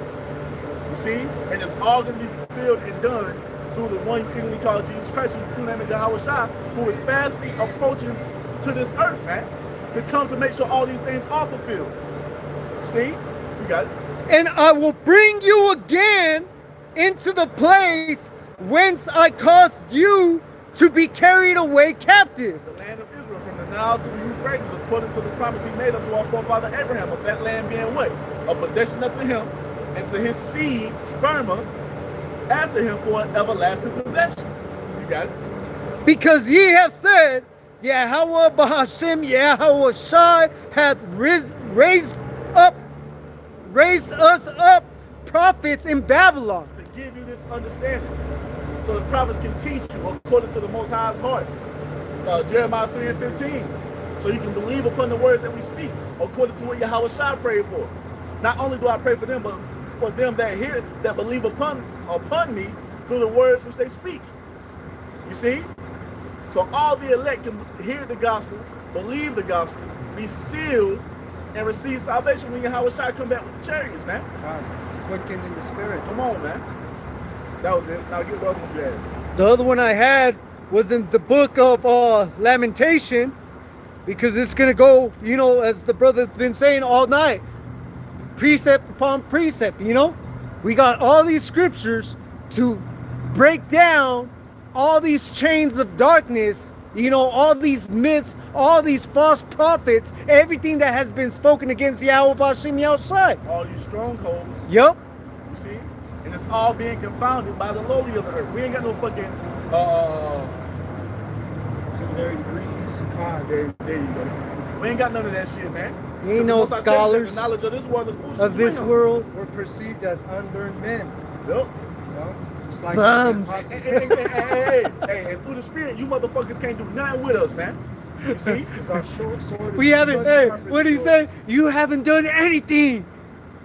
You see? And it's all going to be fulfilled and done through the one you eagerly call Jesus Christ, whose true name is Yahweh Shai, who is fastly approaching to this earth, man, to come to make sure all these things are fulfilled. You see? You got it. And I will bring you again into the place whence I caused you to be carried away captive. The land of Israel, from the Nile to the Euphrates, according to the promise he made unto our forefather Abraham, of that land being what? A possession unto him, and to his seed, sperma, after him for an everlasting possession. You got it? Because ye have said, Yahweh Bahashim Yahweh Shai hath raised us up prophets in Babylon. To give you this understanding, so the prophets can teach you according to the Most High's heart. Jeremiah 3:15. So you can believe upon the words that we speak, according to what Yahweh Shai prayed for. Not only do I pray for them, but for them that hear, that believe upon me through the words which they speak. You see? So all the elect can hear the gospel, believe the gospel, be sealed, and receive salvation when Yahweh Shai come back with the chariots, man. Quickened in the spirit. Come on, man. That was it. Now give the other one you had. The other one I had was in the book of Lamentation, because it's going to go, you know, as the brother's been saying all night, precept upon precept, you know. We got all these scriptures to break down all these chains of darkness, you know, all these myths, all these false prophets, everything that has been spoken against Yahweh Bashim Yahushai. All these strongholds. Yup. You see? And it's all being confounded by the lowly of the earth. We ain't got no fucking seminary degrees. There you go. We ain't got none of that shit, man. We ain't no scholars the knowledge of this world is foolishness. of this world. We're perceived as unlearned men. Yep. You know? Just like Bums. Hey, and through the spirit, you motherfuckers can't do nothing with us, man. You see? Our short sword We is haven't, much hey, sharper what do you sword. say? You haven't done anything.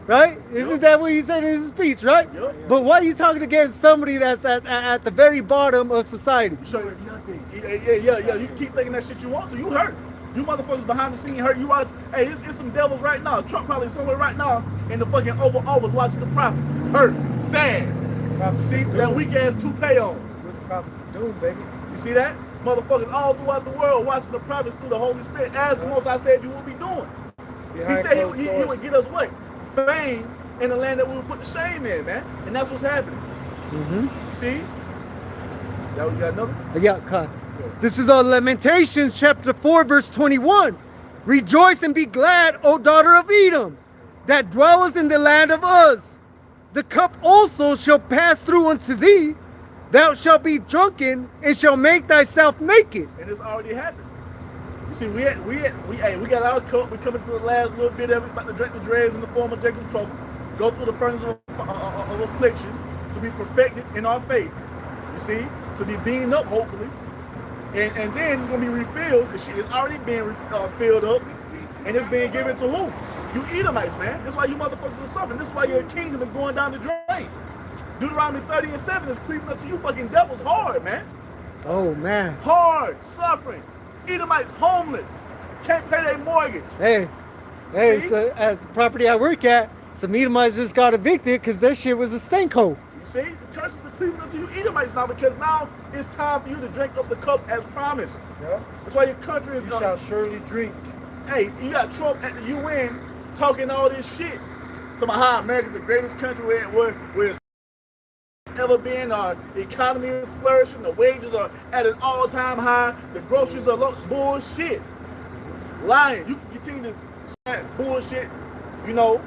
Right? Isn't that what you said in his speech, right? Yep. But why are you talking against somebody that's at the very bottom of society? You show you nothing. Yeah. You keep thinking that shit you want to. You hurt. You motherfuckers behind the scene hurt. You watch. Hey, it's some devils right now. Trump probably somewhere right now in the fucking Oval Office watching the prophets. Hurt. Sad. Prophets See? of doom. That weak ass toupee on. We're the prophets of doom, baby. You see that? Motherfuckers all throughout the world watching the prophets through the Holy Spirit, as the Most I said you will be doing. He Behind said closed he doors. would get us what? Fame in the land that we would put the shame in, man. And that's what's happening. Mm-hmm. You see? That you got another? Yeah, cut. This is Lamentations chapter 4, verse 21. Rejoice and be glad, O daughter of Edom, that dwellest in the land of Uz. The cup also shall pass through unto thee. Thou shalt be drunken and shall make thyself naked. And it's already happened. You see, we got our cup. We coming to the last little bit of it, about to drink the dregs in the form of Jacob's trouble. Go through the furnace of affliction to be perfected in our faith. You see, to be beaten up, hopefully. And then it's going to be refilled. The shit is already being filled up. And it's being given to who? You Edomites, man. That's why you motherfuckers are suffering. This is why your kingdom is going down the drain. Deuteronomy 30:7 is cleaving up to you fucking devils hard, man. Oh, man. Hard, suffering. Edomites homeless. Can't pay their mortgage. Hey, See? so at the property I work at, some Edomites just got evicted because their shit was a stink hole. You see? The curses are cleaving up to you Edomites now, because now it's time for you to drink up the cup as promised. Yeah. That's why your country is You shall surely drink. Hey, you got Trump at the UN talking all this shit. Talking about how America's the greatest country where it's ever been. Our economy is flourishing. The wages are at an all-time high. The groceries are low. Bullshit. Lying. You can continue to spread bullshit, you know,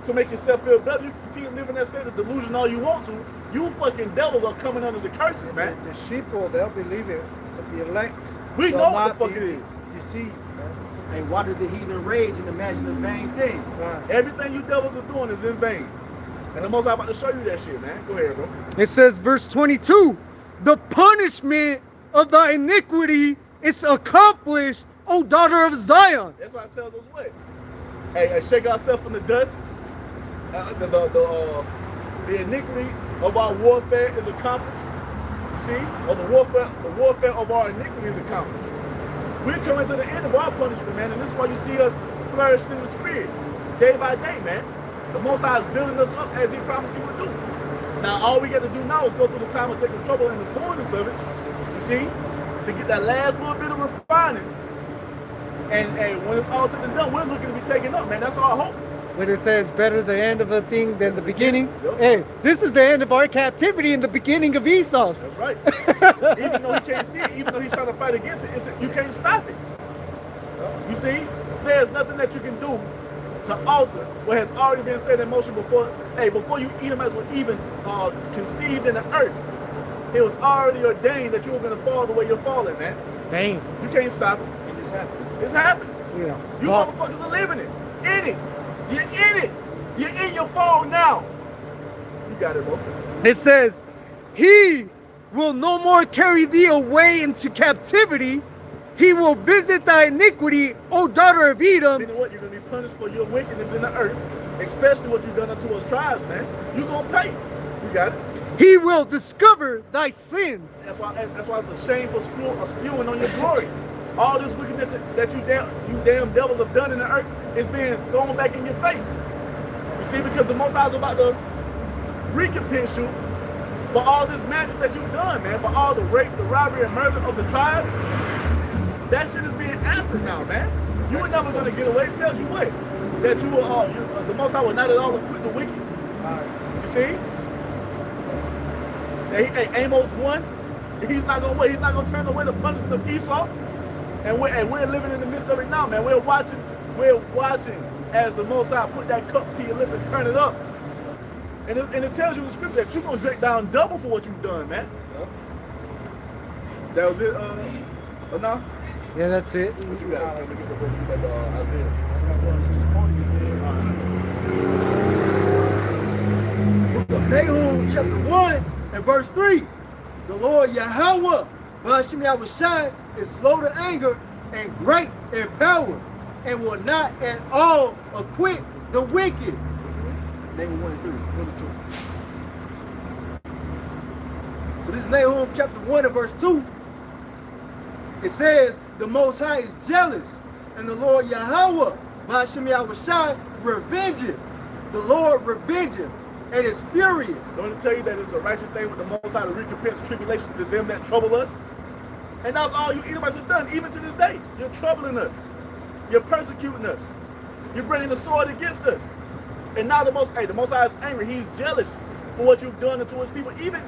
to make yourself feel better. You can continue to live in that state of delusion all you want to. You fucking devils are coming under the curses, man. The sheep they'll believe it, but the elect We shall know what not the fuck be it is. Deceived, man. And why did the heathen rage and imagine a vain thing? God. Everything you devils are doing is in vain. And the most I'm about to show you that shit, man. Go ahead, bro. It says, verse 22, the punishment of thy iniquity is accomplished, O daughter of Zion. That's why it tells us what. Hey, shake ourselves from the dust. The iniquity of our warfare is accomplished. You see? Or the warfare of our iniquity is accomplished. We're coming to the end of our punishment, man, and this is why you see us flourishing in the spirit, day by day, man. The Most High is building us up as He promised He would do. Now, all we got to do now is go through the time of Jacob's trouble and the fullness of it, you see, to get that last little bit of refining. And when it's all said and done, we're looking to be taken up, man. That's our hope. When it says better the end of a thing than the beginning. Yep. Hey, this is the end of our captivity and the beginning of Esau's. That's right. Even though he can't see it, even though he's trying to fight against it, you can't stop it. You see, there's nothing that you can do to alter what has already been set in motion before. Hey, before you Edomites were even conceived in the earth, it was already ordained that you were going to fall the way you're falling, man. Dang. You can't stop it. And it's happening. It's happening. Yeah. You motherfuckers are living it. In it. You're in it. You're in your fall now. You got it, bro. It says, he will no more carry thee away into captivity, He will visit thy iniquity, O daughter of Edom. Meaning what? You're going to be punished for your wickedness in the earth, especially what you've done unto us tribes, man. You're going to pay. You got it? He will discover thy sins. That's why it's a shameful spewing on your glory. All this wickedness that you damn devils have done in the earth is being thrown back in your face. You see, because the Most High is about to recompense you for all this madness that you've done, man. For all the rape, the robbery, and murder of the tribes. That shit is being answered now, man. You were never going to get away. It tells you what? That you were, the Most High was not at all acquit the wicked. You see? Hey, Amos 1, he's not gonna wait. He's not gonna turn away the punishment of Esau, and we're living in the midst of it now, man. We're watching as the Most High put that cup to your lip and turn it up, and it tells you in the scripture that you're gonna drink down double for what you've done, man. That was it, no? Yeah, that's it. What you got? Let me get the book. You got Isaiah. Nahum chapter 1 and verse 3. The Lord Yahweh, Ba'ashem Yahushai, is slow to anger and great in power, and will not at all acquit the wicked. Nahum 1 and 3. 1 and 2. So this is Nahum chapter 1 and verse 2. It says, the Most High is jealous, and the Lord Yahweh, Ba'ashem Yahushai, revengeth. The Lord revengeth, and is furious. So I want to tell you that it's a righteous thing with the Most High to recompense tribulation to them that trouble us. And that's all you Edomites have done, even to this day. You're troubling us. You're persecuting us. You're bringing the sword against us. And now the Most High is angry. He's jealous for what you've done to his people, even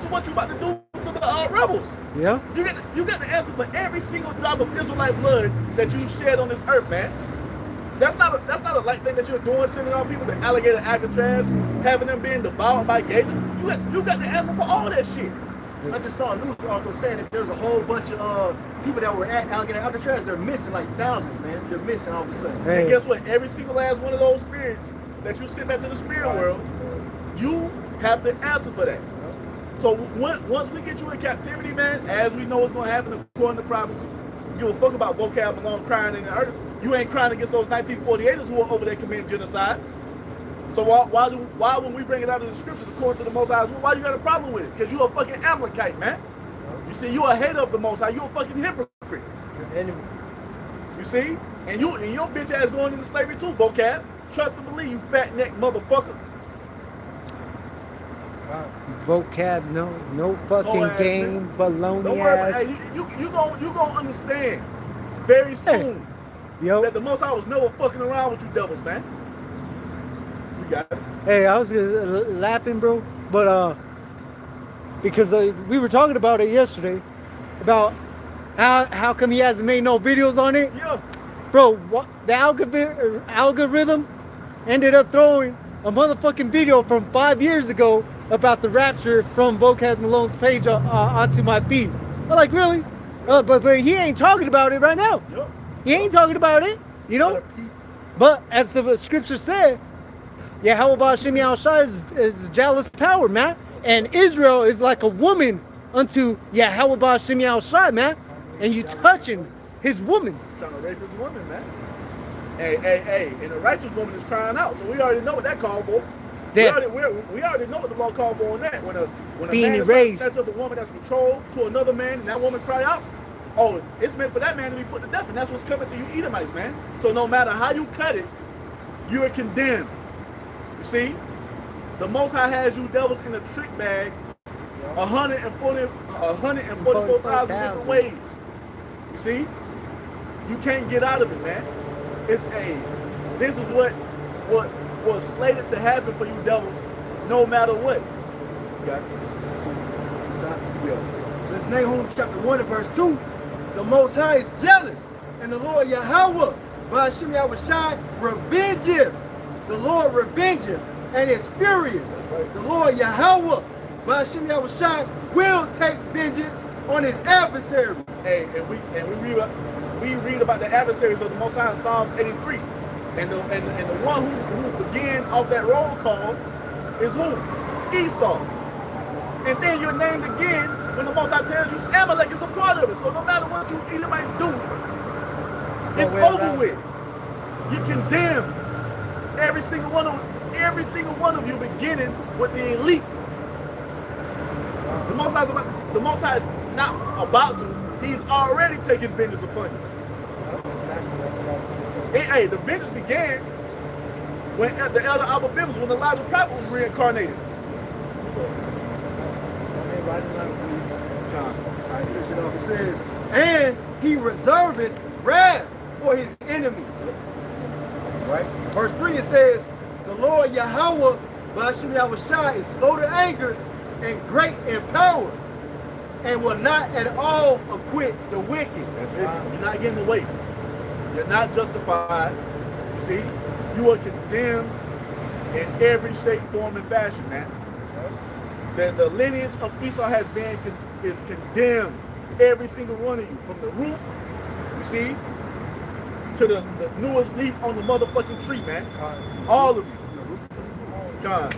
to what you're about to do to the rebels. Yeah. You got the answer for every single drop of Israelite blood that you shed on this earth, man. That's not a light thing that you're doing, sending out people to alligator Alcatraz, having them being devoured by gators. You got the answer for all that shit. I just saw a news article saying that there's a whole bunch of people that were at alligator Alcatraz. They're missing like thousands, man. They're missing all of a sudden. Hey. And guess what? Every single last one of those spirits that you send back to the spirit world, you have the answer for that. So once we get you in captivity, man, as we know what's going to happen according to prophecy, you give a fuck about vocab alone crying in the earth. You ain't crying against those 1948ers who are over there committing genocide. So why when we bring it out of the scriptures according to the Most High, why you got a problem with it? Because you a fucking Amalekite, man. You see, you a hater of the Most High. You a fucking hypocrite. Enemy. You see? And your bitch ass going into slavery too, vocab. Trust and believe, you fat neck motherfucker. Vocab, no fucking game, baloney Don't worry ass. about it. Hey, you gonna understand very soon. Yo. That the Most High was never fucking around with you devils, man. You got it. Hey, I was laughing, bro, but because we were talking about it yesterday, about how come he hasn't made no videos on it. Yeah. Bro, the algorithm ended up throwing a motherfucking video from 5 years ago about the rapture from Vocab Malone's page onto my feed. I'm like, really? But he ain't talking about it right now. Yep. He ain't talking about it, you know? But as the scripture said, Yahweh Ba'ashem Yahushai is jealous power, man. And Israel is like a woman unto Yahweh Ba'ashem Yahushai, man. And you touching his woman. Trying to rape his woman, man. Hey. And the righteous woman is crying out. So we already know what that called for. We already know what the law called for on that. When a man snatches up a woman that's betrothed to another man and that woman cry out, oh, it's meant for that man to be put to death, and that's what's coming to you Edomites, man. So no matter how you cut it, you are condemned. You see? The Most High has you devils in a trick bag 144,000 different ways. You see? You can't get out of it, man. This is what was slated to happen for you devils, no matter what. You got it? So it's Nahum chapter 1 and verse 2. The Most High is jealous, and the Lord Yahweh, Ba'ashem Yahushai, revengeth. The Lord revengeth, and is furious. Right. The Lord Yahweh, Ba'ashem Yahushai, will take vengeance on his adversaries. Hey, and we read about the adversaries of the Most High in Psalms 83. And the one who began off that roll call is who? Esau. And then you're named again when the Most High tells you Amalek is a part of it. So no matter what you Edomites do, it's over with. You condemn every single one of you, beginning with the elite. The Most High is not about to. He's already taking vengeance upon you. Hey, the vengeance began when the elder Abba Bibbs, when the Elijah prophet was reincarnated. Alright, finish it off. It says, and he reserveth wrath for his enemies. Right? Verse 3 it says, the Lord Yahweh, Ba'ashem Yahushua, is slow to anger and great in power, and will not at all acquit the wicked. That's it. You're not getting away. You're not justified. You see, you are condemned in every shape, form, and fashion, man. The lineage of Esau is condemned. Every single one of you, from the root, you see, to the newest leaf on the motherfucking tree, man. All of you. God.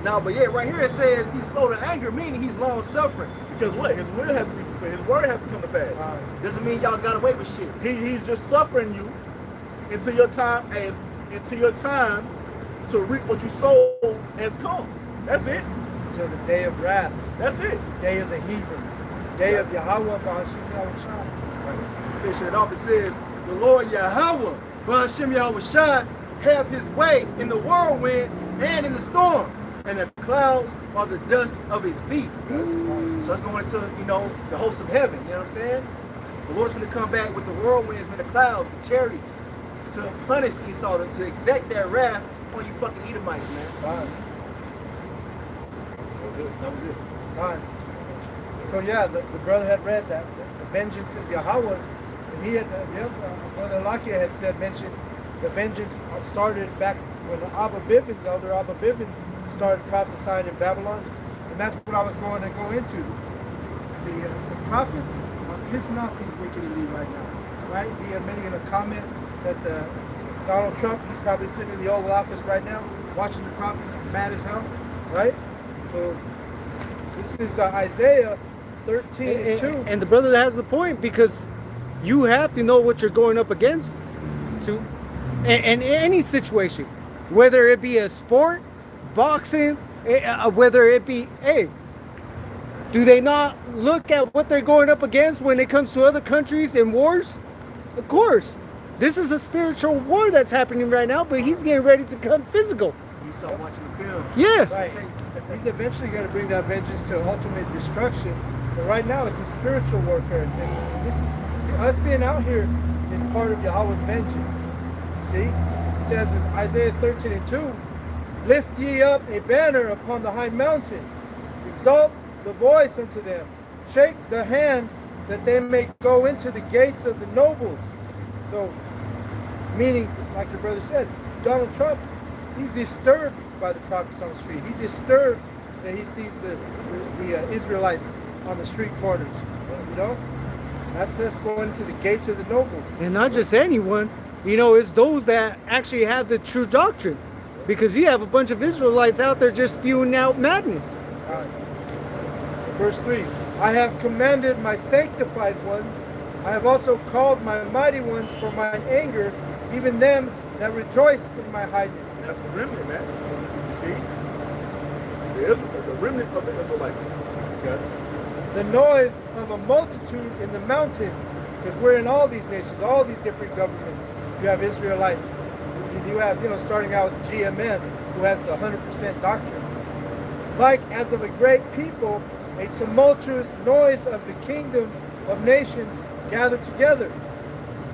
Now, but yeah, right here it says he's slow to anger, meaning he's long suffering. Because what? His will has to be fulfilled. His word has to come to pass. Doesn't mean y'all got away with shit. He's just suffering you until your time to reap what you sowed has come. That's it. Till the day of wrath. That's it. Day of the heathen. Day of Yahweh Ba'ashem Yahushua. Right. Finishing it off, it says, the Lord Yahweh Ba'ashem Yahushua have his way in the whirlwind and in the storm, and the clouds are the dust of his feet. So that's going into, the hosts of heaven, you know what I'm saying? The Lord's going to come back with the whirlwinds, with the clouds, the chariots, to punish Esau, to exact that wrath on you fucking Edomites, man. Fine. That was it. Fine. So yeah, the brother had read that the vengeance is Yahweh's, and he had, Brother Lakia had mentioned the vengeance started back when the elder Abba Bivens started prophesying in Babylon, and that's what I was going to go into. The prophets are pissing off these wicked elite right now, right? He had made a comment that Donald Trump, he's probably sitting in the Oval Office right now, watching the prophets, mad as hell, right? So this is Isaiah 13:2. And the brother has a point, because you have to know what you're going up against in any situation, whether it be a sport, boxing, whether it be, do they not look at what they're going up against when it comes to other countries and wars? Of course. This is a spiritual war that's happening right now, but he's getting ready to come physical. You saw watching the film. Yeah. Right. He's eventually going to bring that vengeance to ultimate destruction. But right now, it's a spiritual warfare. And this is, us being out here is part of Yahweh's vengeance. See? It says in Isaiah 13:2, lift ye up a banner upon the high mountain. Exalt the voice unto them. Shake the hand that they may go into the gates of the nobles. So, meaning, like your brother said, Donald Trump, he's disturbed by the prophets on the street. He's disturbed that he sees the Israelites on the street corners. That's us going into the gates of the nobles. And not just anyone, it's those that actually have the true doctrine. Because you have a bunch of Israelites out there just spewing out madness. Verse 3, I have commanded my sanctified ones. I have also called my mighty ones for mine anger, even them that rejoice in my highness. That's the remnant, man. You see? The remnant of the Israelites. Okay? The noise of a multitude in the mountains, because we're in all these nations, all these different governments. You have Israelites. You have, starting out with GMS, who has the 100% doctrine. Like as of a great people, a tumultuous noise of the kingdoms of nations gathered together.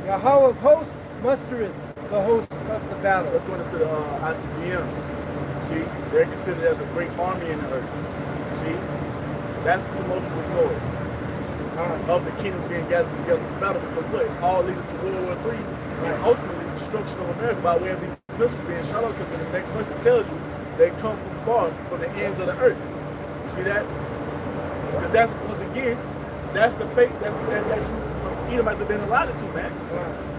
Yahweh of hosts mustereth the host of the battle. Let's go into the ICBMs. See, they're considered as a great army in the earth. You see, that's the tumultuous noise of the kingdoms being gathered together for battle, because what? It's all leading to World War III and ultimately the destruction of America by way of these missiles being shot out. Because in the next verse it tells you they come from far, from the ends of the earth. You see that? Because that's, once again, that's the fate that you Edomites have been allotted to, man.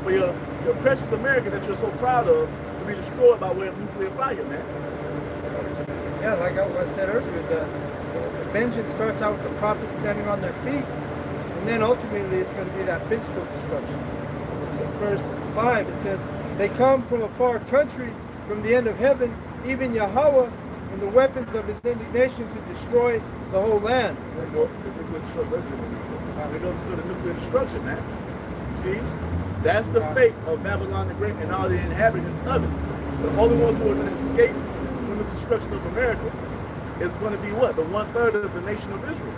For your precious America that you're so proud of to be destroyed by way of nuclear fire, man. Yeah, like I said earlier, the vengeance starts out with the prophets standing on their feet, and then ultimately it's going to be that physical destruction. This is verse 5. It says, they come from a far country, from the end of heaven, even Yahweh, and the weapons of his indignation to destroy the whole land. It goes into the nuclear destruction, man. You see? That's the fate of Babylon the Great and all the inhabitants of it. The only ones who are going to escape from this destruction of America is going to be what? The 1/3 of the nation of Israel.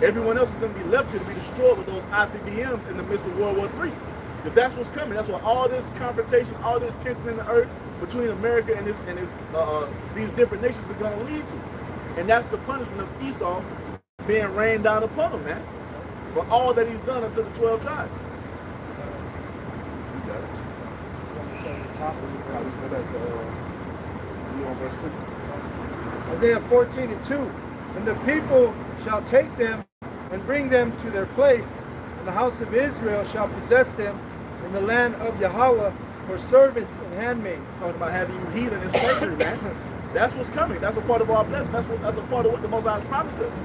Everyone else is going to be left here to be destroyed with those ICBMs in the midst of World War III. Because that's what's coming. That's what all this confrontation, all this tension in the earth between America and these different nations are going to lead to. And that's the punishment of Esau being rained down upon him, man. For all that he's done unto the 12 tribes. You got it. Let's go back to you on verse 2. Isaiah 14:2. And the people shall take them and bring them to their place, and the house of Israel shall possess them in the land of Yahweh for servants and handmaids. It's talking about having you heathen in slavery, man. That's what's coming. That's a part of our blessing. That's a part of what the Most High has promised us.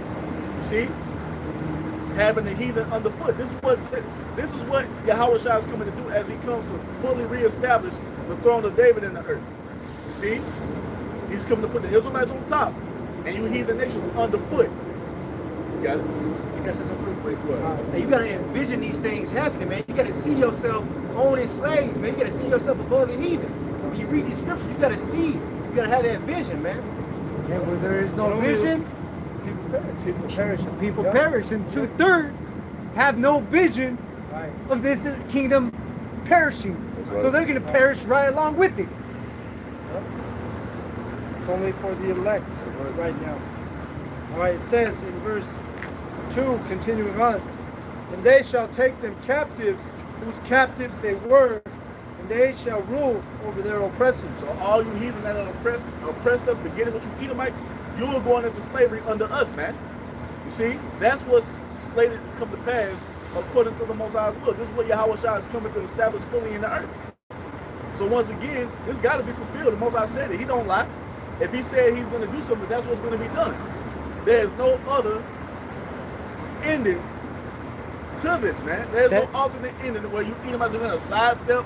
You see? Having the heathen underfoot. This is what Yahweh Shai is coming to do as he comes to fully reestablish the throne of David in the earth. You see? He's coming to put the Israelites on top and you heathen nations underfoot. You got it? I guess that's a real quick one. Now you gotta envision these things happening, man. You gotta see yourself owning slaves, man. You gotta see yourself above the heathen. When you read these scriptures, you gotta see. You gotta have that vision, man. Yeah, where there is no vision, People perish. People perish. people perish, and 2/3 have no vision Right. of this kingdom perishing. So they're going to perish right along with it. It's only for the elect right now. All right, it says in verse 2, continuing on, and they shall take them captives, whose captives they were, and they shall rule over their oppressors. So all you heathen that have oppressed us, beginning with you Edomites, you are going into slavery under us, man. You see, that's what's slated to come to pass according to the Most High's will. This is what Yahweh Shai is coming to establish fully in the earth. So once again, this got to be fulfilled. The Most High said it. He don't lie. If he said he's going to do something, that's what's going to be done. There's no other ending to this, man. There's no alternate ending where you Edomites are going to sidestep,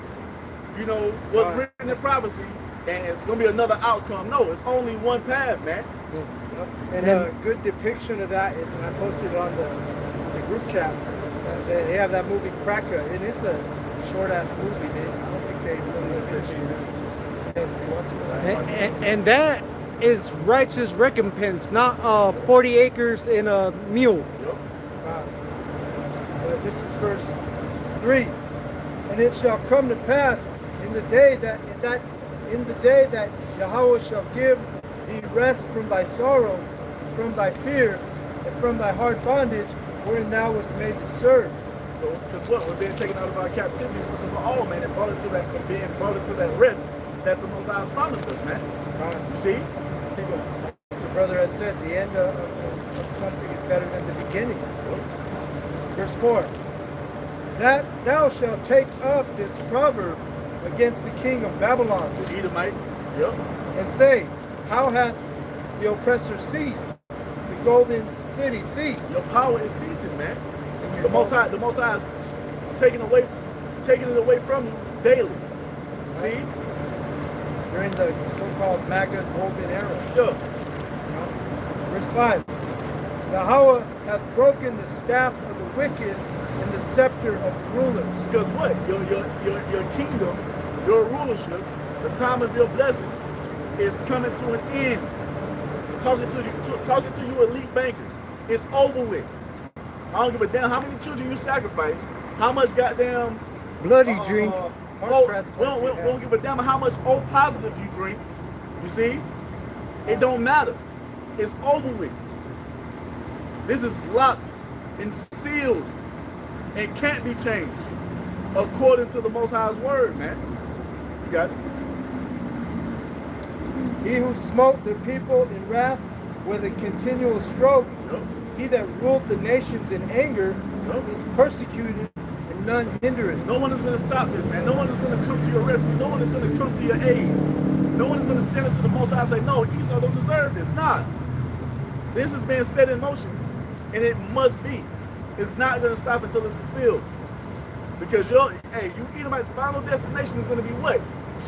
you know, what's written in prophecy, and it's going to be another outcome. No, it's only one path, man. And a good depiction of that is, and I posted it on the group chat, they have that movie Cracker, and it's a short-ass movie. I don't think they really 15 minutes. And that is righteous recompense, not 40 acres and a mule. This is verse 3. And it shall come to pass in the day that Yahweh shall give thee rest from thy sorrow, from thy fear, and from thy hard bondage, wherein thou wast made to serve. So, because what? We're being taken out of our captivity once and for all, man. It brought it to that, being brought into that rest that the Most High promised us, man. You see? The brother had said, the end of something is better than the beginning. Verse 4. That thou shalt take up this proverb against the king of Babylon, The Edomite. and say, how hath the oppressor ceased? The golden city ceased. Your power is ceasing, man. The Most High is taking it away from you daily. See? During the so-called MAGA golden era. Yeah. Verse 5. Yahweh hath broken the staff of the wicked and the scepter of the rulers. Because what? Your kingdom, your rulership, the time of your blessing is coming to an end. Talking to you elite bankers. It's over with. I don't give a damn how many children you sacrifice, how much goddamn Bloody drink. we don't give a damn how much O positive you drink. You see? It don't matter. It's over with. This is locked and sealed and can't be changed according to the Most High's word, man. You got it? He who smote the people in wrath with a continual stroke, he that ruled the nations in anger, is persecuted and none hinder it. No one is going to stop this, man. No one is going to come to your rescue. No one is going to come to your aid. No one is going to stand up to the Most High and say, no, Esau don't deserve this. Nah. This is being set in motion, and it must be. It's not going to stop until it's fulfilled. Because you Edomites' final destination is going to be what?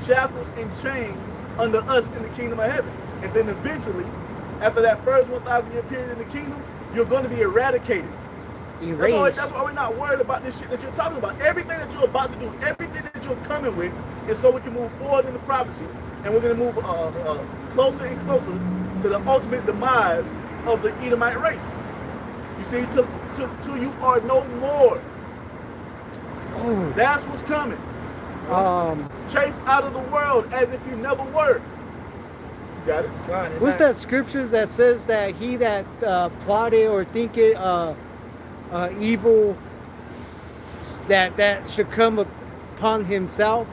Shackles and chains under us in the kingdom of heaven. And then eventually, after that first 1,000-year period in the kingdom, you're going to be eradicated. Erased. That's why we're not worried about this shit that you're talking about. Everything that you're about to do, everything that you're coming with, is so we can move forward in the prophecy, and we're going to move closer and closer to the ultimate demise of the Edomite race. You see, till you are no more. Oh. That's what's coming. Chased out of the world as if you never were. Got it? What's that scripture that says that he that plotted or thinketh evil, that should come upon himself?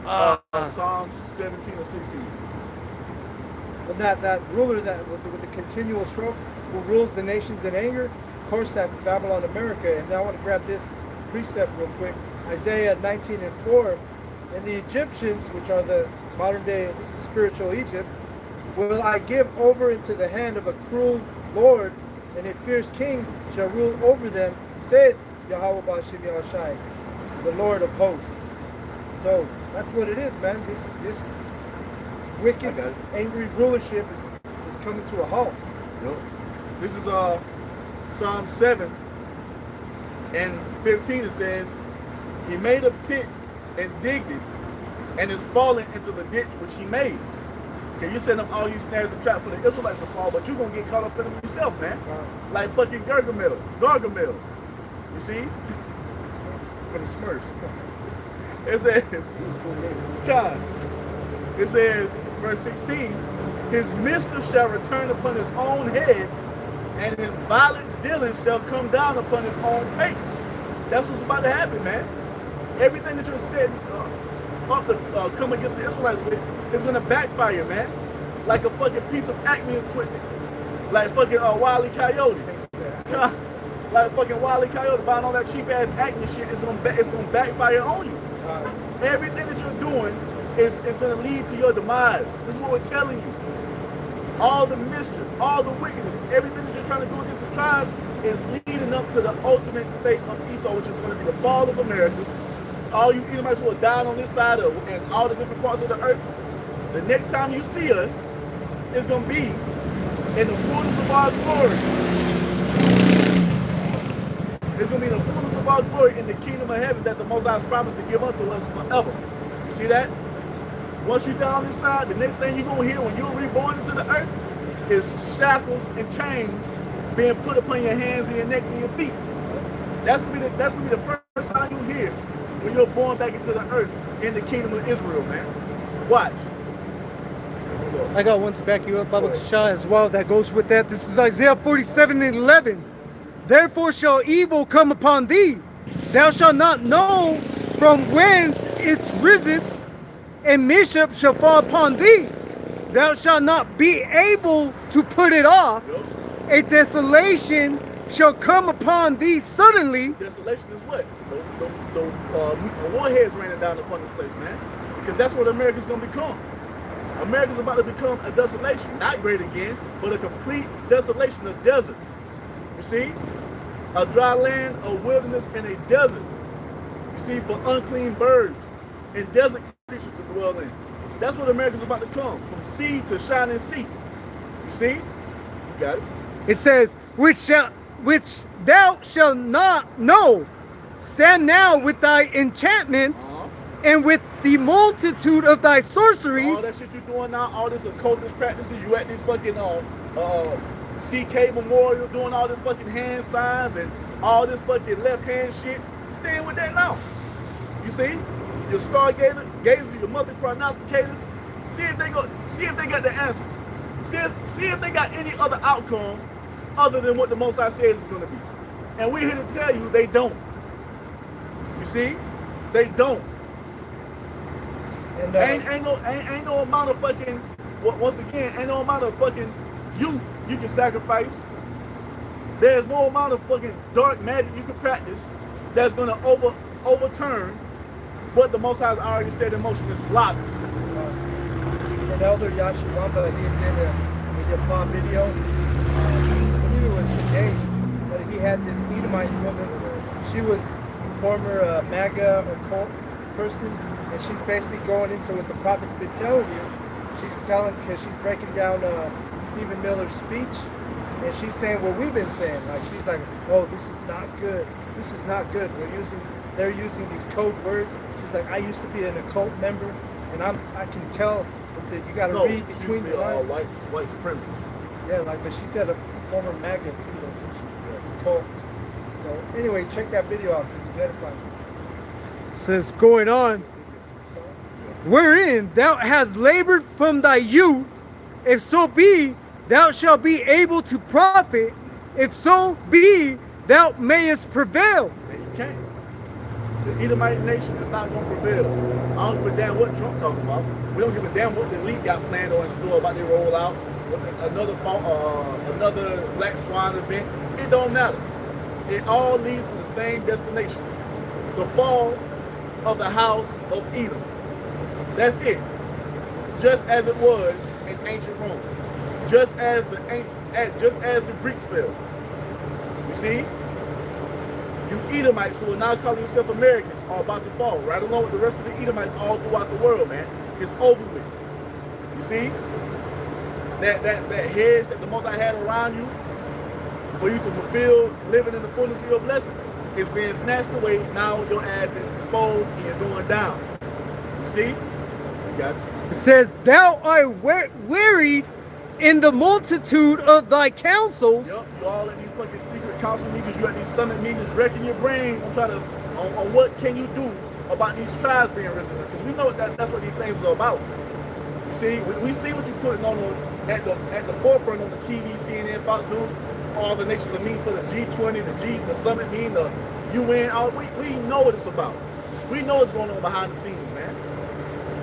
Psalms 17 or 16. And that ruler that with the continual stroke who rules the nations in anger, of course that's Babylon, America. And now I want to grab this precept real quick. Isaiah 19:4. And the Egyptians, which are the modern day, this is spiritual Egypt, will I give over into the hand of a cruel Lord, and a fierce king shall rule over them, saith Yahweh Ba'ashem Yahushai, the Lord of hosts. So that's what it is, man. This wicked, angry rulership is coming to a halt. Yep. This is Psalm 7 and 15. It says, he made a pit and digged it, and is falling into the ditch which he made. Okay, you're setting up all these snares and traps for the Israelites to fall, but you're going to get caught up in them yourself, man. Like fucking Gargamel. You see? For the Smurfs. It says, it says, verse 16, his mischief shall return upon his own head, and his violent dealings shall come down upon his own pate. That's what's about to happen, man. Everything that you're setting up to come against the Israelites with is going to backfire, man. Like a fucking piece of Acme equipment. Like fucking Wile E. Coyote. Like fucking Wile E. Coyote buying all that cheap ass Acme shit is going to backfire on you. Everything that you're doing is going to lead to your demise. This is what we're telling you. All the mischief, all the wickedness, everything that you're trying to do against the tribes is leading up to the ultimate fate of Esau, which is going to be the fall of America. All you Edomites who are dying on this side of and all the different parts of the earth, the next time you see us is going to be in the fullness of our glory. It's going to be in the fullness of our glory in the kingdom of heaven that the Most High has promised to give unto us forever. You see that? Once you're down this side, the next thing you're going to hear when you're reborn into the earth is shackles and chains being put upon your hands and your necks and your feet. That's going to be the first time you hear when you're born back into the earth in the kingdom of Israel, man. Watch. So, I got one to back you up, Baba Shah, as well. That goes with that. This is Isaiah 47:11. Therefore shall evil come upon thee. Thou shalt not know from whence it's risen, and mischief shall fall upon thee. Thou shalt not be able to put it off. A desolation shall come upon thee suddenly. Desolation is what? The warheads raining down upon this place, man. Because that's what America's going to become. America's about to become a desolation. Not great again, but a complete desolation, a desert. You see? A dry land, a wilderness, and a desert. You see? For unclean birds and desert creatures to dwell in. That's what America's about to come. From sea to shining sea. You see? You got it? It says, which thou shalt not know. Stand now with thy enchantments and with the multitude of thy sorceries. All that shit you're doing now, all this occultist practices, you at these fucking CK Memorial doing all this fucking hand signs and all this fucking left hand shit. Stand with that now. You see? Your stargazers, your monthly prognosticators, see if they got the answers. See if they got any other outcome other than what the Most High says it's gonna be. And we're here to tell you they don't. You see? They don't. And ain't no amount of fucking, once again, ain't no amount of fucking youth you can sacrifice. There's no amount of fucking dark magic you can practice that's gonna overturn what the Most High has already set in motion. Is locked. An elder Yashuramba, he did a pop video I believe it was today, but he had this Edomite woman. She was a former MAGA or cult person, and she's basically going into what the prophet's been telling you. She's telling, because she's breaking down Stephen Miller's speech, and she's saying what we've been saying. Like, she's like, oh, this is not good. This is not good. They're using these code words. She's like, I used to be an occult member, and I can tell that you got to read between the lines. White supremacists. Yeah, like, but she said a former MAGA too, though. Cult. So anyway, check that video out because it's edifying. Says going on, wherein thou hast labored from thy youth, if so be thou shalt be able to profit, if so be thou mayest prevail. Man, you can't. The Edomite nation is not going to prevail. I don't give a damn what Trump talking about. We don't give a damn what the elite got planned or in store about to roll out. Another Black Swan event. It don't matter. It all leads to the same destination. The fall of the house of Edom. That's it. Just as it was in ancient Rome. Just as the Greeks fell. You see? You Edomites who are now calling yourself Americans are about to fall, right along with the rest of the Edomites all throughout the world, man. It's over with. You see? That hedge that the Most High had around you for you to fulfill living in the fullness of your blessing is being snatched away. Now your ass is exposed and you're going down. You see? You got it. It says, thou art wearied in the multitude of thy counsels. Yep, you all at these fucking secret council meetings, you at these summit meetings, wrecking your brain on trying to on what can you do about these tribes being risen, because we know that's what these things are about. You see, we see what you're putting on at the forefront on the TV, CNN, Fox News, all the nations are meeting for the G20, the summit meeting, the UN. We know what it's about. We know what's going on behind the scenes, man.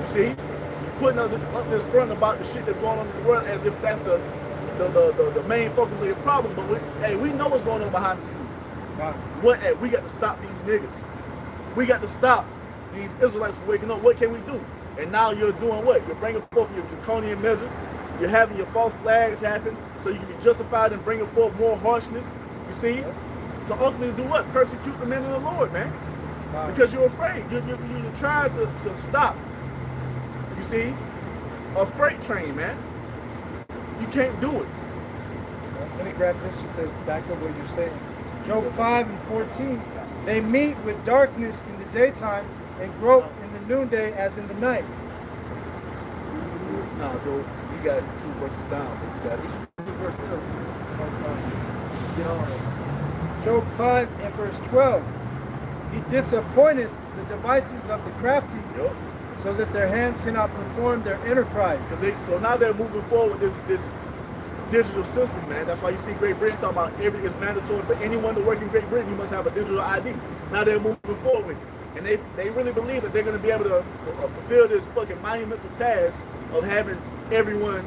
You see, you're putting up this front about the shit that's going on in the world as if that's the main focus of your problem. But we know what's going on behind the scenes. Wow. We got to stop these niggas. We got to stop these Israelites from waking up. What can we do? And now you're doing what? You're bringing forth your draconian measures. You're having your false flags happen so you can be justified in bringing forth more harshness, you see? To ultimately do what? Persecute the men of the Lord, man. Wow. Because you're afraid. You're trying to stop, you see, a freight train, man. You can't do it. Let me grab this just to back up what you're saying. Job 5:14. They meet with darkness in the daytime and grope in the noonday as in the night. No, Joe, you got 2 verses down, but you got each verse there. Job 5 and verse 12. He disappointeth the devices of the crafty, so that their hands cannot perform their enterprise. So now they're moving forward with this digital system, man. That's why you see Great Britain talking about it's mandatory for anyone to work in Great Britain, you must have a digital ID. Now they're moving forward with it. And they really believe that they're going to be able to fulfill this fucking monumental task of having everyone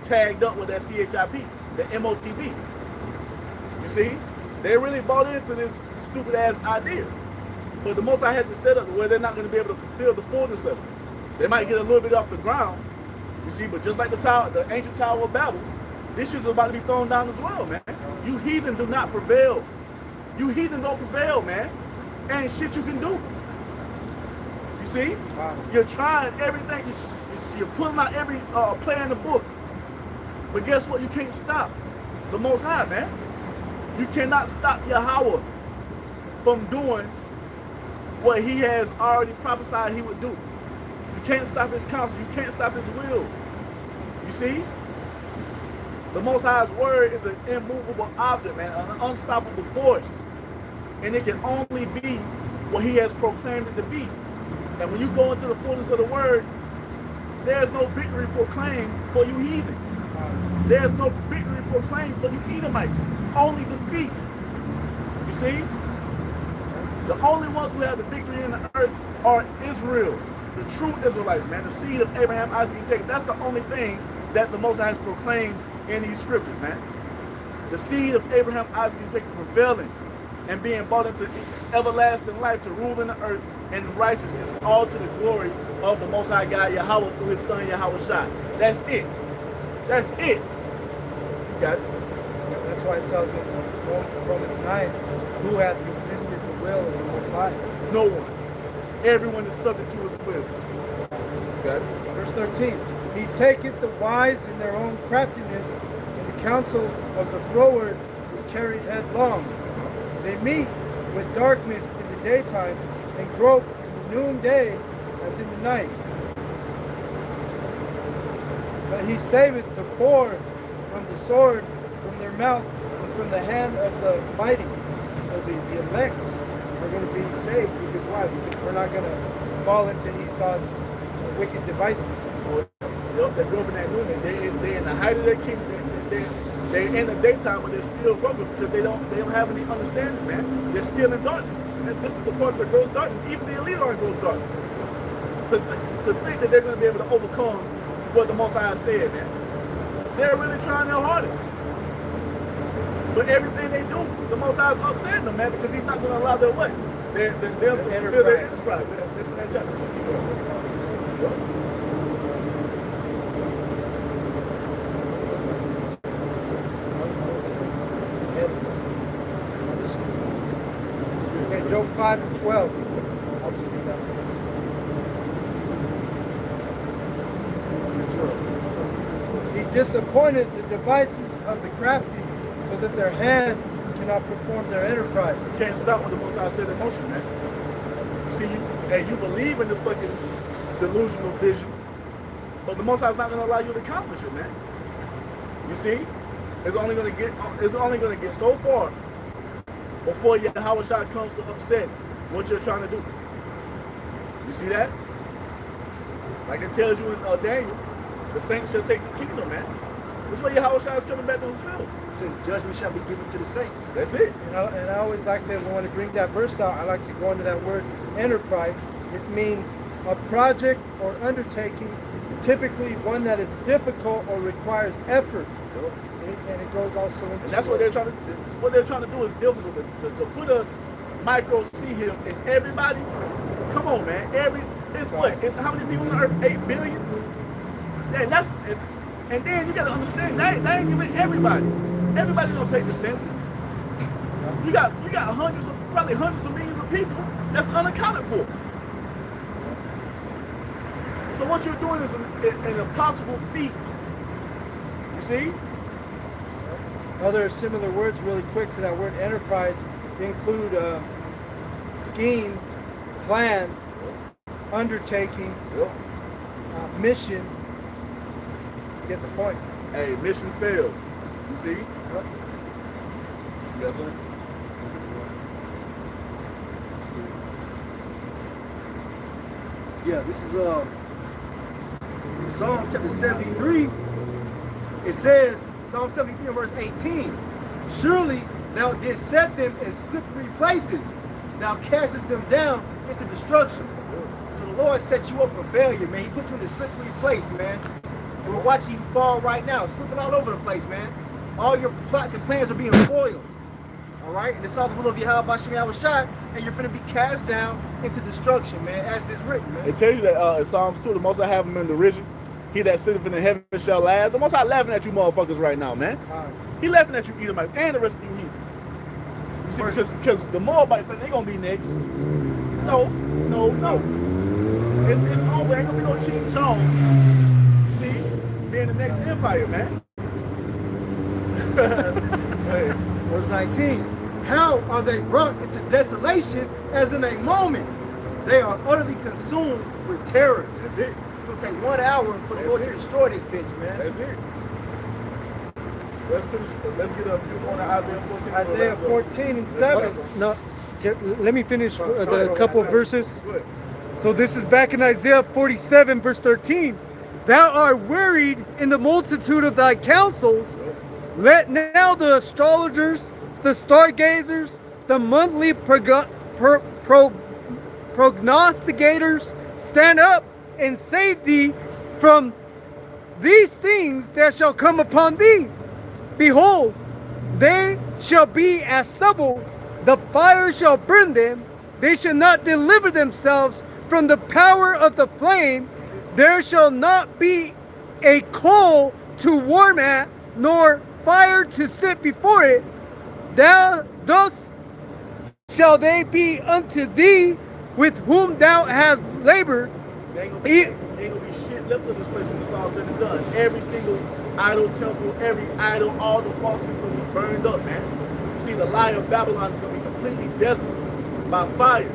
tagged up with that CHIP, the MOTB. You see? They really bought into this stupid ass idea. But the Most High has it set up where they're not going to be able to fulfill the fullness of it. They might get a little bit off the ground, you see, but just like the ancient Tower of Babel, this shit's about to be thrown down as well, man. You heathen do not prevail. You heathen don't prevail, man. Ain't shit you can do. You see? Wow. You're trying everything. You're pulling out every play in the book. But guess what? You can't stop the Most High, man. You cannot stop Yahweh from doing what he has already prophesied he would do. You can't stop his counsel. You can't stop his will. You see? The Most High's word is an immovable object, man, an unstoppable force. And it can only be what he has proclaimed it to be. And when you go into the fullness of the word, there's no victory proclaimed for you heathen. There's no victory proclaimed for you Edomites. Only defeat. You see? The only ones who have the victory in the earth are Israel. The true Israelites, man. The seed of Abraham, Isaac, and Jacob. That's the only thing that the Most High has proclaimed in these scriptures, man. The seed of Abraham, Isaac, and Jacob prevailing and being brought into everlasting life to rule in the earth in righteousness, all to the glory of the Most High God, Yahweh, through his son, Yahweh Shai. That's it. That's it. got it. That's why it tells me in Romans 9, who hath resisted the will of the Most High? No one. Everyone is subject to his will. Got it? Verse 13, he taketh the wise in their own craftiness, and the counsel of the froward is carried headlong. They meet with darkness in the daytime, and grope in the noonday as in the night. But he saveth the poor from the sword, from their mouth, and from the hand of the mighty. So the elect are going to be saved. Because why? Because we're not going to fall into Esau's wicked devices. So they're grumbling at noon, and they're in the height of their kingdom. They're in the daytime, but they're still grumbling because they don't have any understanding, man. They're still in darkness. And this is the part that grows darkness. Even the elite are in gross darkness. To think that they're going to be able to overcome what the Most High said, man. They're really trying their hardest. But everything they do, the Most High is upsetting them, man, because he's not going to allow their way. Them to fulfill their enterprise. This is that chapter 2. Okay, Job 5 and 12. I'll just read that. He disappointed the devices of the crafty, so that their hand cannot perform their enterprise. You can't stop what the Most High set in motion, man. You see, you believe in this fucking delusional vision, but the Most High is not going to allow you to accomplish it, man. You see, it's only going to get so far before Yahweh Shai comes to upset what you're trying to do. You see that? Like it tells you in Daniel, the saints shall take the kingdom, man. That's why Yahweh Shai is coming back to fulfill. It says judgment shall be given to the saints. That's it. And I always like to, when I bring that verse out, I like to go into that word enterprise. It means a project or undertaking, typically one that is difficult or requires effort. And it goes also into... And that's what they're trying to do. What they're trying to do is difficult. To put a micro C here in everybody. Come on, man. How many people on earth? 8 billion? Yeah, and then you got to understand that ain't even everybody. Everybody don't take the census. You got probably hundreds of millions of people that's unaccounted for. So what you're doing is an impossible feat. You see? Other similar words really quick to that word enterprise include scheme, plan, undertaking, mission. You get the point. Hey, mission failed. You see? Yep. You got something? Yeah, this is Psalm chapter 73. It says, Psalm 73 verse 18, surely thou didst set them in slippery places. Thou castest them down into destruction. So the Lord set you up for failure, man. He put you in a slippery place, man. And we're watching you fall right now, slipping all over the place, man. All your plots and plans are being foiled. All right? And it's all the will of Yahweh Shai, and you're going to be cast down into destruction, man, as it is written, man. It tells you that in Psalms 2, the Most High have him in derision. He that sitteth in the heaven shall laugh. The Most High laughing at you motherfuckers right now, man. He laughing at you Edomites and the rest of you heathen. You see, because the Moabites, they're going to be next. No. It's over. Ain't going to be no Ching Chong. You see? Being the next empire, man. Verse 19, how are they brought into desolation as in a moment? They are utterly consumed with terror. That's it. It's going to take 1 hour for the Lord to destroy this bitch, man. That's it. So let's finish. Let's get a few more to Isaiah 14. Isaiah 14 and 7. No, let me finish the couple of verses. So this is back in Isaiah 47, verse 13. Thou art wearied in the multitude of thy counsels. Let now the astrologers, the stargazers, the monthly prognosticators stand up and save thee from these things that shall come upon thee. Behold, they shall be as stubble, the fire shall burn them, they shall not deliver themselves from the power of the flame, there shall not be a coal to warm at, nor fire to sit before it, thus shall they be unto thee with whom thou hast labored. There ain't gonna be shit left of this place when it's all said and done. Every single idol temple, every idol, all the falsities gonna be burned up, man. You see, the lie of Babylon is gonna be completely desolate by fire.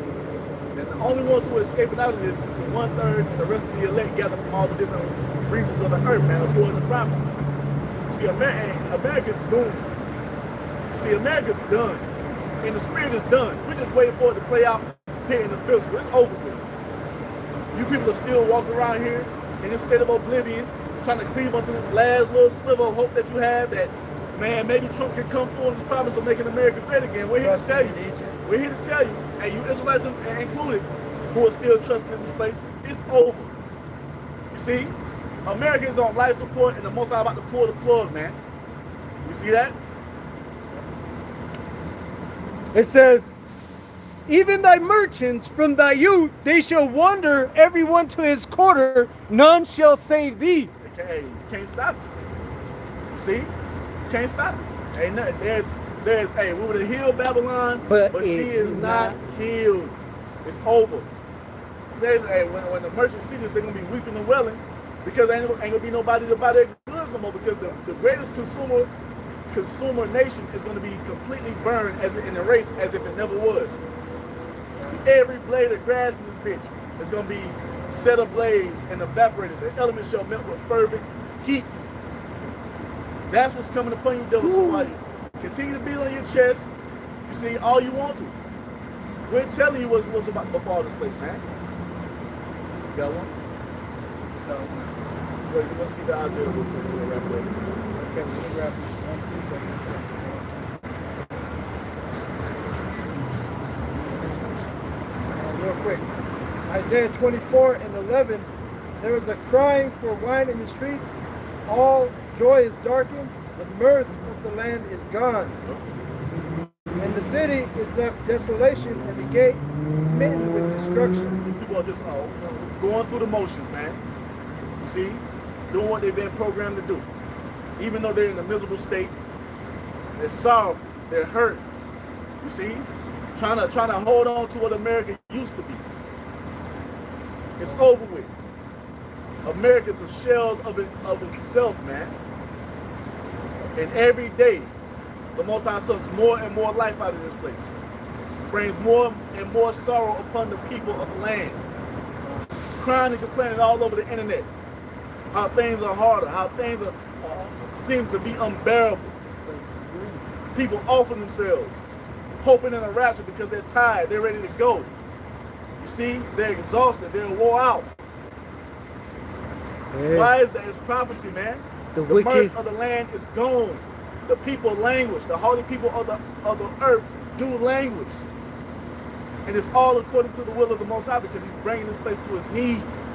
And the only ones who are escaping out of this is the 1/3 and the rest of the elect gathered from all the different regions of the earth, man, according to prophecy. You see, America's doomed. You see, America's done. And the spirit is done. We're just waiting for it to play out here in the physical. It's over with. You people are still walking around here in this state of oblivion, trying to cleave onto this last little sliver of hope that you have that, man, maybe Trump can come through on this promise of making America great again. We're here to tell you. We're here to tell you, and you Israelites included, who are still trusting in this place, it's over. You see, America is on life support, and the Most High about to pull the plug, man. You see that? It says, even thy merchants from thy youth, they shall wander every one to his quarter, none shall save thee. Okay, you can't stop it. You see? You can't stop it. Ain't nothing. Hey, we would have healed Babylon, but she is not healed. It's over. It says, hey, when the merchants see this, they're going to be weeping and wailing because ain't going to be nobody to buy their goods no more, because the greatest consumer nation is going to be completely burned and erased as if it never was. See, every blade of grass in this bitch is going to be set ablaze and evaporated. The elements shall melt with fervent heat. That's what's coming upon you, devil Somebody. Continue to beat on your chest. You see, all you want to. We're telling you what's about to befall this place, man. You got one? No. Wait, let's see the Isaiah real quick. We'll wrap it up. Okay, let me wrap this up. Real quick. Isaiah 24:11. There is a crying for wine in the streets. All joy is darkened. The mirth of the land is gone. And the city is left desolation, and the gate smitten with destruction. These people are just going through the motions, man. You see? Doing what they've been programmed to do. Even though they're in a miserable state, they're sorrowful, they're hurt. You see? Trying to hold on to what America used to be. It's over with. America's a shell of itself, man. And every day, the Most High sucks more and more life out of this place. Brings more and more sorrow upon the people of the land. Crying and complaining all over the internet. How things are harder, how things seem to be unbearable. People offering themselves, hoping in a rapture because they're tired, they're ready to go. You see, they're exhausted, they're wore out. Yeah. Why is that? It's prophecy, man. The mirth of the land is gone. The people languish. The haughty people of the earth do languish. And it's all according to the will of the Most High, because he's bringing this place to his knees.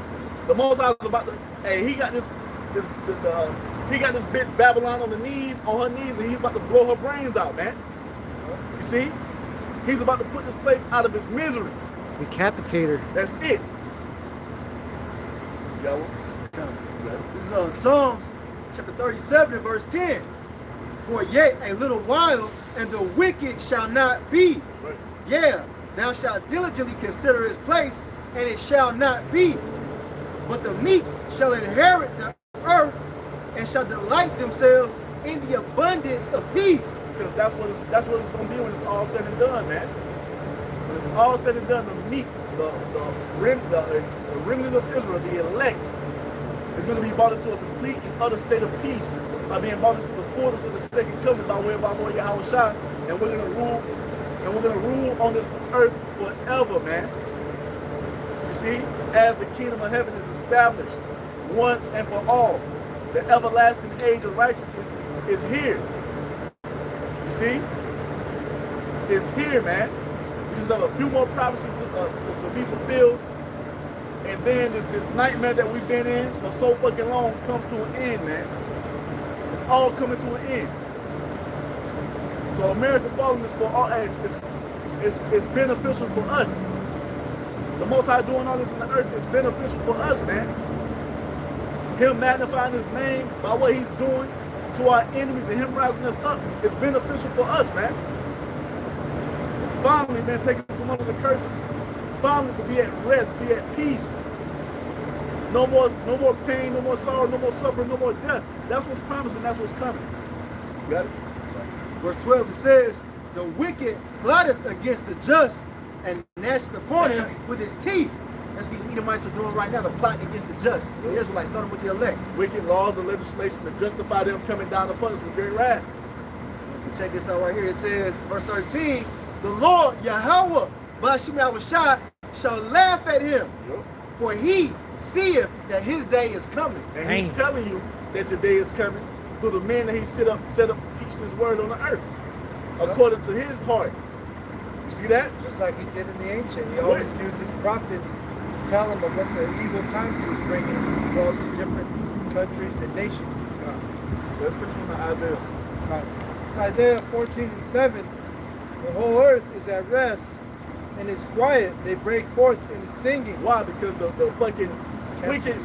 The Most High is about to, hey, he got this bitch Babylon on her knees, and he's about to blow her brains out, man. You see? He's about to put this place out of its misery. Decapitate her. That's it. This is Psalms chapter 37 and verse 10. For yet a little while, and the wicked shall not be. Right. Yeah, thou shalt diligently consider his place, and it shall not be. But the meek shall inherit the earth, and shall delight themselves in the abundance of peace. Because that's what it's going to be when it's all said and done, man. When it's all said and done, the meek, the remnant of Israel, the elect, is going to be brought into a complete and utter state of peace by being brought into the fullness of the second covenant by way of our Lord Yahweh Shai, and we're going to rule on this earth forever, man. You see, as the kingdom of heaven is established once and for all, the everlasting age of righteousness is here. You see, it's here, man. We just have a few more prophecies to be fulfilled. And then this nightmare that we've been in for so fucking long comes to an end, man. It's all coming to an end. So America following this for all, it's beneficial for us. The Most High doing all this in the earth is beneficial for us, man. Him magnifying his name by what he's doing to our enemies and him rising us up is beneficial for us, man. Finally, man, taken from under the curses. Finally, to be at rest, be at peace. No more pain, no more sorrow, no more suffering, no more death. That's what's promised and that's what's coming. You got it? Verse 12, it says, the wicked plotteth against the just and gnasheth upon him with his teeth. That's what these Edomites are doing right now. They're plotting against the just. The Israelites, starting with the elect. Wicked laws and legislation to justify them coming down upon us with great wrath. Check this out right here. It says, verse 13, the Lord Yahweh, Ba'ashim Yahushua, shall laugh at him, for he seeth that his day is coming. And he's telling you that your day is coming through the men that he set up to teach this word on the earth, according to his heart. You see that? Just like he did in the ancient. He always used his prophets to tell them of what the evil times he was bringing to all these different countries and nations. So let's finish on Isaiah. It's Isaiah 14 and 7. The whole earth is at rest and is quiet. They break forth into singing. Why? Because the fucking wicked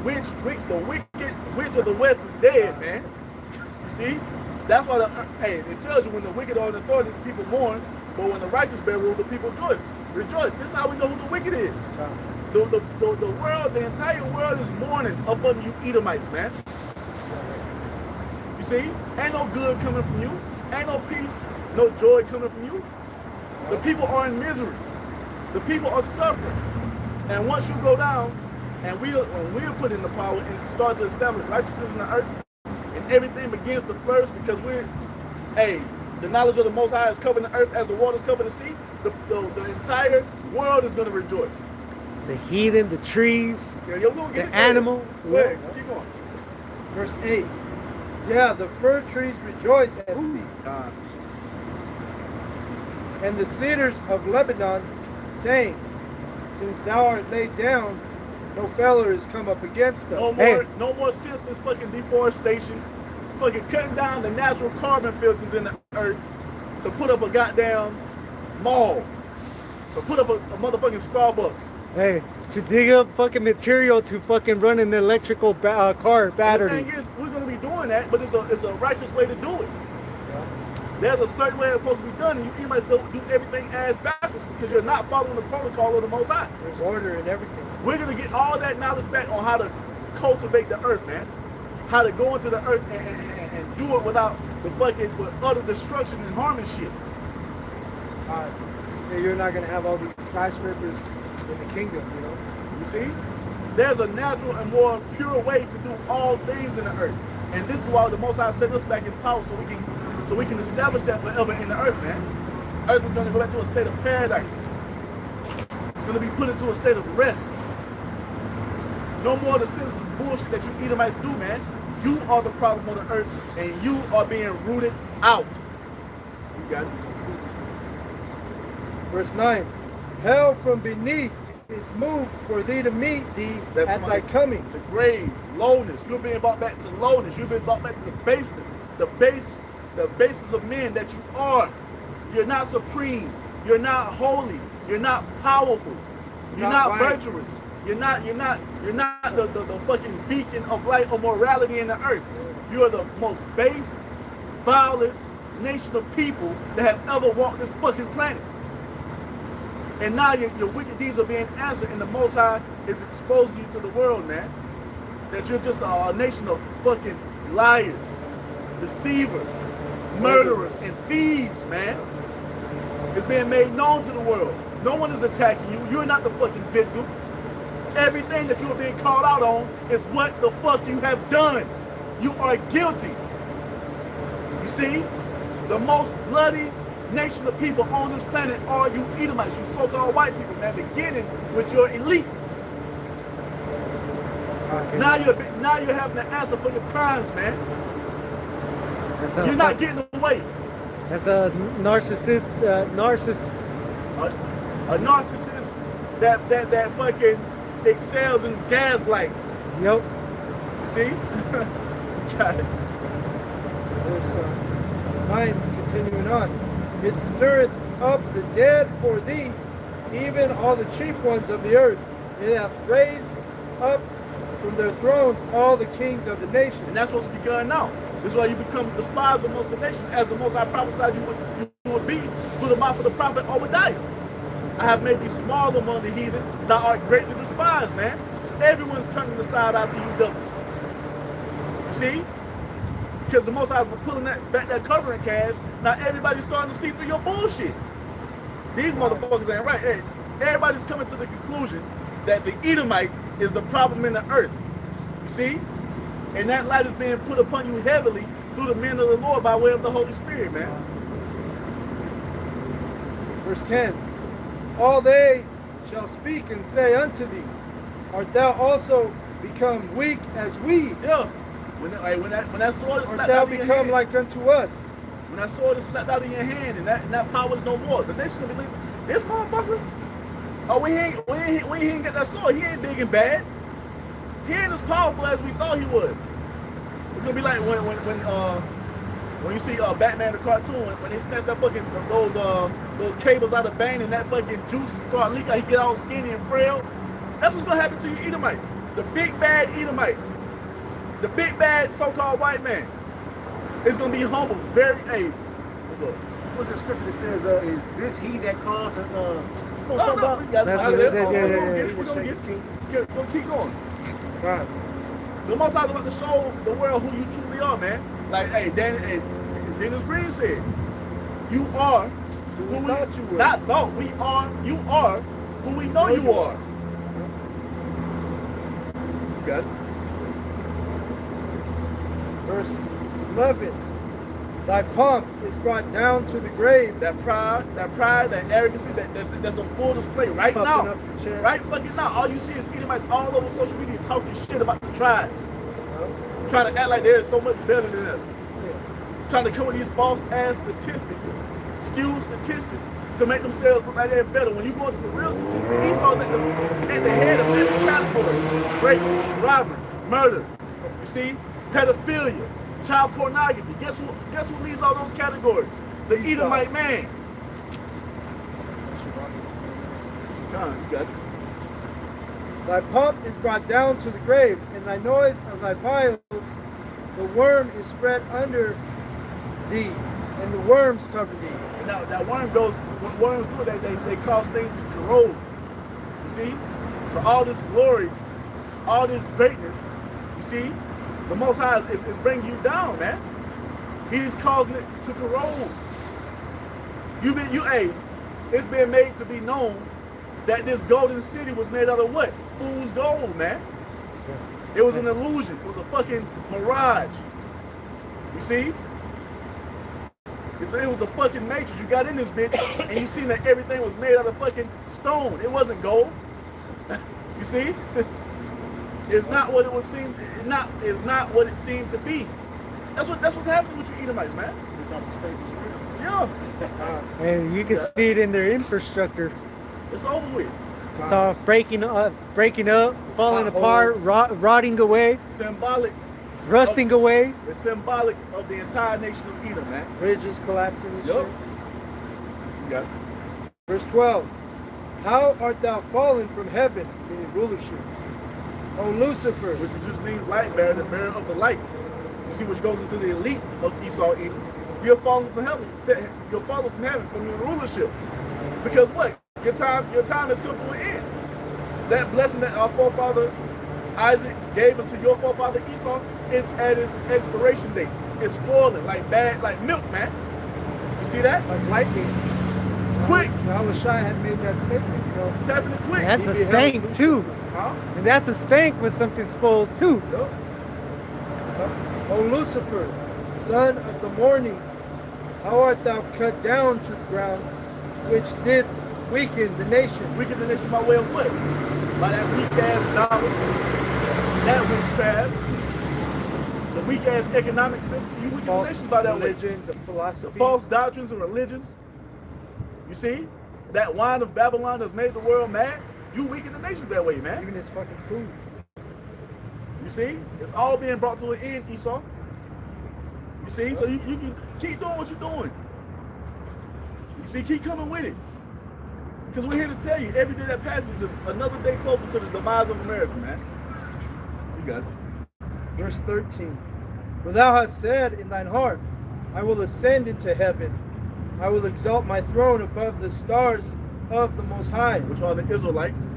witch of the west is dead, man. You see? That's why it tells you when the wicked are in authority, the people mourn, but when the righteous bear rule, the people rejoice. This is how we know who the wicked is. The world, the entire world is mourning up under you Edomites, man. You see? Ain't no good coming from you. Ain't no peace, no joy coming from you. The people are in misery. The people are suffering. And once you go down, and when we're put in the power and start to establish righteousness in the earth, and everything begins to flourish because the knowledge of the Most High is covering the earth as the waters cover the sea, the entire world is going to rejoice. The heathen, the trees, the animals. Go ahead, keep going. Verse 8. Yeah, the fir trees rejoice at thee, and the cedars of Lebanon, saying, since thou art laid down, no feller has come up against us. No more senseless fucking deforestation, fucking cutting down the natural carbon filters in the earth to put up a goddamn mall, to put up a motherfucking Starbucks. Hey, to dig up fucking material to fucking run an electrical car battery. And the thing is, we're gonna be doing that, but it's a righteous way to do it. There's a certain way it's supposed to be done, and you might still do everything ass backwards because you're not following the protocol of the Most High. There's order in everything. We're going to get all that knowledge back on how to cultivate the earth, man. How to go into the earth and do it with utter destruction and harming shit. You're not going to have all these skyscrapers in the kingdom, you know? You see? There's a natural and more pure way to do all things in the earth. And this is why the Most High set us back in power so we can establish that forever in the earth, man. Earth is going to go back to a state of paradise. It's going to be put into a state of rest. No more of the senseless bullshit that you Edomites do, man. You are the problem of the earth, and you are being rooted out. You got it? Verse 9. Hell from beneath is moved for thee to meet thee at thy coming. The grave, lowness. You're being brought back to lowness. You've been brought back to the baseness. The basis of men that you are. You're not supreme. You're not holy. You're not powerful. You're not virtuous. You're not the fucking beacon of light or morality in the earth. You are the most base, vilest nation of people that have ever walked this fucking planet. And now your wicked deeds are being answered, and the Most High is exposing you to the world, man. That you're just a nation of fucking liars, deceivers, murderers, and thieves, man. It's being made known to the world. No one is attacking you. You're not the fucking victim. Everything that you are being called out on is what the fuck you have done. You are guilty. You see? The most bloody nation of people on this planet are you Edomites, you so-called white people, man, beginning with your elite. Okay. Now you're having to answer for your crimes, man. You're not getting away. That's a narcissist. A narcissist that fucking excels in gaslight. Yep. You see? Got it. Verse 9, continuing on. It stirreth up the dead for thee, even all the chief ones of the earth. It hath raised up from their thrones all the kings of the nations. And that's what's begun now. This is why you become despised amongst the nations, as the Most High prophesied you would be through the mouth of the prophet Obadiah. I have made thee small among the heathen, thou art greatly despised, man. Everyone's turning the side out to you devils. You see? Because the Most High was pulling back that covering cash, now everybody's starting to see through your bullshit. These motherfuckers ain't right. Hey, everybody's coming to the conclusion that the Edomite is the problem in the earth. You see? And that light is being put upon you heavily through the men of the Lord by way of the Holy Spirit, man. Verse 10. All they shall speak and say unto thee, art thou also become weak as we? Yeah. When that sword is Art slapped thou out of your become hand, like unto us? when that sword is slapped out of your hand and that power is no more, the nation will believe this motherfucker. Oh, we ain't get that sword. He ain't big and bad. He ain't as powerful as we thought he was. It's gonna be like when you see Batman the cartoon, when they snatch that fucking those cables out of Bane and that fucking juice start leaking, he get all skinny and frail. That's what's gonna happen to you Edomites. The big bad Edomite, the big bad so-called white man, is gonna be humble. Very, hey, what's up? What's the scripture that says, is this he that caused, We got That's We're gonna keep going. God. The Most High is about to show the world who you truly are, man. Like, hey, Dennis Green said, you are Who we thought you were. Not thought, we are, you are who we know you are. Got it? Verse 11. Thy pomp is brought down to the grave. That pride, that arrogancy, that's on full display right Puffing now. up your chest. Right fucking now. All you see is Edomites all over social media talking shit about the tribes. Trying to act like they're so much better than us. Trying to come with these false ass statistics, skewed statistics, to make themselves look like they're better. When you go into the real statistics, Esau's at the head of every category. Rape, robbery, murder. You see? Pedophilia, child pornography. Guess who leads all those categories? The Edomite man. Come on, you got it. Thy pomp is brought down to the grave, and thy noise of thy vials, the worm is spread under thee, and the worms cover thee. Now that worm goes, what worms do, they cause things to corrode. You see? So all this glory, all this greatness, you see, the Most High is bringing you down, man. He's causing it to corrode. It's been made to be known that this golden city was made out of what? Fool's gold, man. It was an illusion. It was a fucking mirage. You see? It was the fucking matrix. You got in this bitch and you seen that everything was made out of fucking stone. It wasn't gold. You see? It's not what it was seemed. It's not what it seemed to be. That's what's happening with you Edomites, man. They thought the state was real. Yeah. And you can see it in their infrastructure. It's over with. It's all breaking up, falling apart, rotting away, Symbolic. rusting away. It's symbolic of the entire nation of Edom, man. Bridges collapsing and Yup. shit. You got it. Verse 12. How art thou fallen from heaven, meaning rulership, O Lucifer, Which just means light bearer, the bearer of the light. You see, which goes into the elite of Esau Edom. You're falling from heaven. You're falling from heaven from your rulership. Because what? Your time has come to an end. That blessing that our forefather Isaac gave unto your forefather Esau is at its expiration date. It's spoiling like milk, man. You see that? like lightning. It's quick. Yahushua had made that statement, you know. It's happening quick. That's a stank too. Huh? And that's a stank when something spoils too. Yup. O Lucifer, son of the morning, how art thou cut down to the ground, which didst weaken the nation? Weaken the nation by way of what? By that weak ass dollar, that witchcraft, the weak ass economic system. You weaken the False nation by that way. religions and The philosophies. false doctrines and religions. You see? That wine of Babylon has made the world mad. You weaken the nations that way, man. Even his fucking food. You see? It's all being brought to an end, Esau. You see? So you can keep doing what you're doing. You see? Keep coming with it. Because we're here to tell you, every day that passes is another day closer to the demise of America, man. You got it. Verse 13. For thou hast said in thine heart, I will ascend into heaven. I will exalt my throne above the stars of the Most High. Which are the Israelites.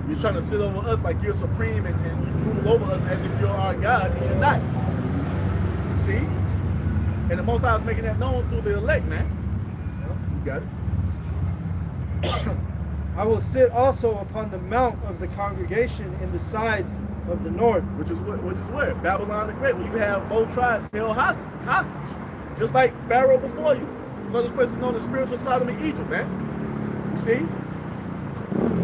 You're trying to sit over us like you're supreme and you rule over us as if you're our God, and you're not. You see? And the Most High is making that known through the elect, man. You got it. I will sit also upon the mount of the congregation in the sides of the north. Which is where? Babylon the Great, where you have both tribes held hostage. Just like Pharaoh before you. So this place is known as spiritual Sodom and Egypt, man. You see?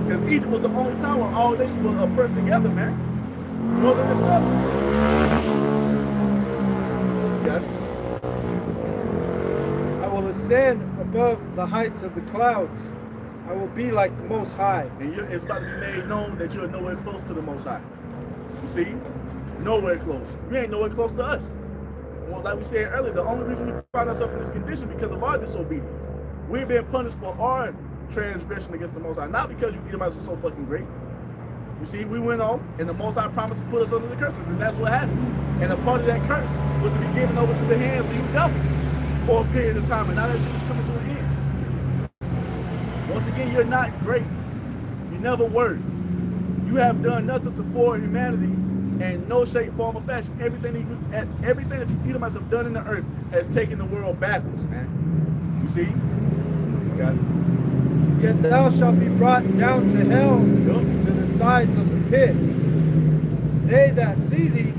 Because Egypt was the only time when all nations were oppressed together, man. Northern and southern. Got it? I will ascend above the heights of the clouds. I will be like the Most High. And it's about to be made known that you're nowhere close to the Most High. You see? Nowhere close. You ain't nowhere close to us. Well, like we said earlier, the only reason we find ourselves in this condition because of our disobedience. We're being punished for our transgression against the Most High, not because you Edomites were so fucking great. You see, we went on, and the Most High promised to put us under the curses, and that's what happened. And a part of that curse was to be given over to the hands of you devils for a period of time, and now that shit is coming to an end. Once again, you're not great. You never were. You have done nothing for humanity in no shape, form, or fashion. Everything that you Edomites have done in the earth has taken the world backwards, man. You see? You got it. Yet thou shalt be brought down to hell, to the sides of the pit. They that see thee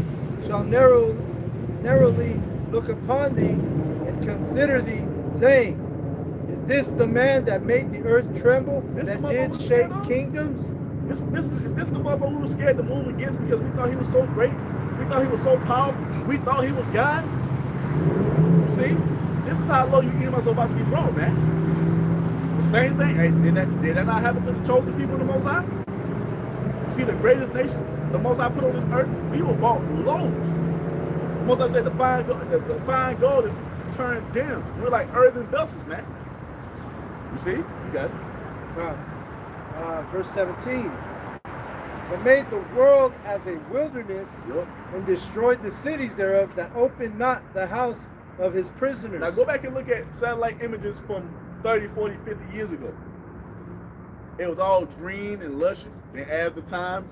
shall narrowly look upon thee and consider thee, saying, Is this the man that made the earth tremble, that did shake kingdoms? This the motherfucker we were scared to move against because we thought he was so great. We thought he was so powerful. We thought he was God. You see? This is how low you Edomites are about to be brought, man. The same thing. Hey, did that not happen to the chosen people of the Most High? You see, the greatest nation the Most High put on this earth, we were brought low. The Most High said the fine gold is turned dim. We're like earthen vessels, man. You see? You got it. Verse 17. But made the world as a wilderness, and destroyed the cities thereof, that opened not the house of his prisoners. Now go back and look at satellite images from 30, 40, 50 years ago. It was all green and luscious. And as the time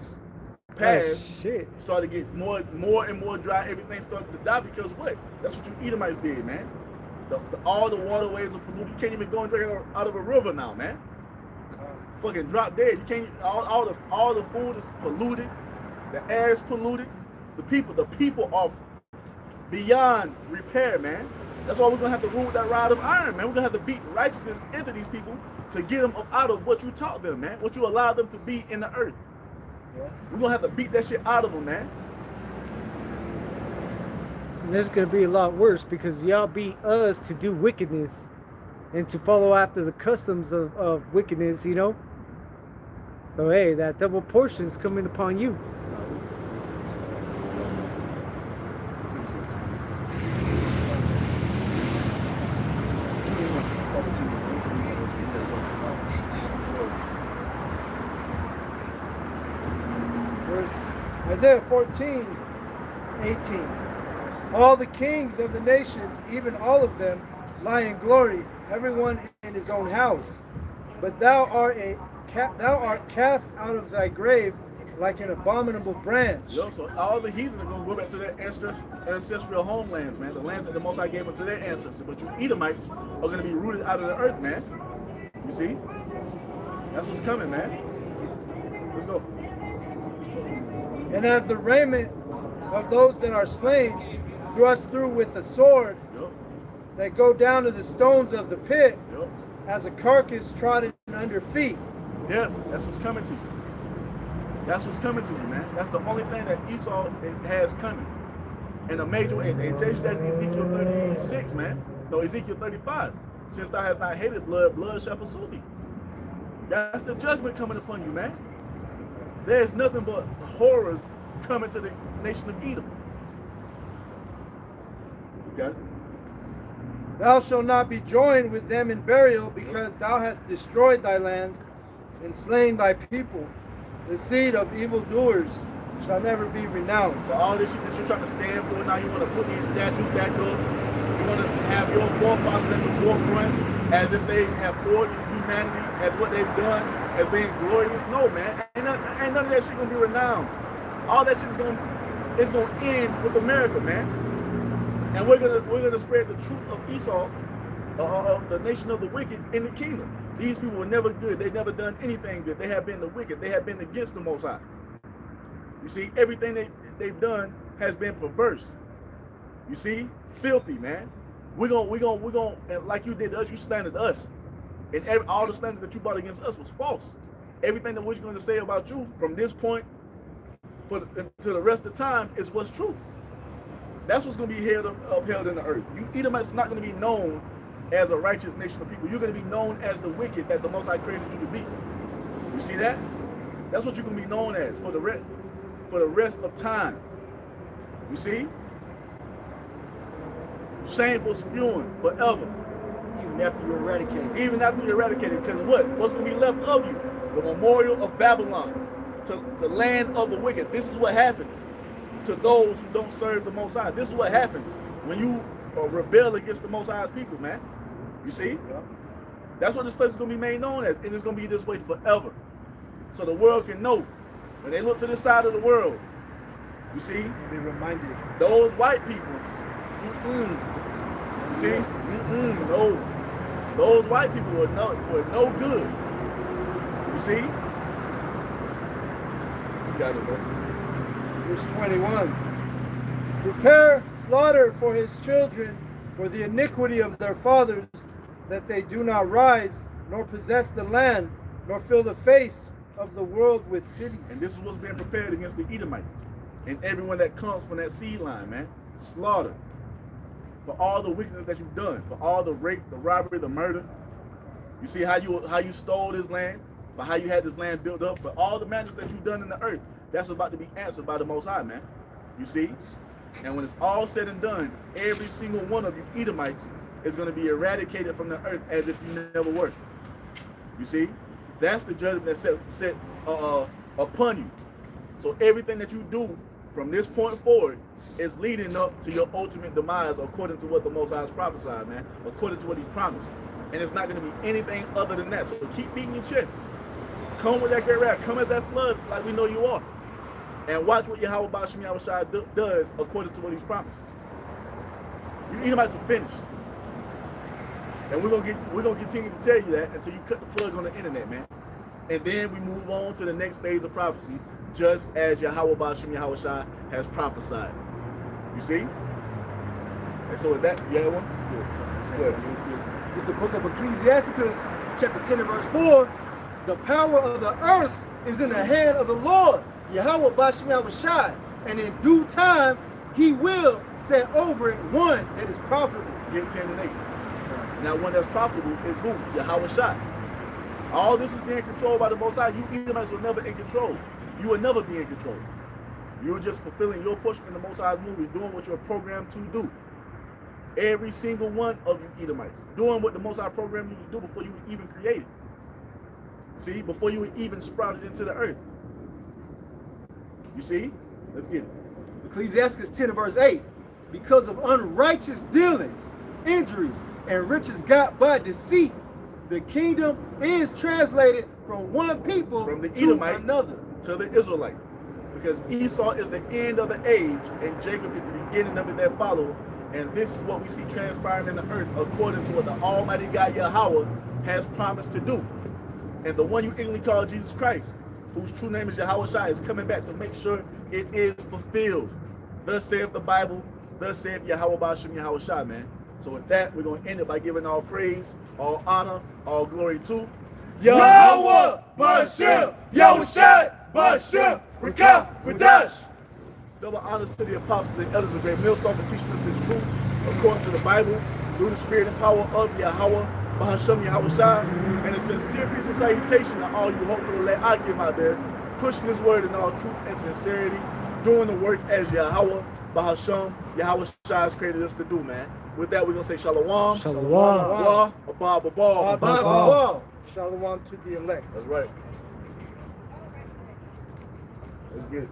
passed, it started to get more and more dry. Everything started to die because what? That's what you Edomites did, man. All the waterways are polluted. You can't even go and drink out of a river now, man. Fucking drop dead. You can't. All the food is polluted. The air is polluted. The people are beyond repair, man. That's why we're gonna have to rule with that rod of iron, man. We're gonna have to beat righteousness into these people to get them out of what you taught them, man. What you allowed them to be in the earth. We're gonna have to beat that shit out of them, man. And it's gonna be a lot worse because y'all beat us to do wickedness and to follow after the customs of wickedness, you know. So hey, that double portion is coming upon you. Isaiah 14, 18. All the kings of the nations, even all of them, lie in glory, everyone in his own house. But thou art cast out of thy grave like an abominable branch. So all the heathen are going to go back to their ancestral homelands, man. The lands that the Most High gave them to their ancestors. But you Edomites are going to be rooted out of the earth, man. You see? That's what's coming, man. Let's go. And as the raiment of those that are slain, thrust through with a sword, that go down to the stones of the pit, as a carcass trodden under feet. Death, that's what's coming to you. That's what's coming to you, man. That's the only thing that Esau has coming. And a major way, it tells you that in Ezekiel 36, man. No, Ezekiel 35. Since thou hast not hated blood, blood shall pursue thee. That's the judgment coming upon you, man. There's nothing but horrors coming to the nation of Edom. You got it? Thou shalt not be joined with them in burial, because thou hast destroyed thy land and slain thy people, the seed of evildoers, shall never be renounced. So all this shit that you're trying to stand for now, you want to put these statues back up. You want to have your forefathers in the forefront as if they have forwarded humanity as what they've done as being glorious. No, man, ain't none of that shit gonna be renowned. All that shit is gonna end with America, man. And we're gonna spread the truth of Esau, of the nation of the wicked, in the kingdom. These people were never good. They've never done anything good. They have been the wicked. They have been against the Most High. You see, everything they've done has been perverse. You see, filthy, man. We're gonna, and like you did to us, you slandered us. And all the slander that you brought against us was false. Everything that we're going to say about you from this point to the rest of the time is what's true. That's what's going to be upheld in the earth. You Edomites not going to be known as a righteous nation of people. You're going to be known as the wicked that the Most High created you to be. You see that? That's what you're going to be known as for the rest of time. You see? Shameful spewing forever. Even after you're eradicated. Even after you're eradicated. Because what's going to be left of you? The memorial of Babylon, to the land of the wicked. This is what happens to those who don't serve the Most High. This is what happens when you rebel against the Most High's people, man. You see? Yeah. That's what this place is going to be made known as. And it's going to be this way forever. So the world can know. When they look to this side of the world, you see? Be reminded. Those white people, you see? No. Those white people were no good. You see? Got it, man. Verse 21. Prepare slaughter for his children, for the iniquity of their fathers, that they do not rise, nor possess the land, nor fill the face of the world with cities. And this is what's being prepared against the Edomites and everyone that comes from that seed line, man. Slaughter. For all the wickedness that you've done, for all the rape, the robbery, the murder. You see how you stole this land, for how you had this land built up, for all the madness that you've done in the earth. That's about to be answered by the Most High, man. You see? And when it's all said and done, every single one of you Edomites is going to be eradicated from the earth as if you never were. You see? That's the judgment that's set upon you. So everything that you do from this point forward is leading up to your ultimate demise according to what the Most High has prophesied, man. According to what he promised. And it's not going to be anything other than that. So keep beating your chest. Come with that great wrath. Come as that flood like we know you are. And watch what Yahweh Ba'ashem Yahushua does according to what he's promised. You Edomites are finished. And we're gonna continue to tell you that until you cut the plug on the internet, man. And then we move on to the next phase of prophecy, just as Yahweh Ba'ashem Yahushua has prophesied. You see? And so with that, you have one? Yeah. It's the book of Ecclesiasticus, chapter 10 and verse 4. The power of the earth is in the hand of the Lord, Yahweh Ba'ashem Yahushua, and in due time he will set over it one that is profitable. Give 10 and 8. Now one that's profitable is who? Yahushua. All this is being controlled by the Most High. You Edomites were never in control. You will never be in control. You were just fulfilling your portion in the Most High's movie, doing what you're programmed to do. Every single one of you Edomites, doing what the Most High programmed you to do before you were even created. See, before you were even sprouted into the earth. You see? Let's get it. Ecclesiasticus 10 and verse 8. Because of unrighteous dealings, injuries, and riches got by deceit, the kingdom is translated from one people from the to Edomite another. To the Israelite. Because Esau is the end of the age, and Jacob is the beginning of it that follow. And this is what we see transpiring in the earth according to what the Almighty God Yahweh has promised to do. And the one you ignorantly call Jesus Christ, whose true name is Yahushua, is coming back to make sure it is fulfilled. Thus saith the Bible, thus saith Yahweh Ba'ashem Yahushua, man. So with that, we're going to end it by giving all praise, all honor, all glory to Yahweh Ba'ashem Yahushua Ba'ashem Rakah Quadash. Double honors to the apostles and elders of Great Millstone for teaching us this truth according to the Bible, through the spirit and power of Yahweh Ba'ashem Yahushua. And a sincere peace and salutation to all you hopefully let Akim out there, pushing this word in all truth and sincerity, doing the work as Yahweh Ba'ashem Yahushua has created us to do, man. With that, we're going to say Shalom. Shalom. Abba. Shalom to the elect. That's right. Let's get it.